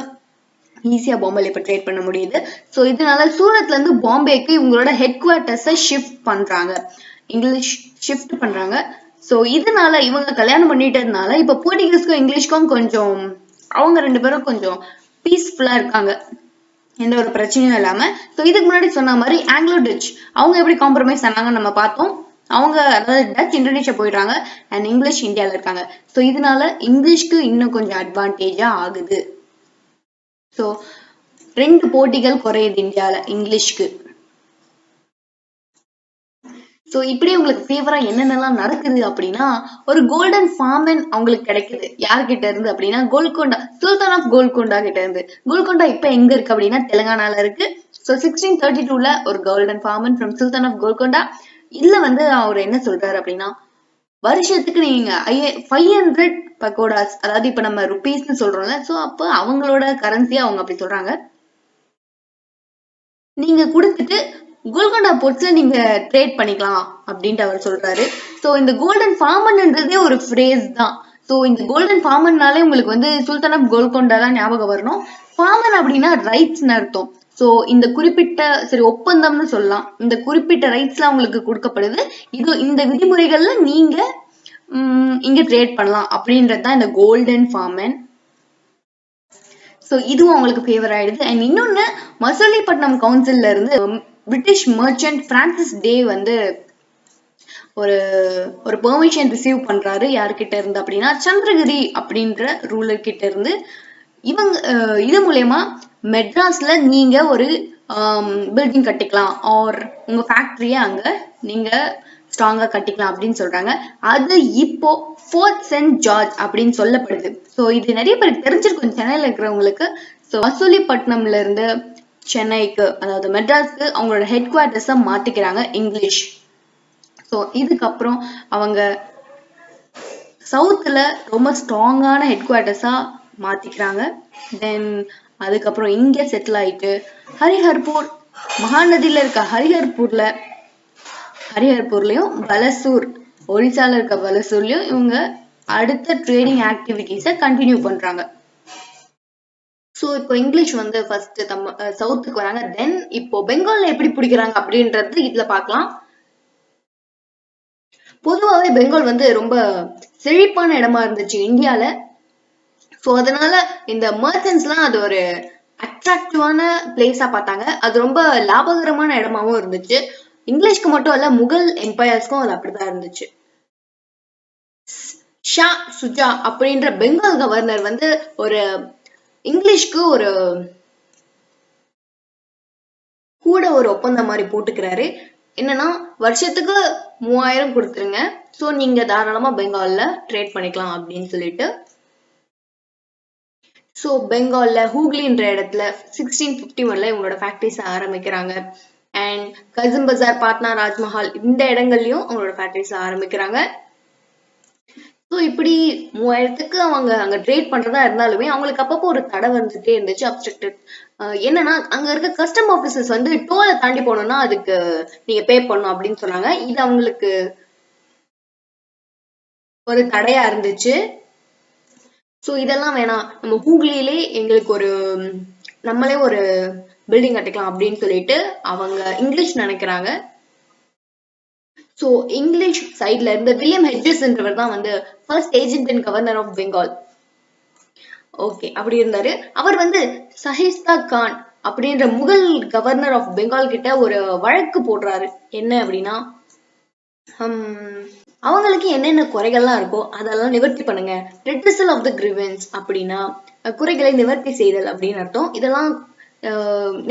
ஈஸியா பாம்பேல இப்ப ட்ரேட் பண்ண முடியுது. ஸோ இதனால சூரத்ல இருந்து பாம்பேக்கு இவங்களோட ஹெட் குவார்ட்டர்ஸை ஷிஃப்ட் பண்றாங்க. இங்கிலீஷ் ஷிஃப்ட் பண்றாங்க. ஸோ இதனால இவங்க கல்யாணம் பண்ணிட்டதுனால இப்ப போர்ச்சுகீஸ்க்கும் இங்கிலீஷ்க்கும் கொஞ்சம் அவங்க 2 பேரும் கொஞ்சம் பீஸ்ஃபுல்லா இருக்காங்க, எந்த ஒரு பிரச்சனையும் இல்லாம. ஸோ இதுக்கு முன்னாடி சொன்ன மாதிரி ஆங்கிலோ டச் அவங்க எப்படி காம்ப்ரமைஸ் ஆனாங்கன்னு நம்ம பார்த்தோம். அவங்க அதாவது டச் இந்தோனேஷியா போயிடுறாங்க அண்ட் இங்கிலீஷ் இந்தியாவில் இருக்காங்க. ஸோ இதனால இங்கிலீஷ்க்கு இன்னும் கொஞ்சம் அட்வான்டேஜா ஆகுது. ஸோ 2 போட்டிகள் குறையுது இந்தியாவில் இங்கிலீஷ்க்கு. ஸோ இப்படி உங்களுக்கு ஃபேவரா என்னென்னலாம் நடக்குது அப்படின்னா ஒரு கோல்டன் ஃபார்மன் அவங்களுக்கு கிடைக்குது. யார்கிட்ட இருந்து அப்படின்னா கோல்கொண்டா, சுல்தான் ஆஃப் கோல்கொண்டா கிட்ட இருந்து. கோல்கொண்டா இப்ப எங்க இருக்கு அப்படின்னா தெலுங்கானால இருக்கு. ஸோ 1632ல ஒரு golden farman from sultan of Golconda. இதுல வந்து அவர் என்ன சொல்றாரு அப்படின்னா வருஷத்துக்கு நீங்க 500 பக்கோடாஸ், அதாவது இப்ப நம்ம ருபீஸ்ன்னு சொல்றோம்ல, ஸோ அப்போ அவங்களோட கரன்சியா அவங்க அப்படி சொல்றாங்க, நீங்க கொடுத்துட்டு கோல்கொண்டா போர்ட்ஸ்ல நீங்க ட்ரேட் பண்ணிக்கலாம் அப்படின்ட்டு அவர் சொல்றாரு. ஸோ இந்த கோல்டன் ஃபார்மன்ன்றதே ஒரு ஃப்ரேஸ் தான். ஸோ இந்த கோல்டன் ஃபார்மன்னாலே உங்களுக்கு வந்து சுல்தான் ஆஃப் கோல்கொண்டா தான் ஞாபகம் வரணும். ஃபார்மன் அப்படின்னா ரைட்ஸ்ன்னு அர்த்தம். ஸோ இந்த குறிப்பிட்ட சரி ஒப்பந்தம்னு சொல்லலாம். இந்த குறிப்பிட்ட ரைட்ஸ்லாம் உங்களுக்கு கொடுக்கப்படுது. இது இந்த விதிமுறைகள்ல நீங்க இங்க ட்ரேட் பண்ணலாம் அப்படின்றது தான் இந்த கோல்டன் ஃபார்மன். ஸோ இதுவும் அவங்களுக்கு ஃபேவர் ஆயிடுது. அண்ட் இன்னொன்னு மசூலிப்பட்டினம் கவுன்சில்ல இருந்து பிரிட்டிஷ் மர்ச்சன்ட் பிரான்சிஸ் டே வந்து ஒரு பெர்மிஷன் ரிசீவ் பண்றாரு. யாருக்கிட்ட இருந்து அப்படின்னா சந்திரகிரி அப்படின்ற ரூலர் கிட்ட இருந்து. இவங்க இது மூலயமா மெட்ராஸ்ல நீங்க ஒரு பில்டிங் கட்டிக்கலாம் ஆர் உங்க ஃபேக்டரிய அங்க நீங்க ஸ்ட்ராங்கா கட்டிக்கலாம் அப்படின்னு சொல்றாங்க. அது இப்போ ஃபோர்ட் சென்ட் ஜார்ஜ் அப்படின்னு சொல்லப்படுது. ஸோ இது நிறைய பேருக்கு தெரிஞ்சிருக்கும் சென்னையில இருக்கிறவங்களுக்கு. ஸோ மசூலிப்பட்டினம்ல இருந்து சென்னைக்கு, அதாவது மெட்ராஸ்க்கு அவங்களோட ஹெட் குவார்ட்டர்ஸை மாத்திக்கிறாங்க இங்கிலீஷ். ஸோ இதுக்கப்புறம் அவங்க சவுத்துல ரொம்ப ஸ்ட்ராங்கான ஹெட் குவார்ட்டர்ஸா மாத்திக்கிறாங்க. தென் அதுக்கப்புறம் இங்க செட்டில் ஆயிட்டு ஹரிஹர்பூர் மகாநதியில இருக்க ஹரிஹர்பூர்லயும் பலசூர் ஒரிசால இருக்க பலசூர்லயும் இவங்க அடுத்த ட்ரேடிங் ஆக்டிவிட்டிஸ கண்டினியூ பண்றாங்க. சோ இப்போ இங்கிலீஷ் வந்து ஃபர்ஸ்ட் சவுத்துக்கு வராங்க. தென் இப்போ பெங்கால்ல எப்படி பிடிக்கிறாங்க அப்படின்றது இதுல பார்க்கலாம். பொதுவாகவே பெங்கால் வந்து ரொம்ப செழிப்பான இடமா இருந்துச்சு இந்தியால. ஸோ அதனால இந்த மர்ச்சன்ட்ஸ்லாம் அது ஒரு அட்ராக்டிவான பிளேஸா பார்த்தாங்க. அது ரொம்ப லாபகரமான இடமாவும் இருந்துச்சு. இங்கிலீஷ்க்கு மட்டும் இல்ல, முகல் எம்பையர்ஸ்க்கும் அது அப்படிதான் இருந்துச்சு. ஷா சுஜா அப்படின்ற பெங்கால் கவர்னர் வந்து ஒரு இங்கிலீஷ்க்கு ஒரு கூட ஒரு ஒப்பந்தம் மாதிரி போட்டுக்கிறாரு. என்னன்னா வருஷத்துக்கு 3000 கொடுத்துருங்க, சோ நீங்க தாராளமா பெங்கால்ல ட்ரேட் பண்ணிக்கலாம் அப்படின்னு சொல்லிட்டு. சோ பெங்கால்ல ஹூக்லின்ற இடத்துல 1651ல இவங்களோட ஃபேக்டரிஸ் ஆரம்பிக்கிறாங்க. அண்ட் கசிம் பஜார், பாட்னா, ராஜ்மஹால் இந்த இடங்கள்லயும் அவங்களோட ஃபேக்டரிஸ் ஆரம்பிக்கிறாங்க. ஸோ இப்படி 3000க்கு அவங்க அங்க ட்ரேட் பண்றதா இருந்தாலுமே அவங்களுக்கு அப்பப்போ ஒரு தடை வந்துட்டே இருந்துச்சு, அப்ஸ்ட்ரக்டட். என்னன்னா அங்க இருக்க கஸ்டம் ஆபீசர்ஸ் வந்து டோலை தாண்டி போனோம்னா அதுக்கு நீங்க பே பண்ணணும் அப்படின்னு சொன்னாங்க. இது அவங்களுக்கு ஒரு தடையா இருந்துச்சு. ஸோ இதெல்லாம் வேணாம், நம்ம ஹூக்லியிலே எங்களுக்கு நம்மளே ஒரு பில்டிங் கட்டிக்கலாம் அப்படின்னு சொல்லிட்டு அவங்க இங்கிலீஷ் நினைக்கிறாங்க. ஸோ இங்கிலீஷ் சைட்ல இருந்து வில்லியம் ஹெட்ஜஸ்ன்றவர் தான் வந்து first agent and governor of Bengal. Okay, அப்படி இருந்தாரு. அவர் வந்து சஹிஸ்தா கான் அப்படின்ற முகல் கவர்னர் ஆஃப் பெங்கால் கிட்ட ஒரு வழக்கு போடுறாரு. என்ன அப்படின்னா, அவங்களுக்கு என்னென்ன குறைகள்லாம் இருக்கோ அதெல்லாம் நிவர்த்தி பண்ணுங்க. ரிட்ரஸல் ஆஃப் த கிரிவன்ஸ் அப்படின்னா குறைகளை நிவர்த்தி செய்தல் அப்படின்னு அர்த்தம். இதெல்லாம்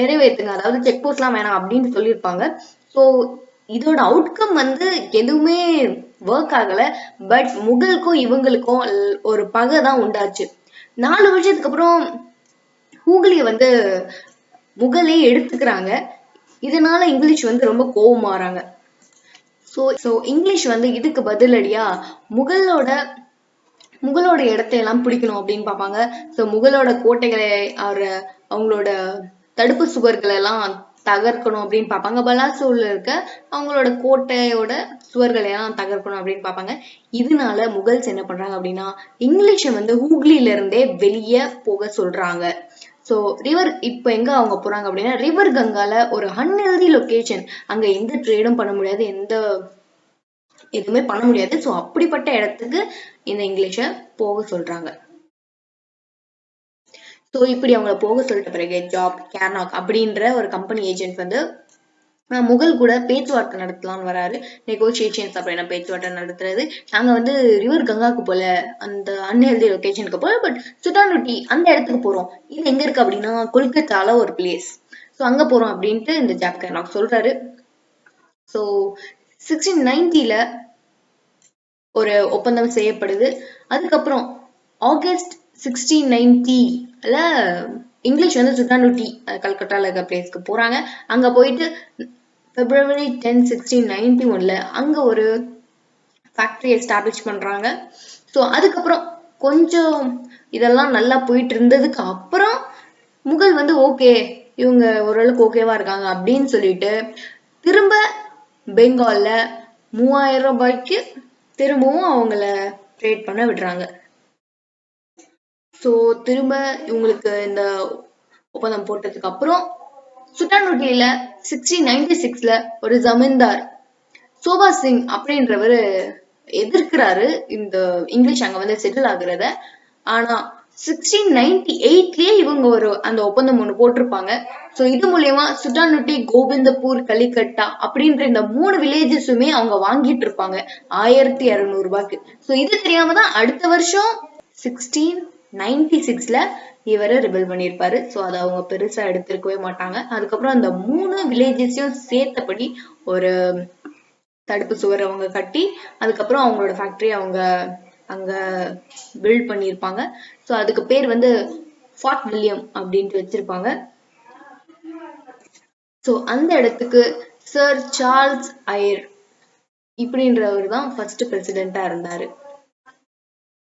நிறைவேற்றுங்க, அதாவது செக் போஸ்ட்லாம் வேணாம் அப்படின்னு சொல்லியிருப்பாங்க. ஸோ இதோட அவுட்கம் வந்து எதுவுமே ஒர்க் ஆகல. பட் முகலுக்கும் இவங்களுக்கும் ஒரு பகை தான் உண்டாச்சு. 4 வருஷத்துக்கு அப்புறம் ஹூக்லிய வந்து முகலே எடுத்துக்கிறாங்க. இதனால இங்கிலீஷ் வந்து ரொம்ப கோவமாறாங்க. ஸோ இங்கிலீஷ் வந்து இதுக்கு பதிலடியா முகலோட இடத்தை எல்லாம் பிடிக்கணும் அப்படின்னு பார்ப்பாங்க. ஸோ முகலோட கோட்டைகளை அவங்களோட தடுப்பு சுவர்களை எல்லாம் தகர்க்கணும் அப்படின்னு பார்ப்பாங்க. பலாசூர்ல இருக்க அவங்களோட கோட்டையோட சுவர்களை எல்லாம் தகர்க்கணும் அப்படின்னு பார்ப்பாங்க. இதனால முகல்ஸ் என்ன பண்றாங்க அப்படின்னா இங்கிலீஷை வந்து ஹூக்லில இருந்தே வெளியே போக சொல்றாங்க. ஸோ இப்ப எங்க அவங்க போறாங்க அப்படின்னா ரிவர் கங்கால ஒரு அன்ஹெல்தி லொகேஷன், அங்க எந்த ட்ரேடும் பண்ண முடியாது, எதுவுமே பண்ண முடியாது. ஸோ அப்படிப்பட்ட இடத்துக்கு இந்த இங்கிலீஷை போக சொல்றாங்க. ஸோ இப்படி அவங்கள போக சொல்லிட்ட பிறகு ஜாப் கேர்னாக் அப்படின்ற ஒரு கம்பெனி ஏஜென்ட் வந்து முகல் கூட பேச்சுவார்த்தை நடத்தலாம்னு வராரு. நெகோசியேஷன்ஸ் அப்படின்னா பேச்சுவார்த்தை நடத்துறது. நாங்க வந்து ரிவர் கங்காக்கு போல, அந்த அன்ஹெல்தி லொகேஷனுக்கு போல, பட் சுட்டானுட்டி அந்த இடத்துக்கு போறோம். இது எங்க இருக்கு அப்படின்னா கொல்கத்தால ஒரு பிளேஸ். ஸோ அங்க போறோம் அப்படின்ட்டு இந்த ஜாப் கேர்னாக் சொல்றாரு. ஸோ 1690ல ஒரு ஒப்பந்தம் செய்யப்படுது. அதுக்கப்புறம் ஆகஸ்ட் 1690ல இங்கிலீஷ் வந்து சுட்டானுட்டி கல்கட்டால இருக்க பிளேஸ்க்கு போறாங்க. அங்க போயிட்டு February 10, 1691ல அங்க ஒரு ஃபேக்டரி எஸ்டாப்ளிஷ் பண்றாங்க. ஸோ அதுக்கப்புறம் கொஞ்சம் இதெல்லாம் நல்லா போயிட்டு இருந்ததுக்கு அப்புறம் முகல் வந்து ஓகே, இவங்க ஓரளவுக்கு ஓகேவா இருக்காங்க அப்படின்னு சொல்லிட்டு திரும்ப பெங்கால்ல 3000 ரூபாய்க்கு திரும்பவும் அவங்கள ட்ரேட் பண்ண விடுறாங்க. ஸோ திரும்ப இவங்களுக்கு இந்த ஒப்பந்தம் போட்டதுக்கு அப்புறம் சுட்டானுட்டியில 1696ல ஒரு ஜமீன்தார் சோபா சிங் அப்படின்றவர் எதிர்க்கிறாரு இந்த இங்கிலீஷ் அங்க வந்து செட்டில் ஆகுறத. ஆனா 1698லயே இவங்க அந்த ஒப்பந்தம் ஒண்ணு போட்டிருப்பாங்க. ஸோ இது மூலியமா சுட்டானுட்டி, கோவிந்தபூர், கலிகட்டா அப்படின்ற இந்த 3 வில்லேஜஸுமே அவங்க வாங்கிட்டு இருப்பாங்க 1200 ரூபாய்க்கு. ஸோ இது தெரியாம தான் அடுத்த வருஷம் 1696ல இவரை ரிபல் பண்ணியிருப்பாரு. ஸோ அதை அவங்க பெருசா எடுத்திருக்கவே மாட்டாங்க. அதுக்கப்புறம் அந்த 3 வில்லேஜஸையும் சேர்த்தபடி ஒரு தடுப்பு சுவர் அவங்க கட்டி அதுக்கப்புறம் அவங்களோட ஃபேக்டரி அவங்க அங்க பில்ட் பண்ணியிருப்பாங்க. ஸோ அதுக்கு பேர் வந்து ஃபார்ட் வில்லியம் அப்படின்ட்டு வச்சிருப்பாங்க. ஸோ அந்த இடத்துக்கு சர் சார்ல்ஸ் ஐயர் இப்படின்றவர் தான் ஃபர்ஸ்ட் பிரசிடென்டா இருந்தாரு.